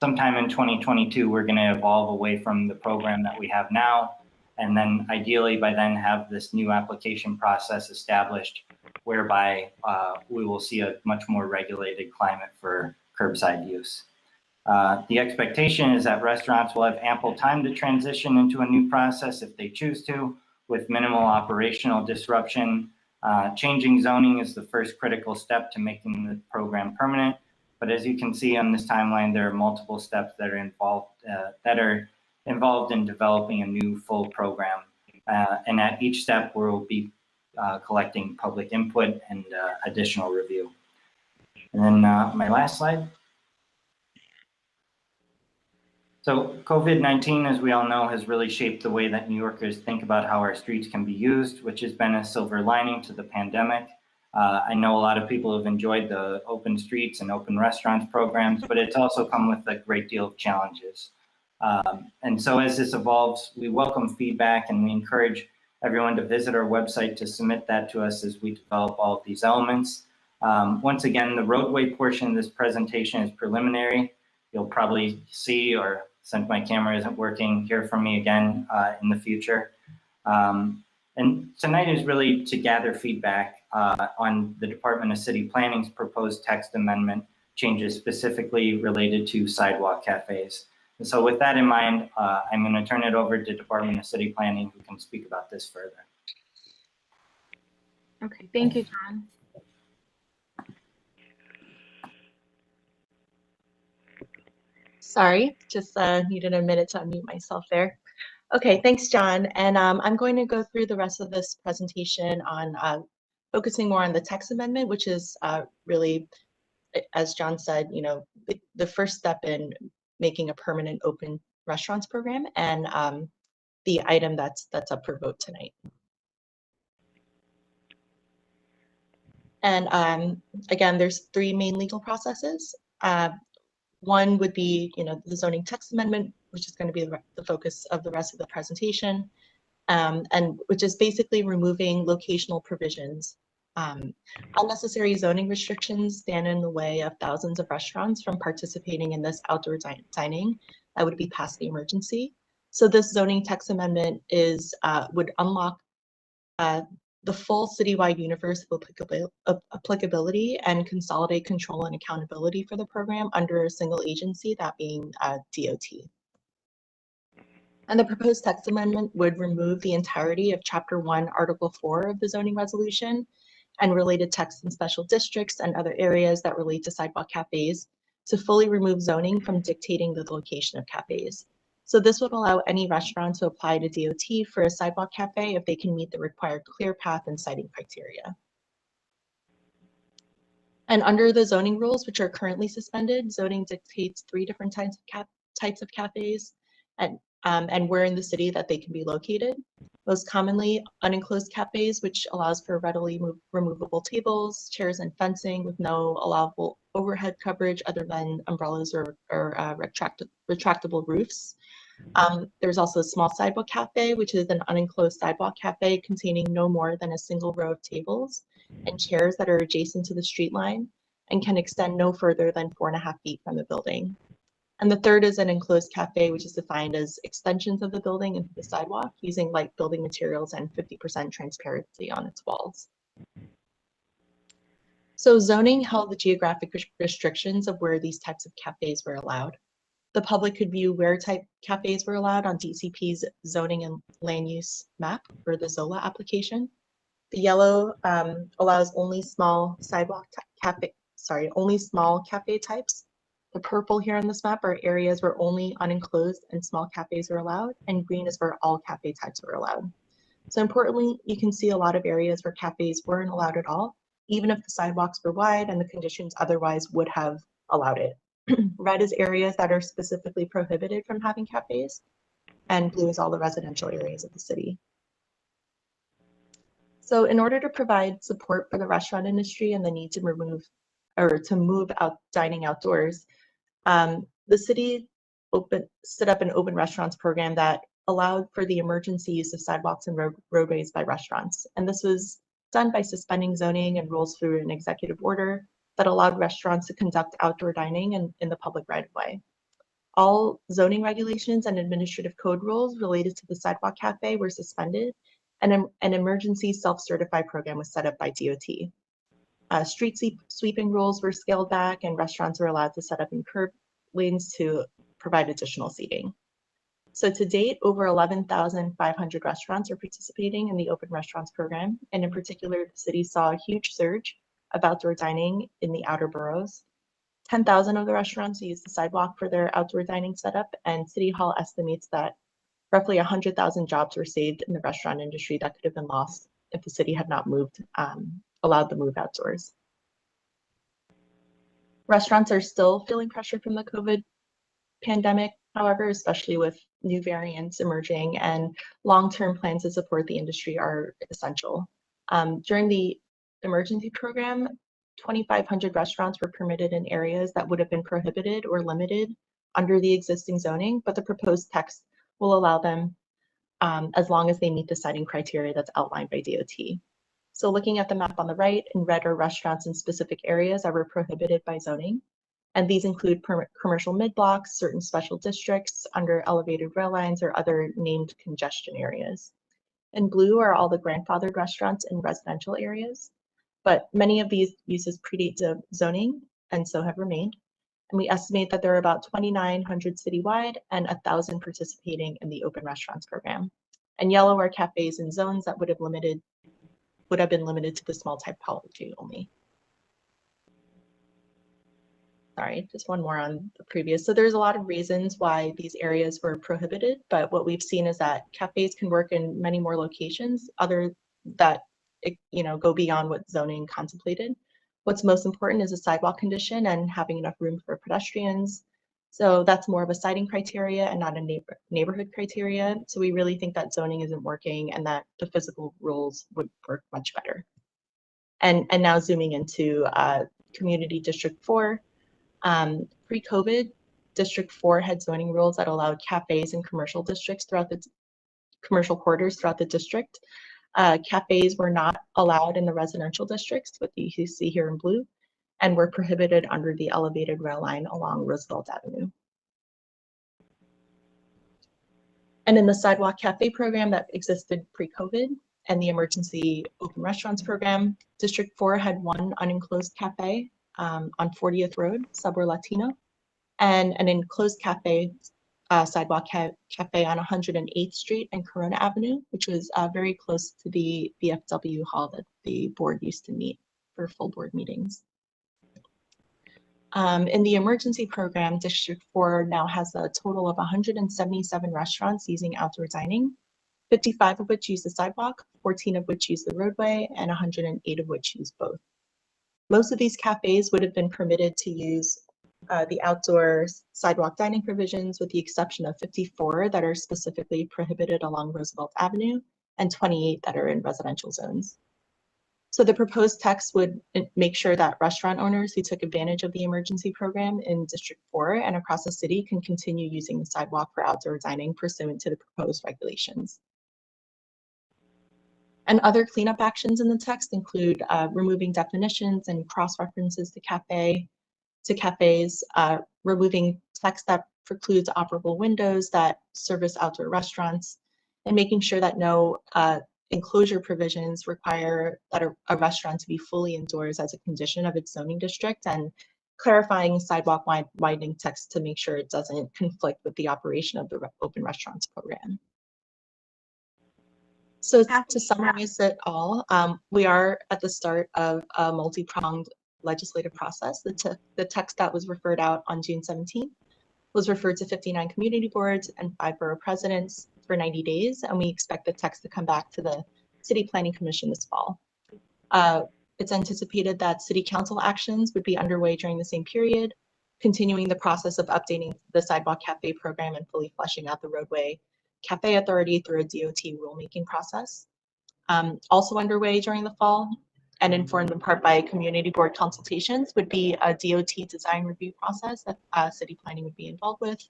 sometime in 2022, we're going to evolve away from the program that we have now, and then ideally by then have this new application process established whereby we will see a much more regulated climate for curbside use. The expectation is that restaurants will have ample time to transition into a new process if they choose to, with minimal operational disruption. Changing zoning is the first critical step to making the program permanent. But as you can see on this timeline, there are multiple steps that are involved in developing a new full program. And at each step, we'll be collecting public input and additional review. And then my last slide. So COVID-19, as we all know, has really shaped the way that New Yorkers think about how our streets can be used, which has been a silver lining to the pandemic. I know a lot of people have enjoyed the open streets and open restaurants programs, but it's also come with a great deal of challenges. And so as this evolves, we welcome feedback and we encourage everyone to visit our website to submit that to us as we develop all of these elements. Once again, the roadway portion of this presentation is preliminary. You'll probably see, or since my camera isn't working, hear from me again in the future. And tonight is really to gather feedback on the Department of City Planning's proposed text amendment changes specifically related to sidewalk cafes. And so with that in mind, I'm going to turn it over to Department of City Planning, who can speak about this further. Okay, thank you, John. Sorry, just needed a minute to unmute myself there. Okay, thanks, John. And I'm going to go through the rest of this presentation on focusing more on the text amendment, which is really, as John said, the first step in making a permanent open restaurants program, and the item that's up for vote tonight. And again, there's three main legal processes. One would be, the zoning text amendment, which is going to be the focus of the rest of the presentation, and which is basically removing locational provisions. Unnecessary zoning restrictions stand in the way of thousands of restaurants from participating in this outdoor dining that would be past the emergency. So this zoning text amendment would unlock the full citywide universe of applicability and consolidate control and accountability for the program under a single agency, that being DOT. And the proposed text amendment would remove the entirety of Chapter 1, Article 4 of the zoning resolution and related text in special districts and other areas that relate to sidewalk cafes to fully remove zoning from dictating the location of cafes. So this would allow any restaurant to apply to DOT for a sidewalk cafe if they can meet the required clear path and siting criteria. And under the zoning rules, which are currently suspended, zoning dictates 3 different types of cafes. And and where in the city that they can be located. Most commonly, unenclosed cafes, which allows for readily removable tables, chairs, and fencing with no allowable overhead coverage other than umbrellas or retractable roofs. There's also a small sidewalk cafe, which is an unenclosed sidewalk cafe containing no more than a single row of tables and chairs that are adjacent to the street line and can extend no further than 4.5 feet from the building. And the third is an enclosed cafe, which is defined as extensions of the building into the sidewalk using light building materials and 50% transparency on its walls. So zoning held the geographic restrictions of where these types of cafes were allowed. The public could view where type cafes were allowed on DCP's zoning and land use map for the ZOLA application. The yellow allows only small only small cafe types. The purple here on this map are areas where only unenclosed and small cafes are allowed, and green is where all cafe types are allowed. So importantly, you can see a lot of areas where cafes weren't allowed at all, even if the sidewalks were wide and the conditions otherwise would have allowed it. Red is areas that are specifically prohibited from having cafes, and blue is all the residential areas of the city. So in order to provide support for the restaurant industry and the need to move out dining outdoors, the city stood up an open restaurants program that allowed for the emergency use of sidewalks and roadways by restaurants. And this was done by suspending zoning and rules through an executive order that allowed restaurants to conduct outdoor dining in the public right of way. All zoning regulations and administrative code rules related to the sidewalk cafe were suspended, and an emergency self-certified program was set up by DOT. Street sweeping rules were scaled back, and restaurants were allowed to set up in curb lanes to provide additional seating. So to date, over 11,500 restaurants are participating in the open restaurants program, and in particular, the city saw a huge surge of outdoor dining in the outer boroughs. 10,000 of the restaurants use the sidewalk for their outdoor dining setup, and City Hall estimates that roughly 100,000 jobs were saved in the restaurant industry that could have been lost if the city had not allowed the move outdoors. Restaurants are still feeling pressure from the COVID pandemic, however, especially with new variants emerging, and long-term plans to support the industry are essential. During the emergency program, 2,500 restaurants were permitted in areas that would have been prohibited or limited under the existing zoning, but the proposed text will allow them as long as they meet the siting criteria that's outlined by DOT. So looking at the map on the right, in red are restaurants in specific areas that were prohibited by zoning. And these include commercial mid-blocks, certain special districts under elevated rail lines, or other named congestion areas. In blue are all the grandfathered restaurants in residential areas, but many of these uses predate zoning and so have remained. And we estimate that there are about 2,900 citywide and 1,000 participating in the open restaurants program. And yellow are cafes in zones that would have been limited to the small typology only. Sorry, just one more on the previous. So there's a lot of reasons why these areas were prohibited, but what we've seen is that cafes can work in many more locations other that go beyond what zoning contemplated. What's most important is a sidewalk condition and having enough room for pedestrians. So that's more of a siting criteria and not a neighborhood criteria. So we really think that zoning isn't working and that the physical rules would work much better. And now zooming into Community District 4. Pre-COVID, District 4 had zoning rules that allowed cafes in commercial districts throughout the commercial corridors throughout the district. Cafes were not allowed in the residential districts, what you see here in blue, and were prohibited under the elevated rail line along Roosevelt Avenue. And in the sidewalk cafe program that existed pre-COVID and the emergency open restaurants program, District 4 had one unenclosed cafe on 40th Road, Subway Latino, and an enclosed cafe, sidewalk cafe on 108th Street and Corona Avenue, which was very close to the VFW hall that the board used to meet for full board meetings. In the emergency program, District 4 now has a total of 177 restaurants using outdoor dining, 55 of which use the sidewalk, 14 of which use the roadway, and 108 of which use both. Most of these cafes would have been permitted to use the outdoor sidewalk dining provisions, with the exception of 54 that are specifically prohibited along Roosevelt Avenue and 28 that are in residential zones. So the proposed text would make sure that restaurant owners who took advantage of the emergency program in District 4 and across the city can continue using the sidewalk for outdoor dining pursuant to the proposed regulations. And other cleanup actions in the text include removing definitions and cross-references to cafes, removing text that precludes operable windows that service outdoor restaurants, and making sure that no enclosure provisions require that a restaurant to be fully indoors as a condition of its zoning district, and clarifying sidewalk widening text to make sure it doesn't conflict with the operation of the open restaurants program. So to summarize it all, we are at the start of a multi-pronged legislative process. The text that was referred out on June 17th was referred to 59 community boards and 5 borough presidents for 90 days, and we expect the text to come back to the City Planning Commission this fall. It's anticipated that City Council actions would be underway during the same period, continuing the process of updating the Sidewalk Cafe program and fully fleshing out the roadway Cafe Authority through a DOT rulemaking process. Also underway during the fall, and informed in part by community board consultations, would be a DOT design review process that City Planning would be involved with.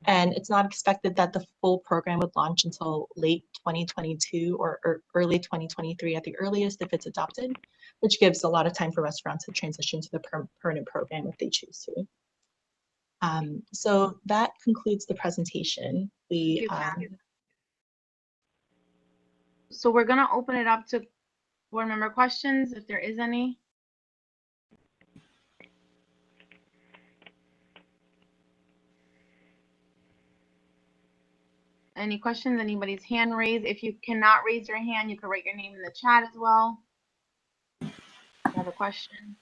And it's not expected that the full program would launch until late 2022 or early 2023 at the earliest if it's adopted, which gives a lot of time for restaurants to transition to the permanent program if they choose to. So that concludes the presentation. So we're gonna open it up to board member questions, if there is any. Any questions? Anybody's hand raised? If you cannot raise your hand, you can write your name in the chat as well. I have a question.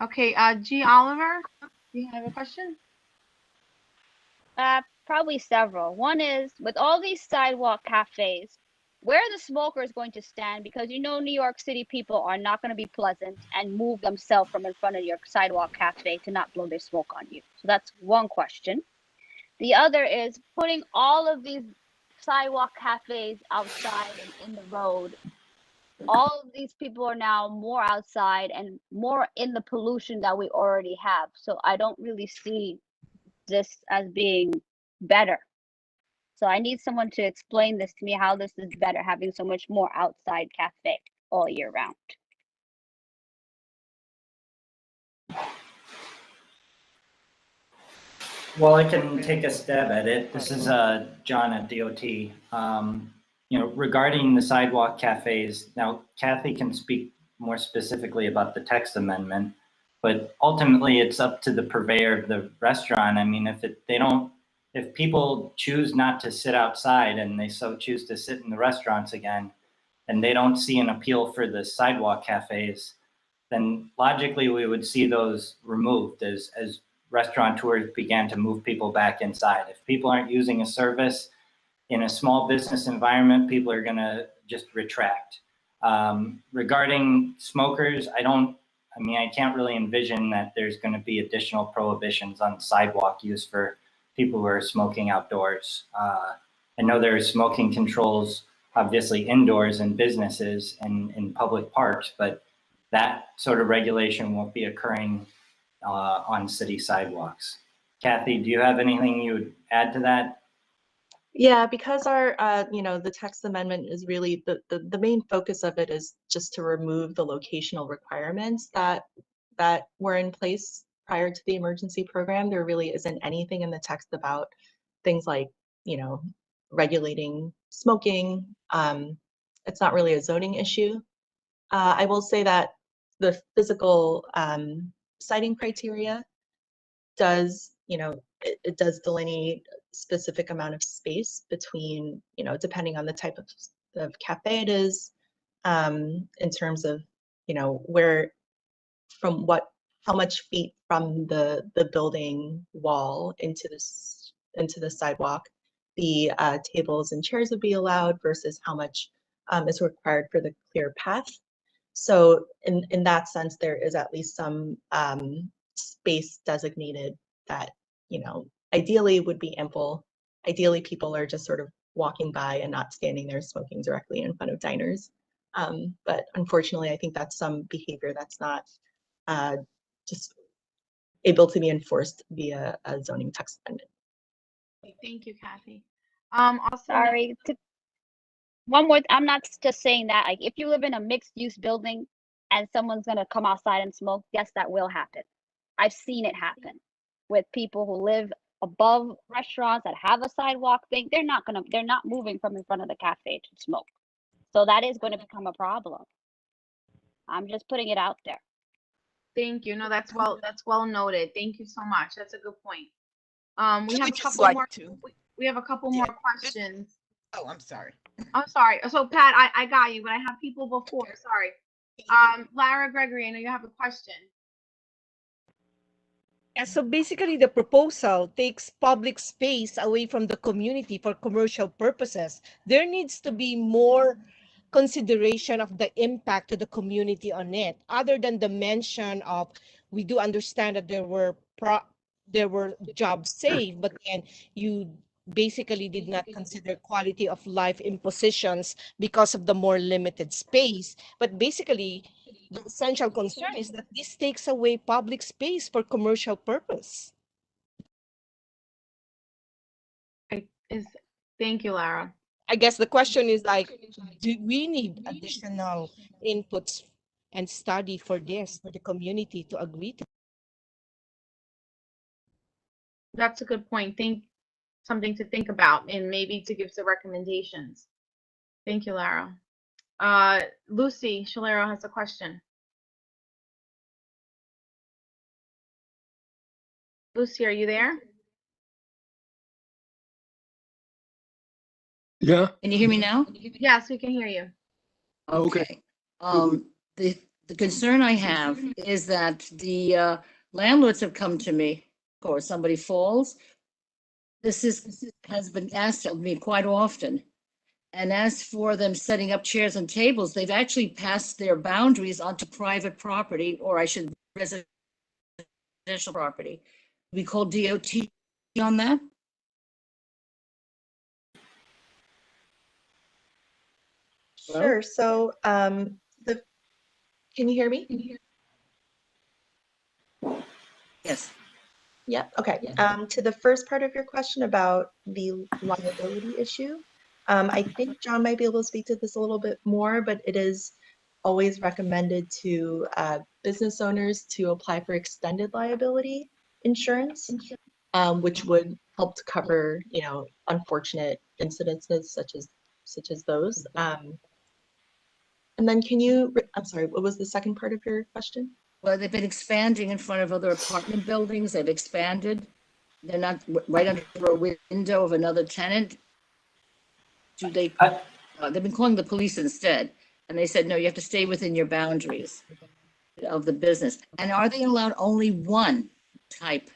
Okay, G. Oliver, do you have a question? Probably several. One is, with all these sidewalk cafes, where are the smokers going to stand? Because you know New York City people are not going to be pleasant and move themselves from in front of your sidewalk cafe to not blow their smoke on you. So that's one question. The other is putting all of these sidewalk cafes outside and in the road. All of these people are now more outside and more in the pollution that we already have. So I don't really see this as being better. So I need someone to explain this to me, how this is better, having so much more outside cafe all year round. Well, I can take a stab at it. This is John at DOT. Regarding the sidewalk cafes, now Kathy can speak more specifically about the text amendment, but ultimately it's up to the purveyor of the restaurant. I mean, if people choose not to sit outside and they so choose to sit in the restaurants again, and they don't see an appeal for the sidewalk cafes, then logically we would see those removed as restaurateurs began to move people back inside. If people aren't using a service in a small business environment, people are gonna just retract. Regarding smokers, I can't really envision that there's gonna be additional prohibitions on sidewalk use for people who are smoking outdoors. I know there are smoking controls, obviously indoors in businesses and in public parks, but that sort of regulation won't be occurring on city sidewalks. Kathy, do you have anything you would add to that? Yeah, because our, the text amendment is really the main focus of it is just to remove the locational requirements that were in place prior to the emergency program. There really isn't anything in the text about things like, regulating smoking. It's not really a zoning issue. I will say that the physical siting criteria does, it does delineate specific amount of space between, depending on the type of cafe it is, in terms of, how much feet from the building wall into the sidewalk the tables and chairs would be allowed versus how much is required for the clear path. So in that sense, there is at least some space designated that, ideally would be ample. Ideally, people are just sort of walking by and not standing there smoking directly in front of diners. But unfortunately, I think that's some behavior that's not just able to be enforced via a zoning text amendment. Thank you, Kathy. Also, Sorry. One more, I'm not just saying that. Like, if you live in a mixed use building and someone's gonna come outside and smoke, yes, that will happen. I've seen it happen with people who live above restaurants that have a sidewalk thing. They're not moving from in front of the cafe to smoke. So that is going to become a problem. I'm just putting it out there. Thank you. No, that's well noted. Thank you so much. That's a good point. We have a couple more. We have a couple more questions. Oh, I'm sorry. I'm sorry. So Pat, I got you, but I have people before. Sorry. Lara Gregory, I know you have a question. Yeah, so basically the proposal takes public space away from the community for commercial purposes. There needs to be more consideration of the impact to the community on it, other than the mention of, we do understand that there were jobs saved, but then you basically did not consider quality of life impositions because of the more limited space. But basically, the essential concern is that this takes away public space for commercial purpose. Thank you, Lara. I guess the question is like, do we need additional inputs and study for this, for the community to agree to? That's a good point. Something to think about and maybe to give some recommendations. Thank you, Lara. Lucy Shalero has a question. Lucy, are you there? Yeah. Can you hear me now? Yes, we can hear you. Okay. The concern I have is that the landlords have come to me, or somebody falls. This has been asked of me quite often. And as for them setting up chairs and tables, they've actually passed their boundaries onto private property, or I should residential property. We call DOT on that? Sure. So can you hear me? Yes. Yeah. Okay. To the first part of your question about the liability issue, I think John might be able to speak to this a little bit more, but it is always recommended to business owners to apply for extended liability insurance, which would help to cover, unfortunate incidences such as those. And then I'm sorry, what was the second part of your question? Well, they've been expanding in front of other apartment buildings. They've expanded. They're not right under a window of another tenant. Do they? They've been calling the police instead, and they said, no, you have to stay within your boundaries of the business. And are they allowed only one type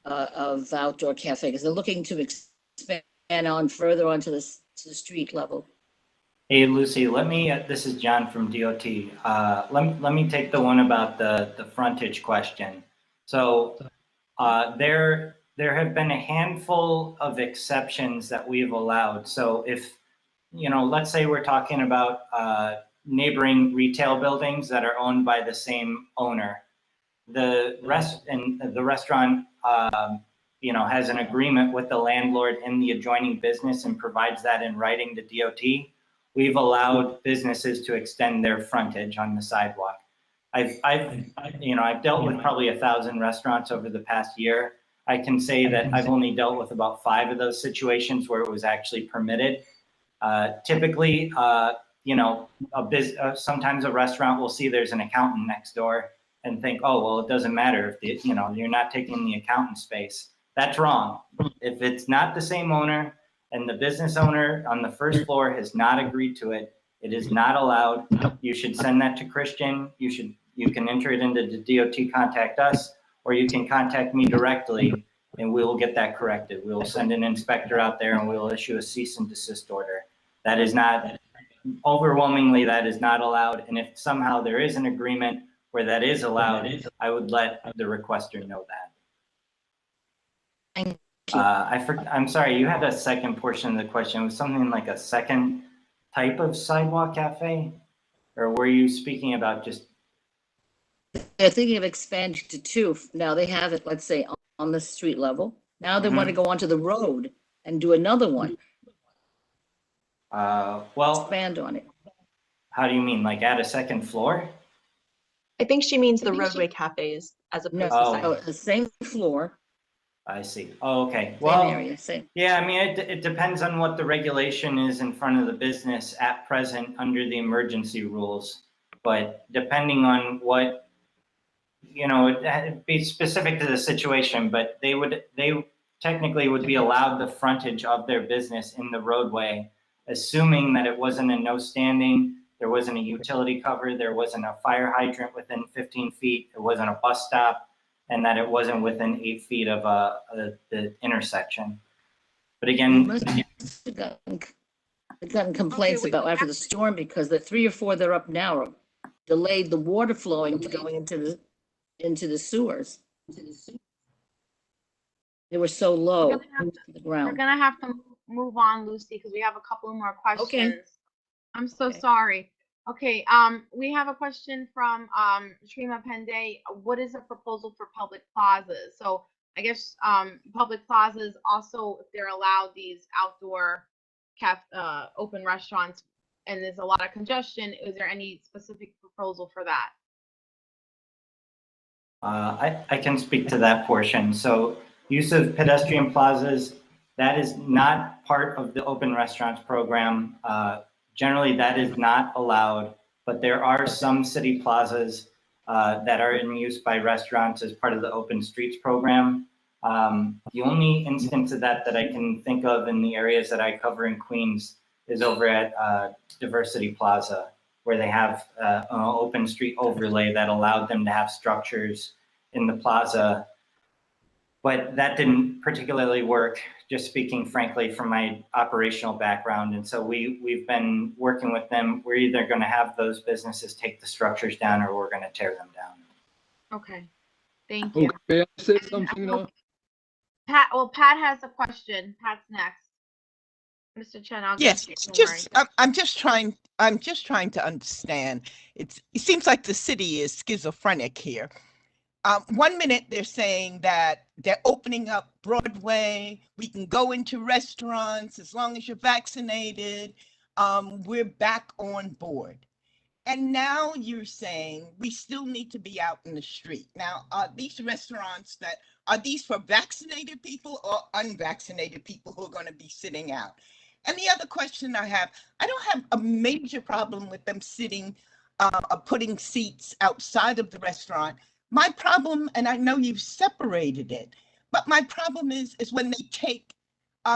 of outdoor cafe? Because they're looking to expand on further onto the street level. Hey, Lucy, this is John from DOT. Let me take the one about the frontage question. So there have been a handful of exceptions that we've allowed. So if, let's say we're talking about neighboring retail buildings that are owned by the same owner. The restaurant, has an agreement with the landlord in the adjoining business and provides that in writing to DOT. We've allowed businesses to extend their frontage on the sidewalk. I've dealt with probably 1,000 restaurants over the past year. I can say that I've only dealt with about 5 of those situations where it was actually permitted. Typically, sometimes a restaurant will see there's an accountant next door and think, oh, well, it doesn't matter if you're not taking the accountant space. That's wrong. If it's not the same owner and the business owner on the first floor has not agreed to it, it is not allowed. You should send that to Christian. You can enter it into the DOT, contact us, or you can contact me directly and we will get that corrected. We will send an inspector out there and we will issue a cease and desist order. That is not overwhelmingly that is not allowed. And if somehow there is an agreement where that is allowed, I would let the requester know that. Thank I'm sorry, you had a second portion of the question. It was something like a second type of sidewalk cafe? Or were you speaking about just? They're thinking of expanding to 2. Now they have it, let's say, on the street level. Now they want to go onto the road and do another one. Well, expand on it. How do you mean, like add a second floor? I think she means the roadway cafes as opposed to sidewalks. The same floor. I see. Oh, okay. Same Well, area, same. yeah, I mean, it depends on what the regulation is in front of the business at present under the emergency rules. But depending on what, you know, it'd be specific to the situation, but they technically would be allowed the frontage of their business in the roadway, assuming that it wasn't a no standing, there wasn't a utility cover, there wasn't a fire hydrant within 15 feet, it wasn't a bus stop, and that it wasn't within 8 feet of the intersection. But again, They've gotten complaints about after the storm because the 3 or 4 that are up now delayed the water flowing to going into the sewers. They were so low to the ground. We're gonna have to move on, Lucy, because we have a couple more questions. Okay. I'm so sorry. Okay, we have a question from Shrima Pandey. What is a proposal for public plazas? So I guess public plazas also, if they're allowed these outdoor open restaurants and there's a lot of congestion, is there any specific proposal for that? I can speak to that portion. So use of pedestrian plazas, that is not part of the open restaurants program. Generally, that is not allowed, but there are some city plazas that are in use by restaurants as part of the open streets program. The only instance of that I can think of in the areas that I cover in Queens is over at Diversity Plaza, where they have an open street overlay that allowed them to have structures in the plaza. But that didn't particularly work, just speaking frankly from my operational background. And so we've been working with them. We're either going to have those businesses take the structures down or we're going to tear them down. Okay, thank you. May I say something now? Pat has a question. Pat's next. Mr. Chen, I'll Yes, I'm just trying to understand. It seems like the city is schizophrenic here. 1 minute they're saying that they're opening up Broadway, we can go into restaurants as long as you're vaccinated, we're back on board. And now you're saying we still need to be out in the street. Now, are these restaurants are these for vaccinated people or unvaccinated people who are going to be sitting out? And the other question I don't have a major problem with them sitting, putting seats outside of the restaurant. My problem, and I know you've separated it, but my problem is when they take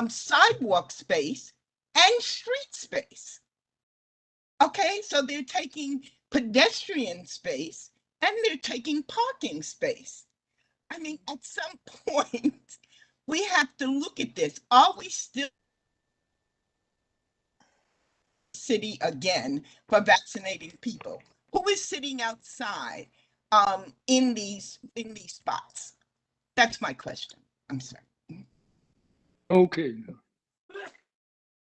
sidewalk space and street space. Okay, so they're taking pedestrian space and they're taking parking space. I mean, at some point, we have to look at this. Are we still city again for vaccinated people? Who is sitting outside in these spots? That's my question. I'm sorry. Okay.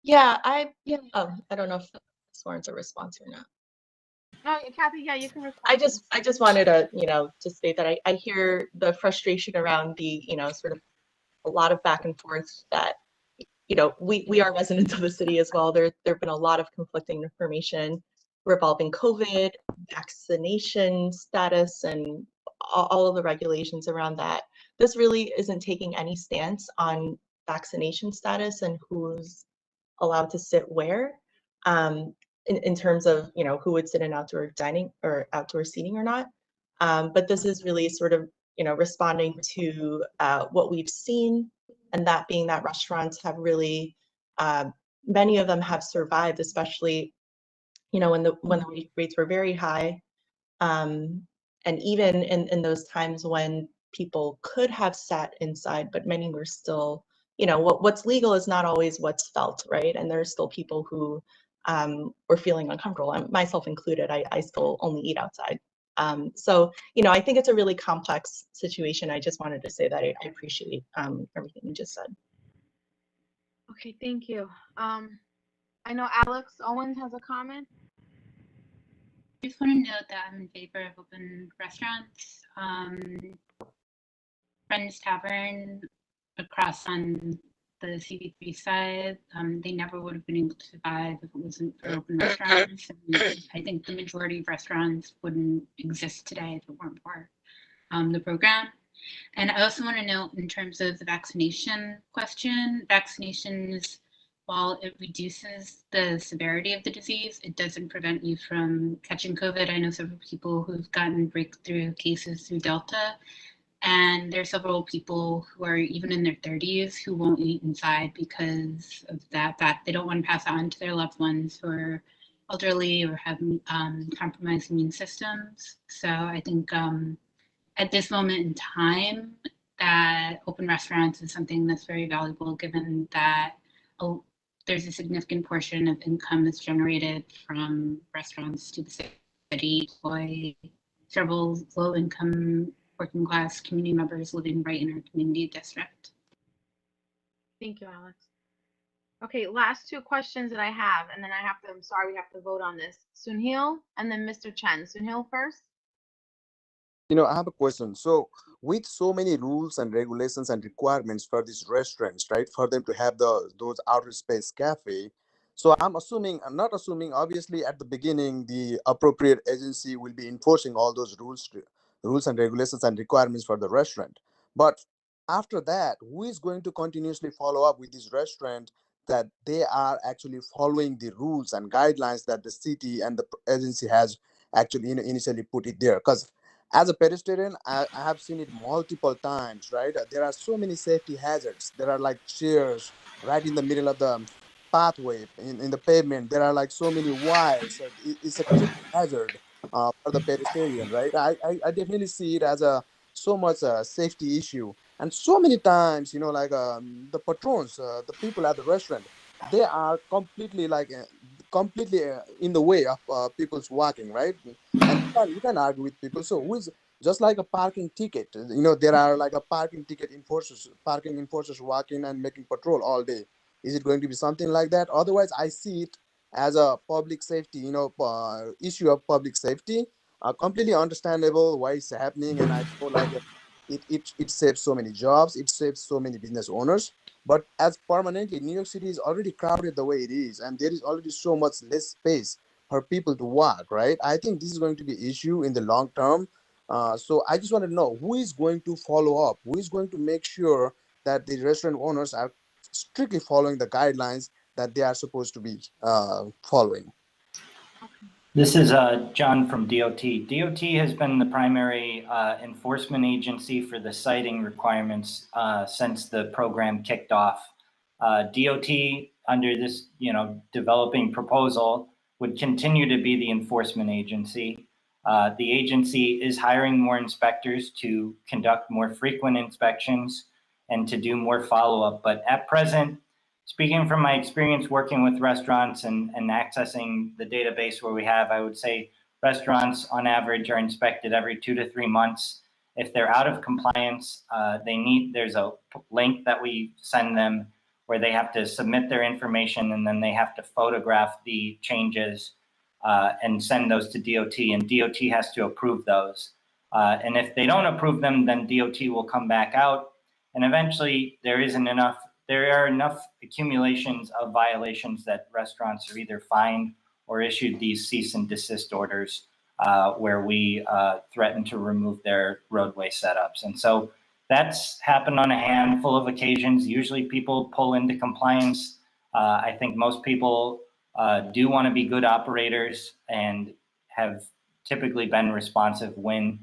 Yeah, I don't know if this warrants a response or not. No, Kathy, yeah, you can respond. I just wanted to, to state that I hear the frustration around the, sort of a lot of back and forth that, we are residents of the city as well. There have been a lot of conflicting information revolving COVID, vaccination status, and all of the regulations around that. This really isn't taking any stance on vaccination status and who's allowed to sit where. In terms of who would sit in outdoor dining or outdoor seating or not, but this is really sort of responding to what we've seen, and that being that restaurants have really many of them have survived, especially when the rates were very high, and even in those times when people could have sat inside, but many were still what's legal is not always what's felt, right? And there's still people who or feeling uncomfortable, myself included. I still only eat outside. So, I think it's a really complex situation. I just wanted to say that I appreciate everything you just said. Okay, thank you. I know Alex Owens has a comment. I just want to note that I'm in favor of open restaurants. Friends Tavern across on the CB3 side, they never would have been able to survive if it wasn't for open restaurants. And I think the majority of restaurants wouldn't exist today if it weren't for the program. And I also want to note, in terms of the vaccination question, vaccinations, while it reduces the severity of the disease, it doesn't prevent you from catching COVID. I know several people who've gotten breakthrough cases through Delta, and there are several people who are even in their 30s who won't eat inside because of that fact. They don't want to pass it on to their loved ones who are elderly or have compromised immune systems. So I think at this moment in time, that open restaurants is something that's very valuable, given that there's a significant portion of income that's generated from restaurants to the city, employ several low-income working class community members living right in our community district. Thank you, Alex. Okay, last two questions that I have, and then I'm sorry, we have to vote on this. Sunil and then Mr. Chen. Sunil first. I have a question. So with so many rules and regulations and requirements for these restaurants, right, for them to have those outer space cafe, so I'm not assuming, obviously at the beginning, the appropriate agency will be enforcing all those rules and regulations and requirements for the restaurant. But after that, who is going to continuously follow up with this restaurant that they are actually following the rules and guidelines that the city and the agency has actually initially put it there? Because as a pedestrian, I have seen it multiple times, right? There are so many safety hazards. There are like chairs right in the middle of the pathway in the pavement. There are like so many wires. It's a triple hazard for the pedestrian, right? I definitely see it as a so much safety issue. And so many times, like the patrons, the people at the restaurant, they are completely in the way of people's walking, right? And you can argue with people. So who is just like a parking ticket? There are like a parking enforcers walking and making patrol all day. Is it going to be something like that? Otherwise, I see it as a public safety, issue of public safety. Completely understandable why it's happening, and I feel like it saves so many jobs, it saves so many business owners. But as permanently, New York City is already crowded the way it is, and there is already so much less space for people to walk, right? I think this is going to be an issue in the long term. So I just want to know who is going to follow up, who is going to make sure that the restaurant owners are strictly following the guidelines that they are supposed to be following. This is John from DOT. DOT has been the primary enforcement agency for the siting requirements since the program kicked off. DOT, under this developing proposal, would continue to be the enforcement agency. The agency is hiring more inspectors to conduct more frequent inspections and to do more follow-up. But at present, speaking from my experience working with restaurants and accessing the database where we have, I would say restaurants on average are inspected every 2 to 3 months. If they're out of compliance, there's a link that we send them where they have to submit their information, and then they have to photograph the changes and send those to DOT, and DOT has to approve those. And if they don't approve them, then DOT will come back out, and eventually there are enough accumulations of violations that restaurants are either fined or issued these cease and desist orders where we threaten to remove their roadway setups. And so that's happened on a handful of occasions. Usually people pull into compliance. I think most people do want to be good operators and have typically been responsive when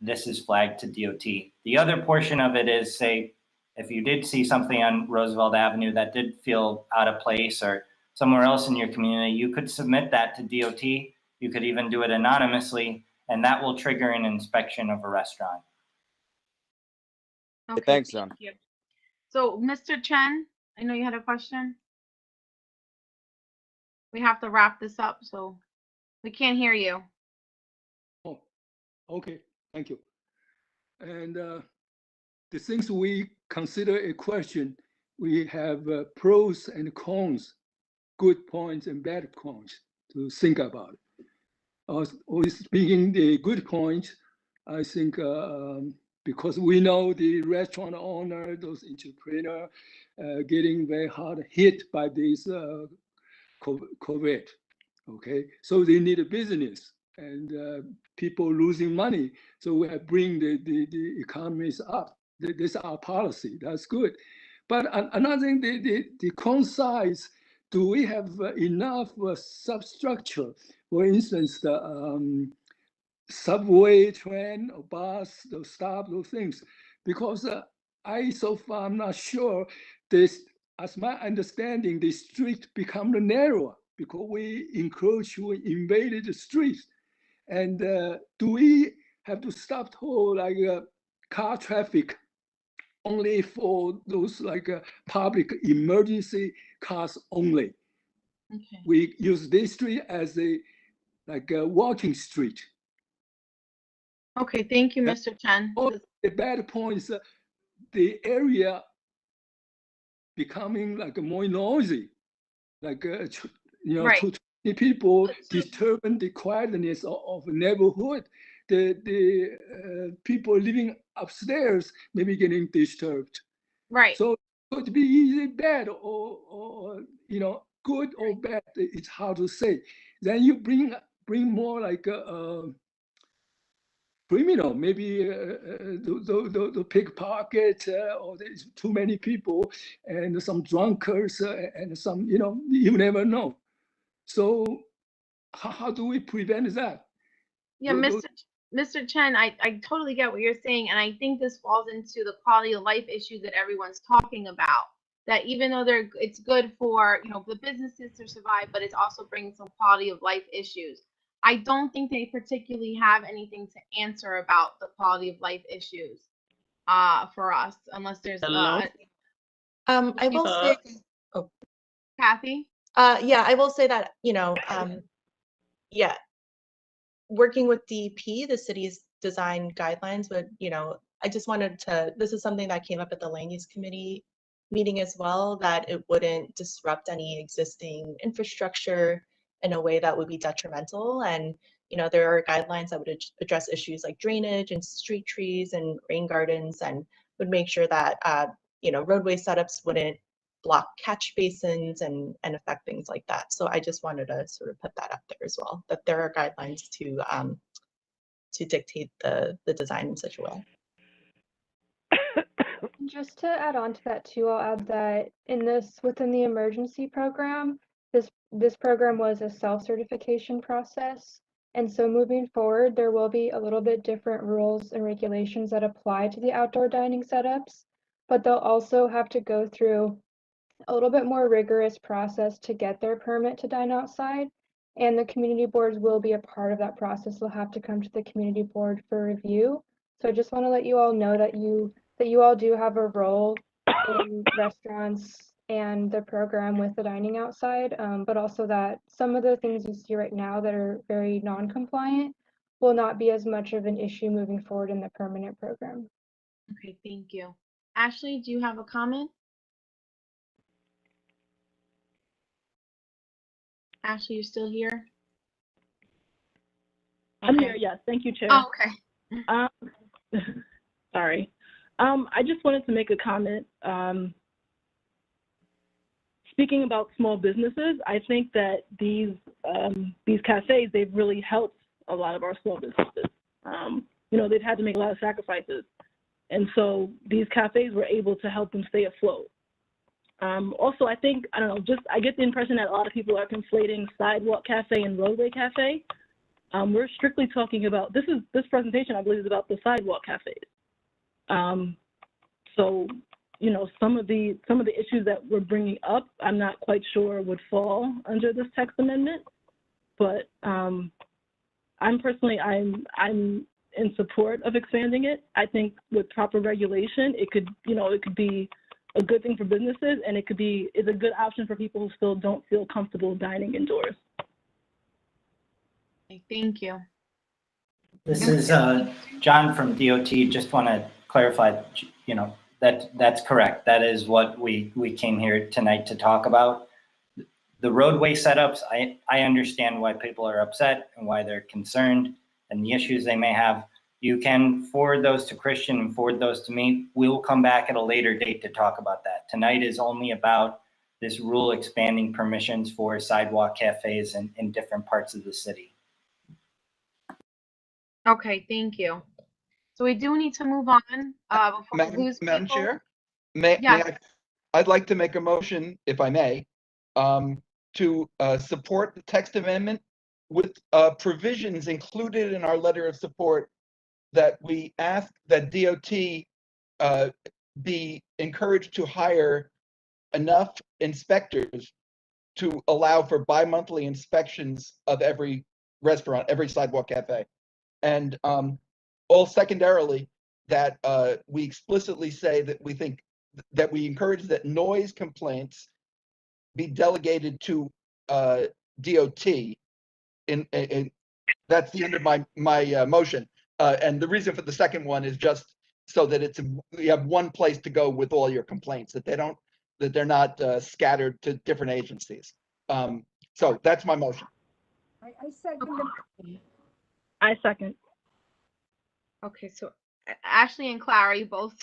this is flagged to DOT. The other portion of it is, say, if you did see something on Roosevelt Avenue that did feel out of place or somewhere else in your community, you could submit that to DOT. You could even do it anonymously, and that will trigger an inspection of a restaurant. Okay, thanks, John. thank you. So, Mr. Chen, I know you had a question. We have to wrap this up, so we can't hear you. Oh, okay, thank you. And the things we consider a question, we have pros and cons, good points and bad points to think about. Always speaking the good point, I think because we know the restaurant owner, those entrepreneurs, getting very hard hit by this COVID. Okay, so they need a business and people losing money. So we have bring the economies up. This is our policy. That's good. But another thing, the con sides, do we have enough substructure? For instance, the subway, train, or bus, those stop, those things. Because so far, I'm not sure this, as my understanding, the street become narrower because we encroach, we invaded the streets. And do we have to stop whole like car traffic only for those like public emergency cars only? Okay. We use this street as a walking street. Okay, thank you, Mr. Chen. The bad point is the area becoming like more noisy, like Right. too many people disturbing the quietness of neighborhood. The people living upstairs may be getting disturbed. Right. So it could be either bad or good or bad. It's hard to say. Then you bring more like criminal, maybe the pickpocket or there's too many people and some drunkards and some, you never know. So how do we prevent that? Yeah, Mr. Chen, I totally get what you're saying, and I think this falls into the quality of life issues that everyone's talking about. That even though it's good for the businesses to survive, but it's also bringing some quality of life issues. I don't think they particularly have anything to answer about the quality of life issues for us, unless there's I will say, oh, Kathy. Yeah, I will say that yeah, working with DP, the city's design guidelines, but I just wanted to. This is something that came up at the land use committee meeting as well, that it wouldn't disrupt any existing infrastructure in a way that would be detrimental. And there are guidelines that would address issues like drainage and street trees and rain gardens, and would make sure that roadway setups wouldn't block catch basins and affect things like that. So I just wanted to sort of put that up there as well, that there are guidelines to dictate the design in such a way. Just to add on to that too, I'll add that within the emergency program, this program was a self-certification process. And so moving forward, there will be a little bit different rules and regulations that apply to the outdoor dining setups, but they'll also have to go through a little bit more rigorous process to get their permit to dine outside. And the community boards will be a part of that process. They'll have to come to the community board for review. So I just want to let you all know that you all do have a role in restaurants and the program with the dining outside, but also that some of the things you see right now that are very non-compliant will not be as much of an issue moving forward in the permanent program. Okay, thank you. Ashley, do you have a comment? Ashley, you still here? I'm here, yes. Thank you, Chair. Oh, okay. Sorry. I just wanted to make a comment. Speaking about small businesses, I think that these cafes, they've really helped a lot of our small businesses. They've had to make a lot of sacrifices. And so these cafes were able to help them stay afloat. Also, I think, I get the impression that a lot of people are conflating sidewalk cafe and roadway cafe. We're strictly talking about, this presentation, I believe, is about the sidewalk cafes. So, some of the issues that we're bringing up, I'm not quite sure would fall under this text amendment, but I'm in support of expanding it. I think with proper regulation, it could be a good thing for businesses, and it's a good option for people who still don't feel comfortable dining indoors. Okay, thank you. This is John from DOT. Just want to clarify, that's correct. That is what we came here tonight to talk about. The roadway setups, I understand why people are upset and why they're concerned and the issues they may have. You can forward those to Christian and forward those to me. We'll come back at a later date to talk about that. Tonight is only about this rule expanding permissions for sidewalk cafes in different parts of the city. Okay, thank you. So we do need to move on before we lose Madam people. Chair, may I'd like to make a motion, if I may, to support the text amendment with provisions included in our letter of support that we ask that DOT be encouraged to hire enough inspectors to allow for bi-monthly inspections of every restaurant, every sidewalk cafe. And all secondarily, that we explicitly say that we think that we encourage that noise complaints be delegated to DOT. In that's the end of my motion. And the reason for the second one is just so that you have one place to go with all your complaints, that they're not scattered to different agencies. So that's my motion. I second the. I second. Okay, so Ashley and Clara, you both.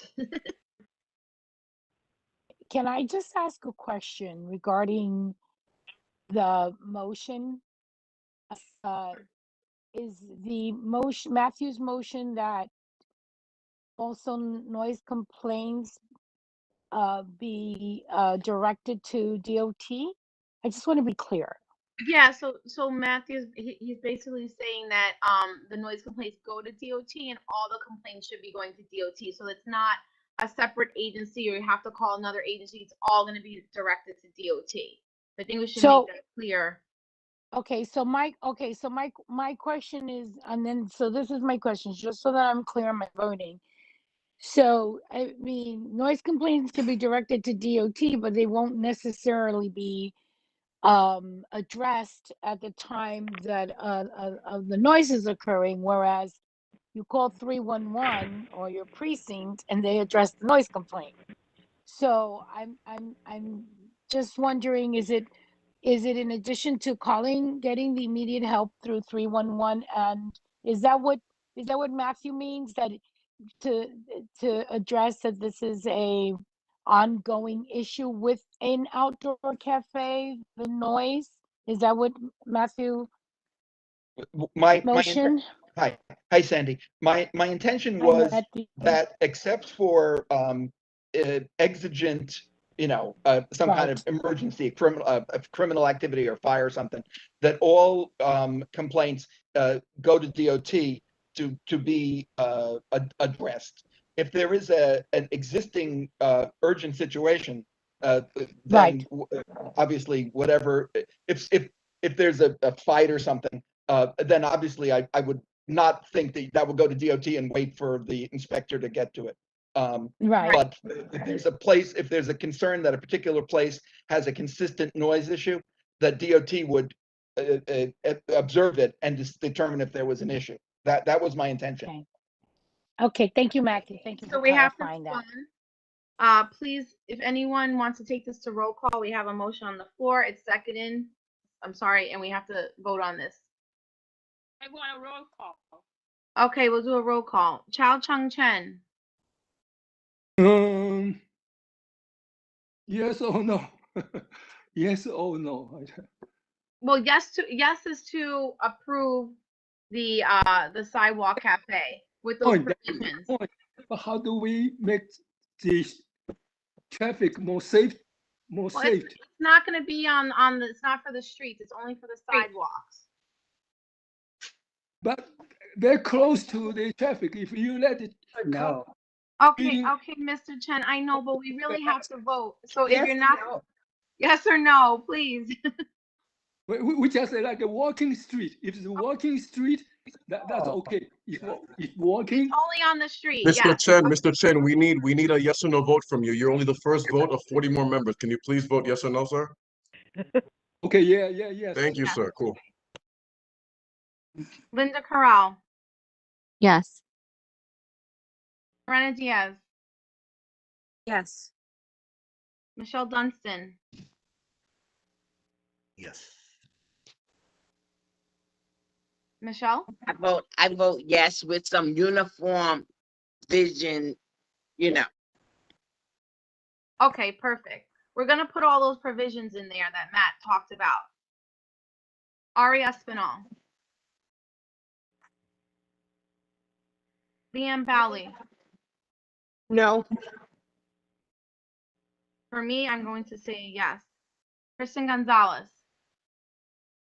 Can I just ask a question regarding the motion? Is the motion, Matthew's motion, that also noise complaints be directed to DOT? I just want to be clear. Yeah, so Matthew's he's basically saying that the noise complaints go to DOT and all the complaints should be going to DOT. So it's not a separate agency or you have to call another agency. It's all going to be directed to DOT. I think we should make that clear. Okay, so my question is, and then so this is my question, just so that I'm clear on my voting. So I mean, noise complaints can be directed to DOT, but they won't necessarily be addressed at the time that the noise is occurring, whereas you call 311 or your precinct and they address the noise complaint. So I'm just wondering, is it in addition to getting the immediate help through 311, and is that what Matthew means, that to address that this is a ongoing issue with an outdoor cafe, the noise? Is that what Matthew motion? Hi, Sandy. My intention was that except for exigent, some kind of emergency, criminal activity or fire or something, that all complaints go to DOT to be addressed. If there is an existing urgent situation, then obviously whatever, if there's a fight or something, then obviously I would not think that would go to DOT and wait for the inspector to get to it. But if there's a concern that a particular place has a consistent noise issue, that DOT would observe it and just determine if there was an issue. That was my intention. Okay, thank you, Matthew. Thank you for clarifying that. Please, if anyone wants to take this to roll call, we have a motion on the floor. It's seconded. I'm sorry, and we have to vote on this. I want a roll call. Okay, we'll do a roll call. Chao Chung Chen. Yes or no? Yes or no? Well, yes is to approve the sidewalk cafe with those provisions. But how do we make the traffic more safe? It's not going to be on the. It's not for the streets. It's only for the sidewalks. But they're close to the traffic. If you let it. No. Okay, Mr. Chen, I know, but we really have to vote. So if you're not, yes or no, please. We just say like a walking street. If it's a walking street, That's okay. It's working. Only on the street, Mr. yes. Mr. Chen, we need a yes or no vote from you. You're only the first vote of 40 more members. Can you please vote yes or no, sir? Okay, yes. Thank you, Yes. sir. Cool. Linda Corral, Yes. Lorena Diaz, Yes. Michelle Dunstan, Yes. Michelle? I vote yes with some uniform vision, you know. Okay, perfect. We're gonna put all those provisions in there that Matt talked about. Ari Espinal. Leanne Bally. No. For me, I'm going to say yes. Kristen Gonzalez.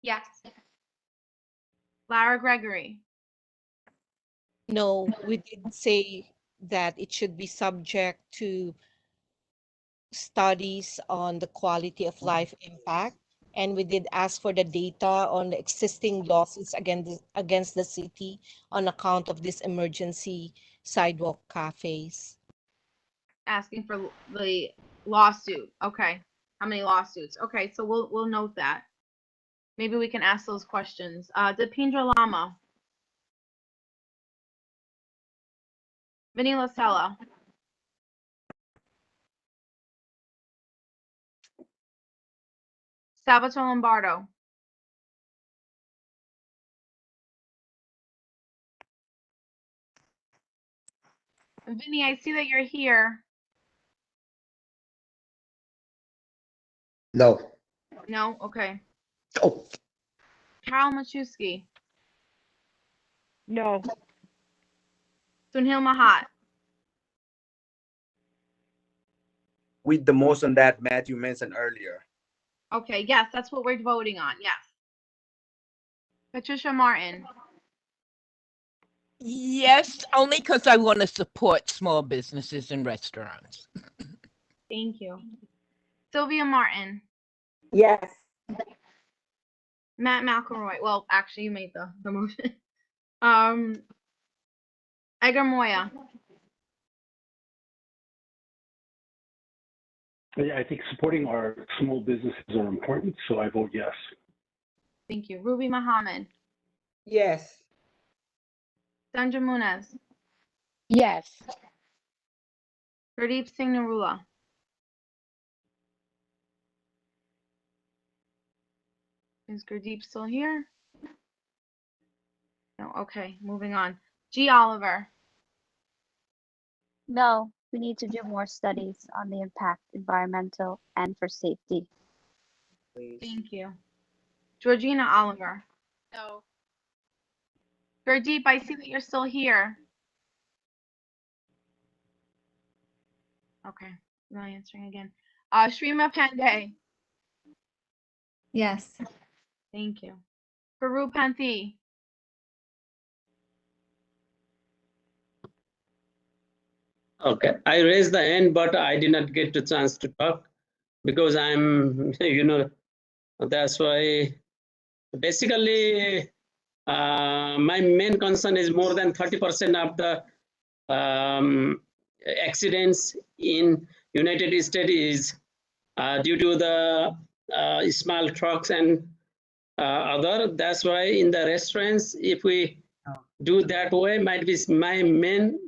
Yes. Lara Gregory. No, we did say that it should be subject to studies on the quality of life impact. And we did ask for the data on the existing lawsuits against the city on account of this emergency sidewalk cafes. Asking for the lawsuit. Okay. How many lawsuits? Okay, so we'll note that. Maybe we can ask those questions. Dipindra Lama. Vinny Lasella. Salvatore Lombardo. Vinny, I see that you're here. No. No? Okay. Oh. Carol Machuski. No. Sunil Mahat. With the motion that Matthew mentioned earlier. Okay, yes, that's what we're voting on. Yes. Patricia Martin. Yes, only because I want to support small businesses and restaurants. Thank you. Sylvia Martin. Yes. Matt McElroy. Well, actually, you made the motion. Edgar Moya. I think supporting our small businesses are important, so I vote yes. Thank you. Ruby Muhammad. Yes. Sandra Munez. Yes. Gurdeep Singh Narula. Is Gurdeep still here? No. Okay, moving on. G. Oliver. No, we need to do more studies on the impact, environmental and for safety. Thank you. Georgina Oliver. No. Gurdeep, I see that you're still here. Okay, not answering again. Shrima Pandey. Yes. Thank you. Faru Panthi. Okay, I raised the hand, but I did not get the chance to talk because I'm, that's why basically my main concern is more than 30% of the accidents in United States is due to the small trucks and other. That's why in the restaurants, if we do that way, might be my main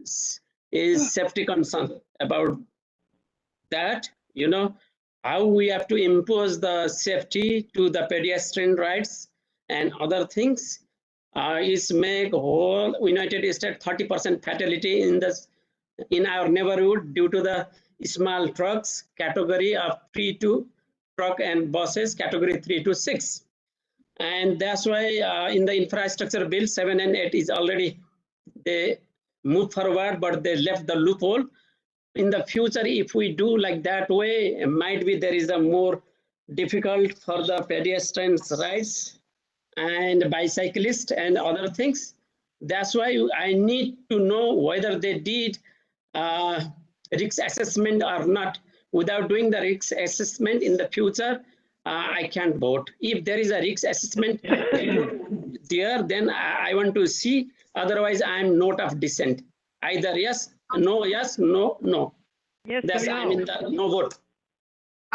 is safety concern about that, how we have to impose the safety to the pedestrian rights and other things is make whole United States 30% fatality in our neighborhood due to the small trucks category of 3 to truck and buses category 3 to 6. And that's why in the infrastructure bill 7 and 8 is already they move forward, but they left the loophole. In the future, if we do like that way, might be there is a more difficult for the pedestrians' rights and bicyclists and other things. That's why I need to know whether they did risk assessment or not. Without doing the risk assessment in the future, I can't vote. If there is a risk assessment there, then I want to see. Otherwise, I am note of dissent. Either yes, no, no. Yes, That's or I'm no. in the no vote.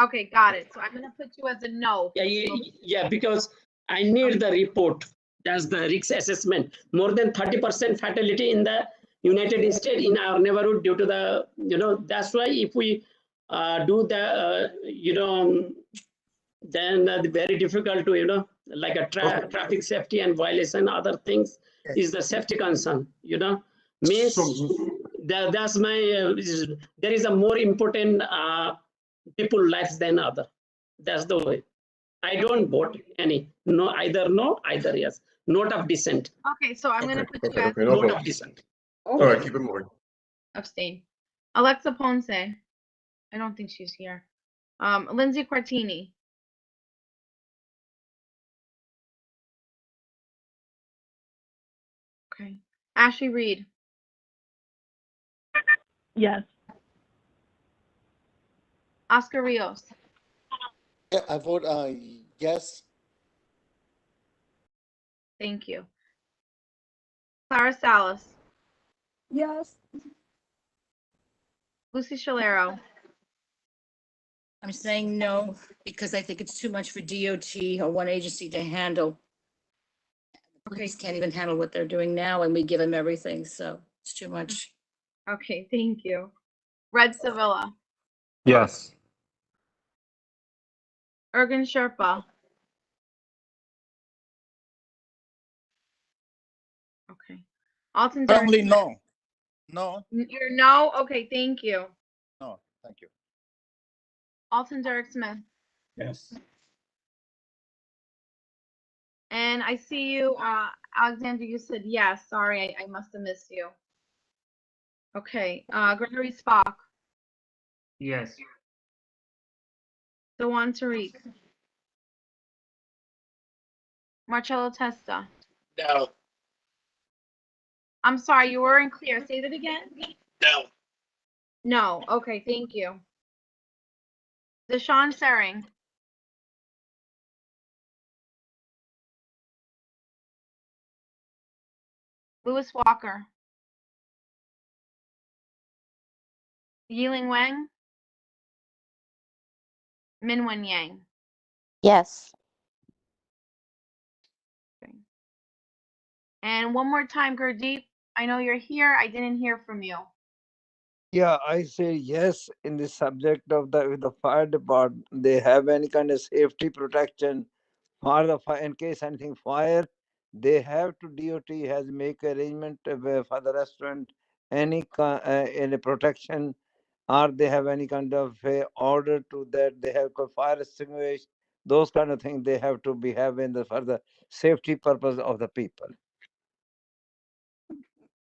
Okay, got it. So I'm gonna put you as a no. Yeah, because I need the report. That's the risk assessment. More than 30% fatality in the United States in our neighborhood due to the, that's why if we do the, then very difficult to, like a traffic safety and violation, other things is the safety concern, means that's my, there is a more important people lives than other. That's the way. I don't vote any. No, either yes. Note of dissent. Okay, so I'm gonna put you as Okay, no Note problem. of dissent. All right, keep it moving. abstain. Alexa Ponce. I don't think she's here. Lindsay Quartini. Okay. Ashley Reed. Yes. Oscar Rios. Yeah, I vote yes. Thank you. Clara Salas. Yes. Lucy Shalero. I'm saying no, because I think it's too much for DOT or one agency to handle. The police can't even handle what they're doing now, and we give them everything, so it's too much. Okay, thank you. Red Sevilla. Yes. Ergen Sherpa. Okay. Alton Derek. Firmly no. No. You're no? Okay, thank you. No, thank you. Alton Derek Smith. Yes. And I see you, Alexander, you said yes. Sorry, I must have missed you. Okay, Gregory Spock. Yes. Dewan Tariq. Marcello Testa. No. I'm sorry, you weren't clear. Say that again. No. No. Okay, thank you. Deshaun Sering. Louis Walker. Yiling Wang. Minwen Yang. Yes. Okay. And one more time, Gurdeep. I know you're here. I didn't hear from you. Yeah, I say yes in the subject of the fire department. They have any kind of safety protection for the fire in case anything fire. They have to DOT has make arrangement for the restaurant any protection, or they have any kind of order to that they have fire extinguish those kind of things they have to be having for the safety purpose of the people.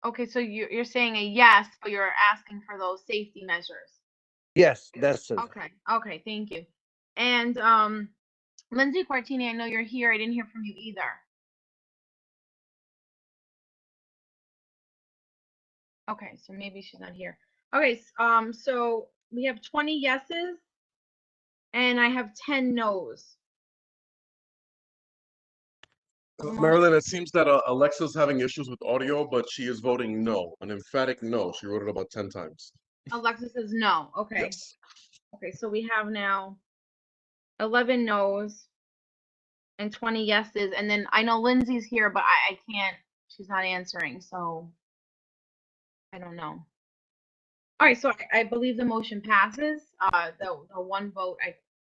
Okay, so you're saying a yes, but you're asking for those safety measures. Yes, that's it. Okay, thank you. And Lindsay Quartini, I know you're here. I didn't hear from you either. Okay, so maybe she's not here. Okay, so we have 20 yeses and I have 10 no's. Marilyn, it seems that Alexa's having issues with audio, but she is voting no, an emphatic no. She wrote it about 10 times. Alexa says no. Okay. Yes. Okay, so we have now 11 no's and 20 yeses. And then I know Lindsay's here, but I can't, she's not answering. So I don't know. All right, so I believe the motion passes. The one vote,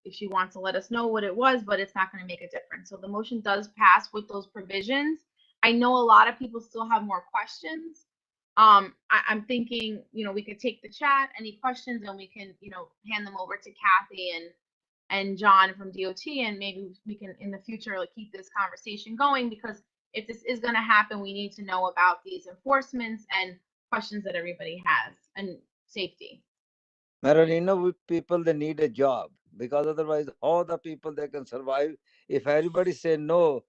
if she wants to let us know what it was, but it's not going to make a difference. So the motion does pass with those provisions. I know a lot of people still have more questions. I'm thinking, we could take the chat, any questions, and we can, hand them over to Kathy and John from DOT, and maybe we can in the future keep this conversation going, because if this is going to happen, we need to know about these enforcements and questions that everybody has and safety. Marilyn, people they need a job, because otherwise all the people they can survive. If everybody say no,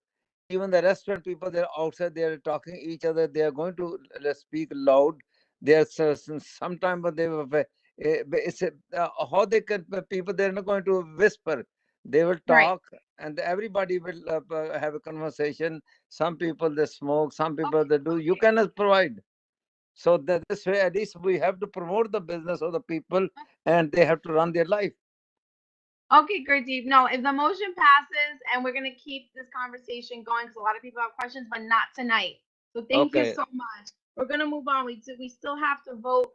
even the restaurant people they're outside, they're talking each other, they are going to speak loud. There's sometimes but they it's how they can people they're not going to whisper. They will Right. talk, and everybody will have a conversation. Some people they smoke, some people they do. You cannot provide. So that this way, at least we have to promote the business of the people, and they have to run their life. Okay, Gurdeep. No, if the motion passes, and we're gonna keep this conversation going because a lot of people have questions, but not tonight. So thank you Okay. so much. We're gonna move on. We still have to vote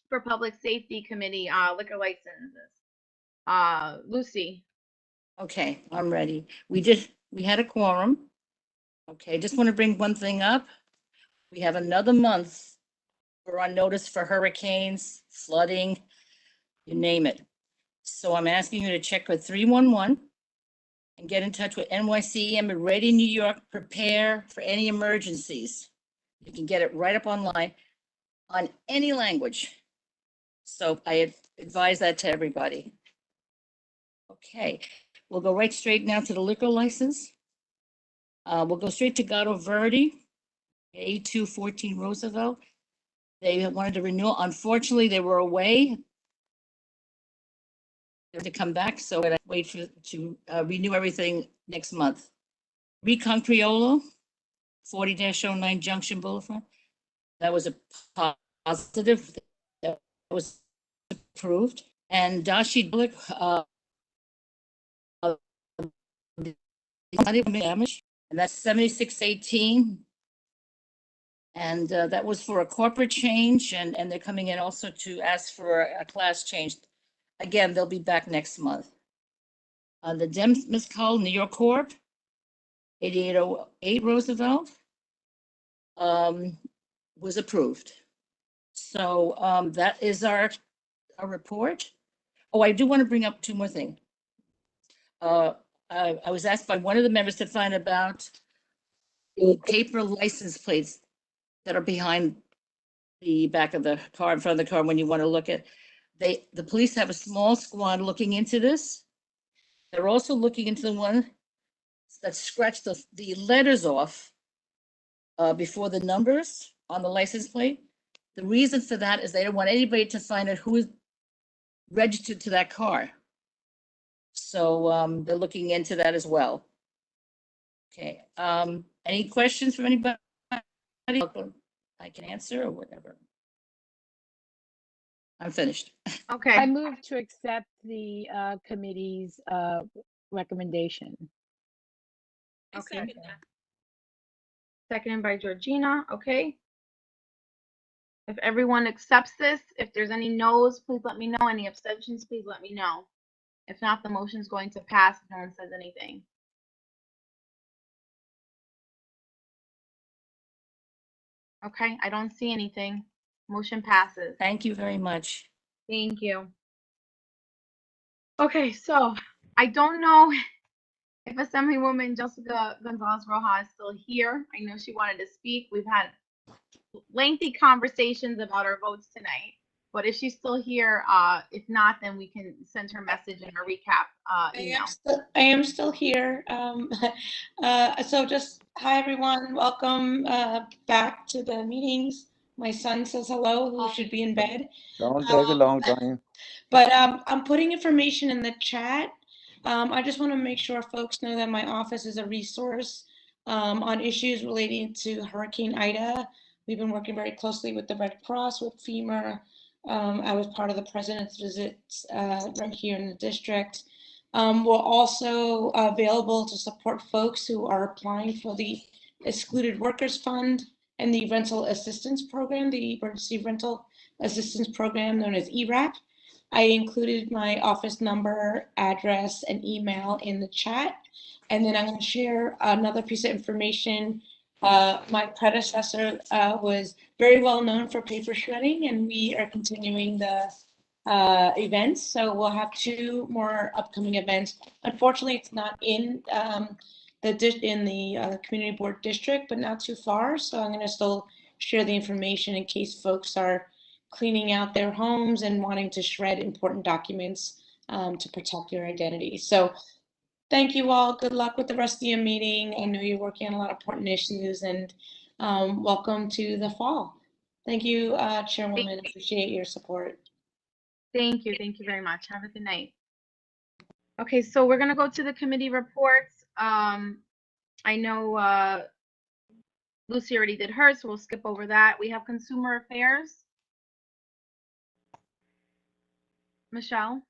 for Public Safety Committee liquor licenses. Lucy. Okay, I'm ready. We had a quorum. Okay, just want to bring one thing up. We have another month. We're on notice for hurricanes, flooding, you name it. So I'm asking you to check with 311 and get in touch with NYCEM and Ready New York, prepare for any emergencies. You can get it right up online on any language. So I advise that to everybody. Okay, we'll go right straight now to the liquor license. We'll go straight to Gato Verde, A214 Roosevelt. They wanted to renew. Unfortunately, they were away. They have to come back, so I wait to renew everything next month. Recon Criollo, 40-09 Junction Boulevard. That was a positive. That was approved. And Dashi Dulek, damage, and that's 7618. And that was for a corporate change, and they're coming in also to ask for a class change. Again, they'll be back next month. The Dems Call New York Corp, 8808 Roosevelt, was approved. So that is our report. Oh, I do want to bring up two more things. I was asked by one of the members to find about the paper license plates that are behind the back of the car, in front of the car, when you want to look at. The police have a small squad looking into this. They're also looking into the one that scratched the letters off before the numbers on the license plate. The reason for that is they don't want anybody to find out who is registered to that car. So they're looking into that as well. Okay. Any questions from anybody? I can answer or whatever. I'm finished. Okay. I move to accept the committee's recommendation. Okay. Seconded by Georgina. Okay. If everyone accepts this, if there's any no's, please let me know. Any abstentions, please let me know. If not, the motion's going to pass if no one says anything. Okay, I don't see anything. Motion passes. Thank you very much. Thank you. Okay, so I don't know if Assemblywoman Jessica Gonzalez Rojas is still here. I know she wanted to speak. We've had lengthy conversations about our votes tonight, but if she's still here, if not, then we can send her a message in a recap email. I am still here. So just hi everyone, welcome back to the meetings. My son says hello, who should be in bed. Don't take a long time. But I'm putting information in the chat. I just want to make sure folks know that my office is a resource on issues relating to Hurricane Ida. We've been working very closely with the Red Cross, with FEMA. I was part of the president's visits right here in the district. We're also available to support folks who are applying for the Excluded Workers Fund and the Rental Assistance Program, the Emergency Rental Assistance Program known as ERAP. I included my office number, address, and email in the chat. And then I'm going to share another piece of information. My predecessor was very well known for paper shredding, and we are continuing the events. So we'll have two more upcoming events. Unfortunately, it's not in the community board district, but not too far. So I'm going to still share the information in case folks are cleaning out their homes and wanting to shred important documents to protect your identity. So thank you all. Good luck with the rest of your meeting. I know you're working on a lot of important issues, and welcome to the fall. Thank you, Chairwoman. Appreciate your support. Thank you. Thank you very much. Have a good night. Okay, so we're gonna go to the committee reports. I know Lucy already did hers, so we'll skip over that. We have consumer affairs. Michelle?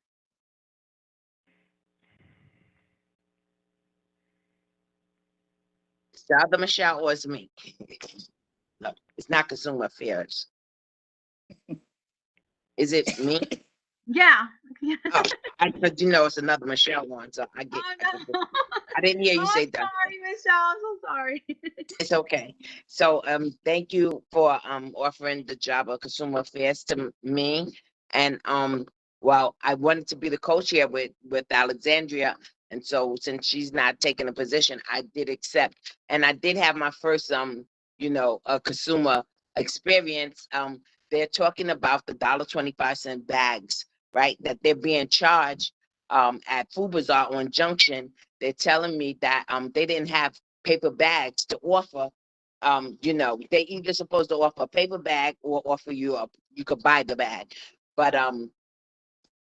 The other Michelle was me. No, it's not consumer affairs. Is it me? Yeah. Oh, but you know it's another Michelle one, so I get. Oh, no. I didn't hear you say I'm that. sorry, Michelle. I'm so sorry. It's okay. So thank you for offering the job of consumer affairs to me. And well, I wanted to be the co-chair with Alexandria. And so since she's not taking a position, I did accept. And I did have my first you know, consumer experience. They're talking about the $1.25 bags, right? That they're being charged at Food Bazaar on Junction. They're telling me that they didn't have paper bags to offer. You know, they either supposed to offer a paper bag or offer you you could buy the bag. But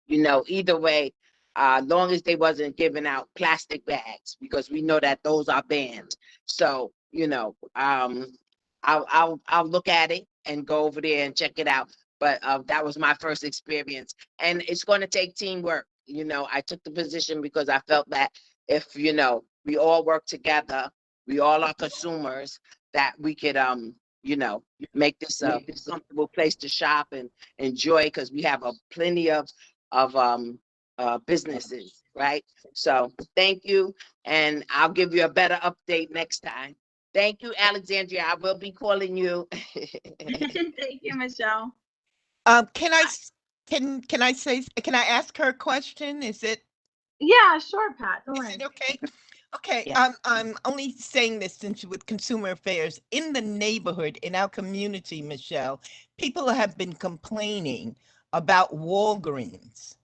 you know, either way, long as they wasn't giving out plastic bags, because we know that those are banned. So, you know, I'll look at it and go over there and check it out. But that was my first experience, and it's going to take teamwork. You know, I took the position because I felt that if, you know, we all work together, we all are consumers, that we could you know, make this a comfortable place to shop and enjoy, because we have a plenty of businesses, right? So thank you, and I'll give you a better update next time. Thank you, Alexandria. I will be calling you. Thank you, Michelle. Can I say, can I ask her a question? Is it? Yeah, sure, Pat. Go Is ahead. it okay? Okay, Yeah. I'm only saying this since with consumer affairs in the neighborhood, in our community, Michelle, people have been complaining about Walgreens.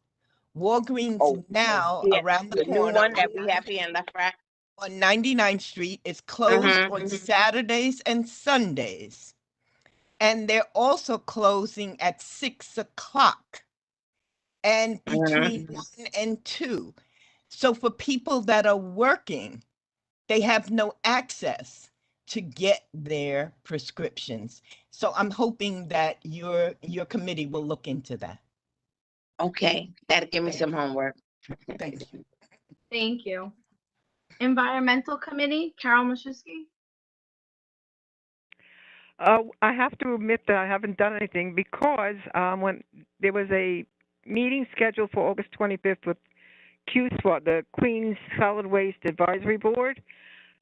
Walgreens Oh, now yeah, around the the new corner one that we have here in Lafayette. on 99th Street is closed on Saturdays and Sundays. And they're also closing at 6 o'clock and between 1 and 2. So for people that are working, they have no access to get their prescriptions. So I'm hoping that your committee will look into that. Okay, that'll give me some homework. Thank you. Thank you. Environmental Committee, Carol Mashusky. I have to admit that I haven't done anything because when there was a meeting scheduled for August 25th with QSWAT, the Queens Solid Waste Advisory Board.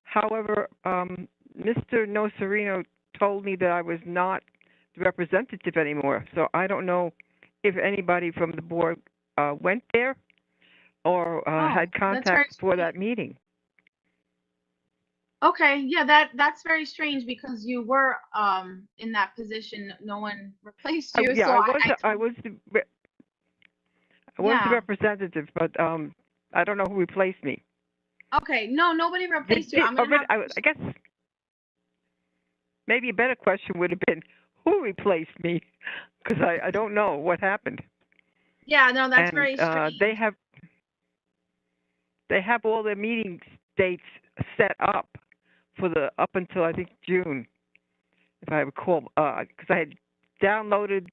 However, Mr. Nocerino told me that I was not the representative anymore, so I don't know if anybody from the board went there or had contact for that meeting. Okay, yeah, that's very strange because you were in that position. No one replaced you. Yeah, so I was the representative, but I don't know who replaced me. Okay, no, nobody replaced you. I'm gonna have... I guess maybe a better question would have been who replaced me, because I don't know what happened. Yeah, no, that's very strange. They have all their meeting dates set up for up until I think June, if I recall, because I had downloaded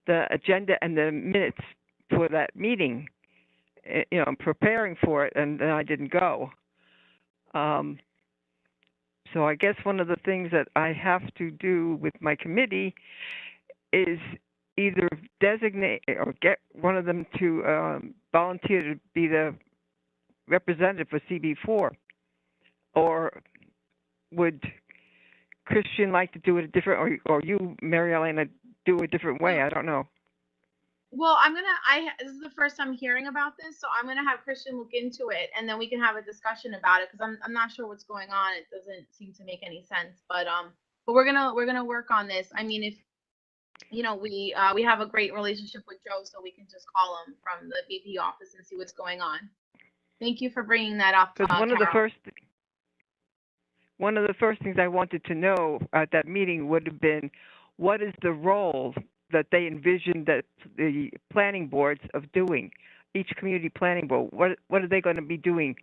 the agenda and the minutes for that meeting. You know, I'm preparing for it, and then I didn't go. So I guess one of the things that I have to do with my committee is either designate or get one of them to volunteer to be the representative for CB4, or would Christian like to do it a different, or you, Mary Elena, do it a different way? I don't know. Well, this is the first time hearing about this, so I'm gonna have Christian look into it, and then we can have a discussion about it, because I'm not sure what's going on. It doesn't seem to make any sense, but we're gonna work on this. I mean, if you know, we have a great relationship with Joe, so we can just call him from the VP office and see what's going on. Thank you for bringing that up, Because one of the first things I wanted to know at that meeting would have been, what is the role that they envisioned that the planning boards of doing? each community planning board, what are they going to be doing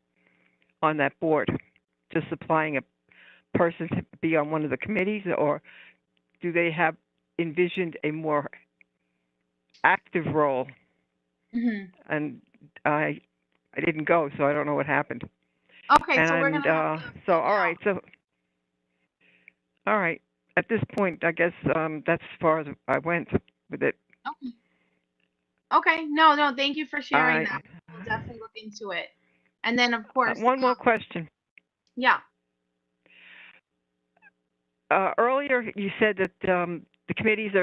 on that board? Just supplying a person to be on one of the committees, or do they have envisioned a more active role? And I didn't go, so I don't know what happened. Okay, so we're gonna have to so all right, so all right. At this point, I guess that's as far as I went with it. Okay. Okay. No. Thank you for sharing right. that. We'll definitely look into it. And then, of course, One more question. yeah. Earlier, you said that the committees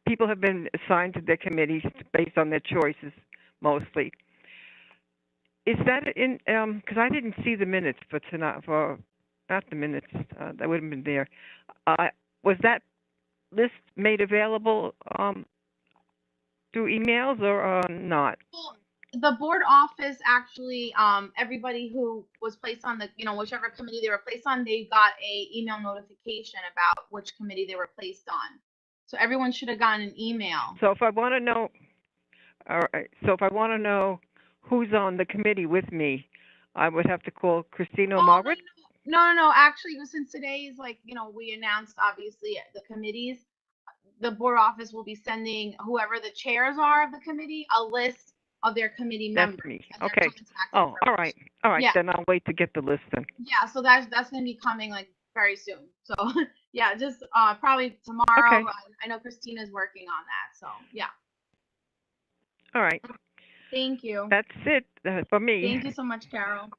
people have been assigned to their committees based on their choices, mostly. Is that in? Because I didn't see the minutes for tonight. For not the minutes, that would have been there. Was that list made available through emails or not? Well, the board office actually, everybody who was placed on the, whichever committee they were placed on, they got a email notification about which committee they were placed on. So everyone should have gotten an email. So if I want to know, all right. So if I want to know who's on the committee with me, I would have to call Christina or Margaret? No. Actually, since today is we announced obviously the committees, the board office will be sending whoever the chairs are of the committee a list of their committee members. That's me. Okay. Oh, all right. All right. Yeah. Then I'll wait to get the list then. Yeah, so that's going to be coming very soon. So yeah, just probably tomorrow. Okay. I know Christina's working on that. So yeah. All right. Thank you. That's it for me. Thank you so much, Carol.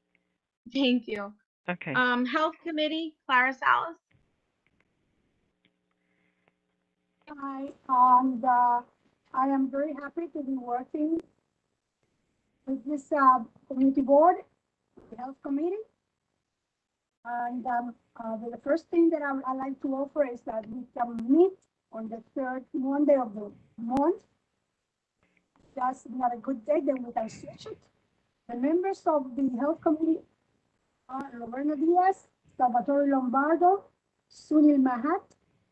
Thank you. Okay. Health Committee, Clara Salas. Hi, and I am very happy to be working with this community board, the health committee. And the first thing that I like to offer is that we can meet on the third Monday of the month. That's not a good day, then we can switch it. The members of the health committee are Roberto Diaz, Salvatore Lombardo, Sunil Mahat,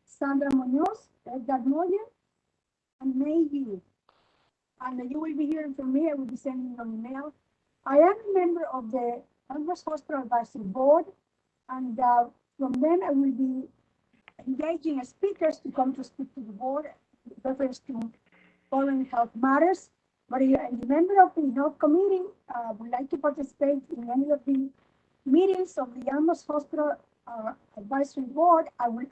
Sandra Munoz, Edgar Moya, and maybe. And you will be hearing from me. I will be sending you an email. I am a member of the Elmhurst Hospital Advisory Board, and from then I will be engaging as speakers to come to speak to the board with reference to following health matters. But if a member of the health committee would like to participate in any of the meetings of the Elmhurst Hospital Advisory Board, I will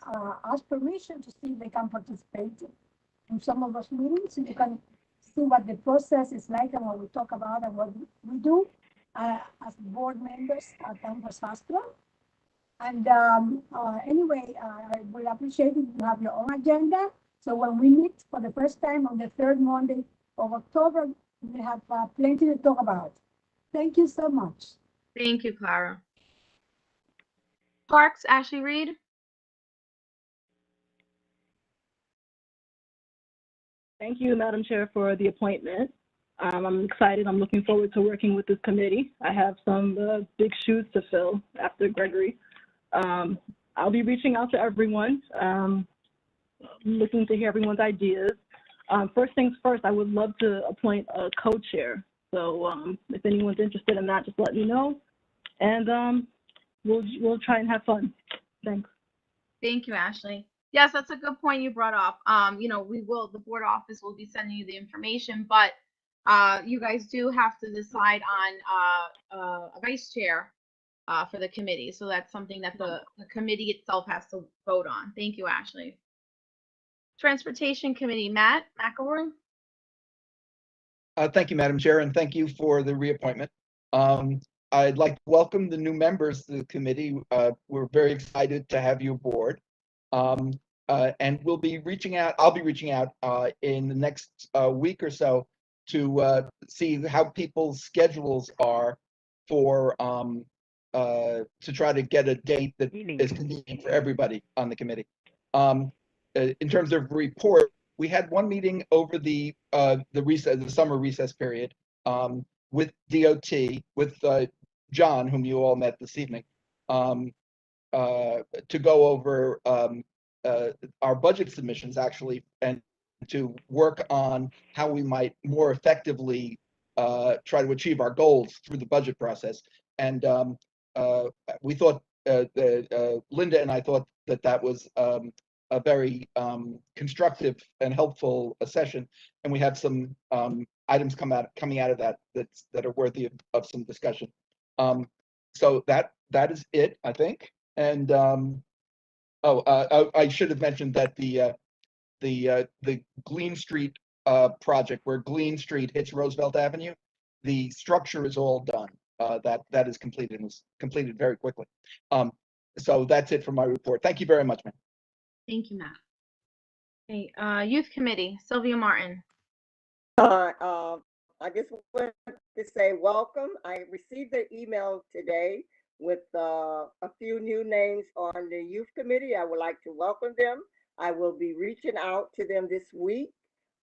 ask permission to see if they can participate in some of those meetings, so you can see what the process is like and what we talk about and what we do as board members at Elmhurst Hospital. And anyway, I will appreciate if you have your own agenda. So when we meet for the first time on the third Monday of October, we have plenty to talk about. Thank you so much. Thank you, Clara. Parks, Ashley Reed. Thank you, Madam Chair, for the appointment. I'm excited. I'm looking forward to working with this committee. I have some big shoes to fill after Gregory. I'll be reaching out to everyone, looking to hear everyone's ideas. First things first, I would love to appoint a co-chair. So if anyone's interested in that, just let me know. And we'll try and have fun. Thanks. Thank you, Ashley. Yes, that's a good point you brought up. The board office will be sending you the information, but you guys do have to decide on a vice chair for the committee. So that's something that the committee itself has to vote on. Thank you, Ashley. Transportation Committee, Matt McElroy. Thank you, Madam Chair, and thank you for the reappointment. I'd like to welcome the new members to the committee. We're very excited to have you aboard. And we'll be reaching out, I'll be reaching out in the next week or so to see how people's schedules are for to try to get a date that is convenient for everybody on the committee. In terms of report, we had one meeting over the summer recess period with DOT, with John, whom you all met this evening, to go over our budget submissions, actually, and to work on how we might more effectively try to achieve our goals through the budget process. And we thought, Linda and I thought that was a very constructive and helpful session, and we have some items coming out of that that are worthy of some discussion. So that is it, I think. And I should have mentioned that the Glean Street project, where Glean Street hits Roosevelt Avenue, the structure is all done. That is completed and was completed very quickly. So that's it for my report. Thank you very much, man. Thank you, Matt. Okay, Youth Committee, Sylvia Martin. I just want to say welcome. I received the email today with a few new names on the youth committee. I would like to welcome them. I will be reaching out to them this week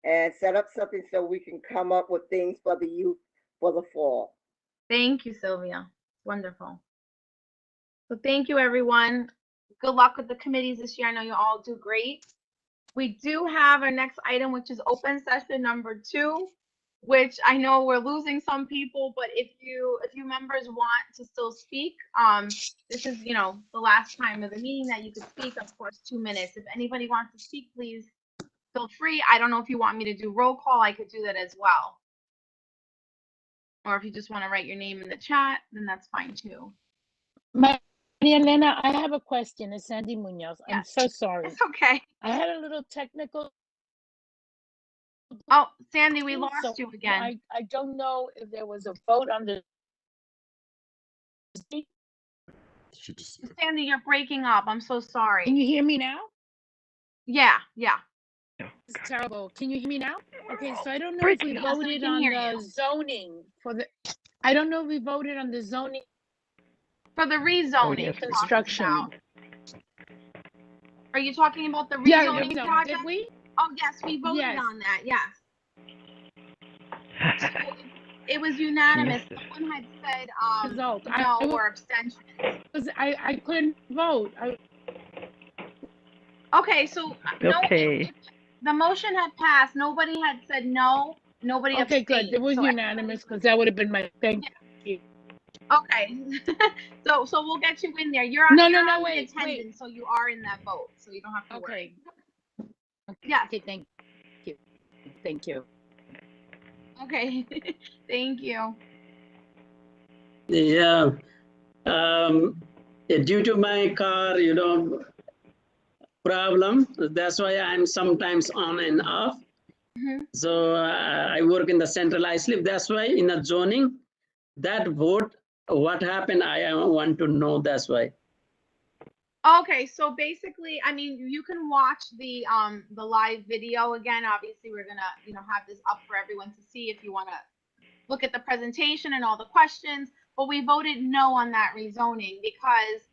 and set up something so we can come up with things for the youth for the fall. Thank you, Sylvia. Wonderful. So thank you, everyone. Good luck with the committees this year. I know you all do great. We do have our next item, which is open session number 2, which I know we're losing some people, but if you members want to still speak, this is, the last time of the meeting that you could speak, of course, 2 minutes. If anybody wants to speak, please feel free. I don't know if you want me to do roll call, I could do that as well. Or if you just want to write your name in the chat, then that's fine too. Maria Elena, I have a question. It's Sandy Munoz. I'm so sorry. It's okay. I had a little technical. Oh, Sandy, we lost you again. I don't know if there was a vote on the. Sandy, you're breaking up. I'm so sorry. Can you hear me now? Yeah. It's terrible. Can you hear me now? Okay, so I don't know if we voted on the zoning for the. I don't know if we voted on the zoning for the rezoning construction. Are you talking about the rezoning project? Did we? Oh yes, we voted on that. Yes. So it was unanimous. Someone had said no or abstention. I couldn't vote. Okay, so okay. The motion had passed. Nobody had said no. Nobody abstained. Okay, good. It was unanimous because that would have been my thank you. Okay, so we'll get you in there. You're on attendance, so you are in that vote, so you don't have to worry. Yes. Okay, thank you. Okay, thank you. Yeah. Due to my car, problem, that's why I'm sometimes on and off. So I work in the centralized lift. That's why in the zoning, that vote, what happened, I want to know. That's why. Okay, so basically, I mean, you can watch the live video again. Obviously, we're gonna have this up for everyone to see if you want to look at the presentation and all the questions. But we voted no on that rezoning because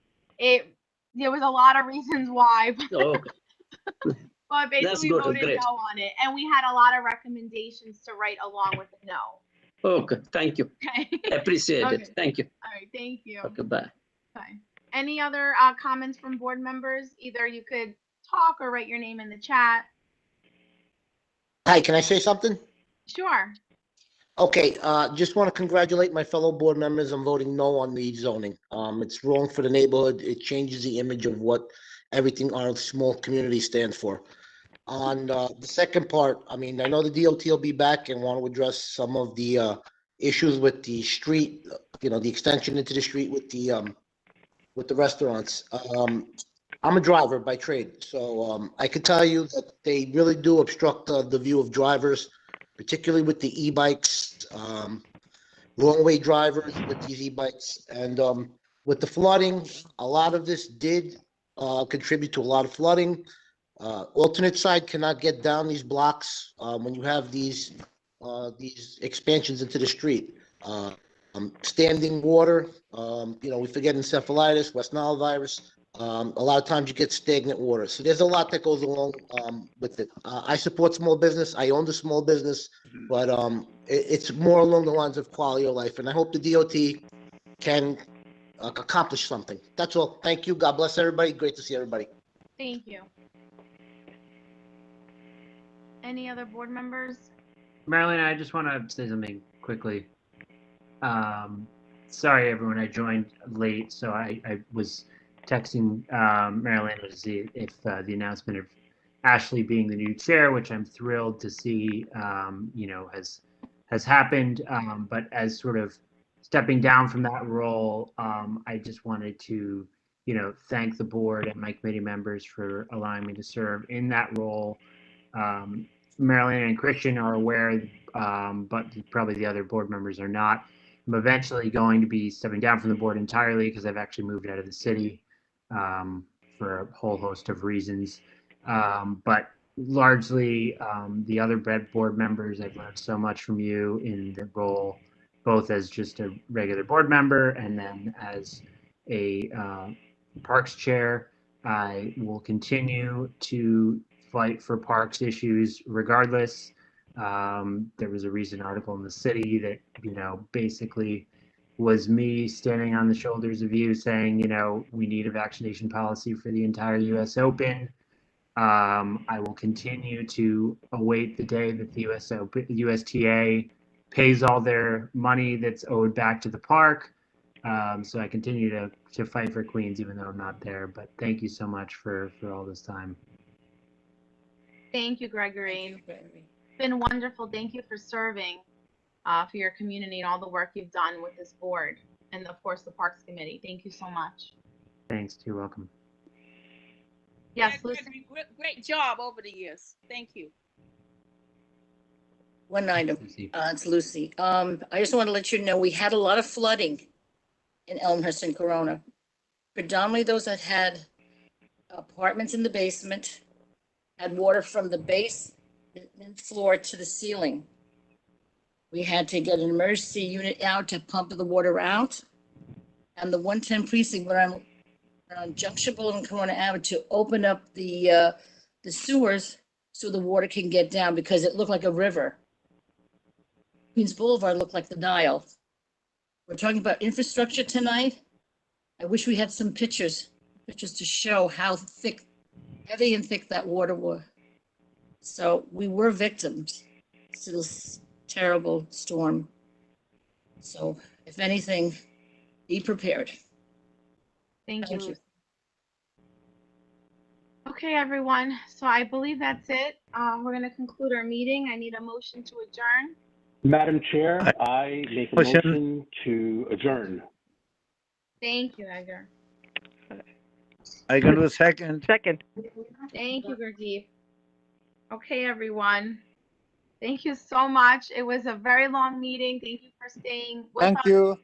there was a lot of reasons why. Okay. But basically, we voted no on it, and we had a lot of recommendations to write along with the no. Okay, thank you. Okay. Appreciate it. Thank you. All right, thank you. Okay, bye. Bye. Any other comments from board members? Either you could talk or write your name in the chat. Hi, can I say something? Sure. Okay, just want to congratulate my fellow board members on voting no on the zoning. It's wrong for the neighborhood. It changes the image of what everything our small community stands for. On the second part, I mean, I know the DOT will be back and want to address some of the issues with the street, the extension into the street with the restaurants. I'm a driver by trade, so I can tell you that they really do obstruct the view of drivers, particularly with the e-bikes, wrong way drivers with these e-bikes, and with the flooding, a lot of this did contribute to a lot of flooding. Alternate side cannot get down these blocks when you have these expansions into the street. Standing water, we forget encephalitis, West Nile virus. A lot of times you get stagnant water. So there's a lot that goes along with it. I support small business. I own a small business, but it's more along the lines of quality of life. And I hope the DOT can accomplish something. That's all. Thank you. God bless everybody. Great to see everybody. Thank you. Any other board members? Marilyn, I just want to say something. quickly. Sorry, everyone, I joined late, so I was texting Marilyn to see if the announcement of Ashley being the new chair, which I'm thrilled to see, has happened. But as sort of stepping down from that role, I just wanted to, thank the board and my committee members for allowing me to serve in that role. Marilyn and Christian are aware, but probably the other board members are not. I'm eventually going to be stepping down from the board entirely because I've actually moved out of the city for a whole host of reasons. But largely, the other board members, I've learned so much from you in the role, both as just a regular board member and then as a parks chair. I will continue to fight for parks issues regardless. There was a recent article in the city that, basically was me standing on the shoulders of you saying, we need a vaccination policy for the entire US Open. I will continue to await the day that the USTA pays all their money that's owed back to the park. So I continue to fight for Queens, even though I'm not there. But thank you so much for all this time. Thank you, Gregory. It's been wonderful. Thank you for serving for your community and all the work you've done with this board and, of course, the Parks Committee. Thank you so much. Thanks. You're welcome. Yes, Yeah, Lucy. great job over the years. Thank you. One item. It's Lucy. I just want to let you know we had a lot of flooding in Elmhurst and Corona. Predominantly those that had apartments in the basement had water from the base floor to the ceiling. We had to get an emergency unit out to pump the water out. And the 110 precinct went on Junction Boulevard and Corona Avenue to open up the sewers so the water can get down because it looked like a river. Queens Boulevard looked like the Nile. We're talking about infrastructure tonight. I wish we had some pictures to show how heavy and thick that water was. So we were victims to this terrible storm. So if anything, be prepared. Thank you, Lucy. Okay, everyone. So I believe that's it. We're going to conclude our meeting. I need a motion to adjourn. Madam Chair, I make a motion to adjourn. Thank you, Edgar. I can do a second. Second. Thank you, Gurdeep. Okay, everyone. Thank you so much. It was a very long meeting. Thank you for staying with us. Thank you.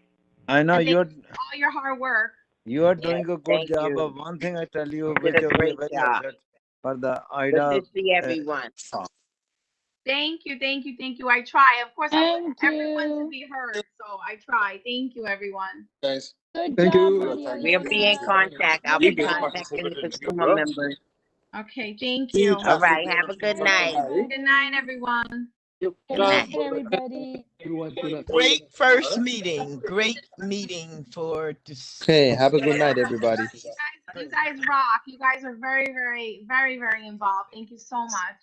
I know And thank you're you for all your hard work. you are doing a good Thank job. you. But one thing I tell you, You which did a we are great very job. upset for the Good IDA. to see everyone. Thank you, thank you, thank you. I try. Of course, I want Thank everyone to you. be heard, so I try. Thank you, everyone. Guys. Good Thank job, you. Maria We'll be in Elena. contact. I'll be contacting the consumer members. Okay, thank you. All right. Have a good night. Good night, everyone. Good Good night. night, everybody. Great first meeting. Great meeting for Okay, have a good night, everybody. You guys rock. You guys are very, very, very, very involved. Thank you so much.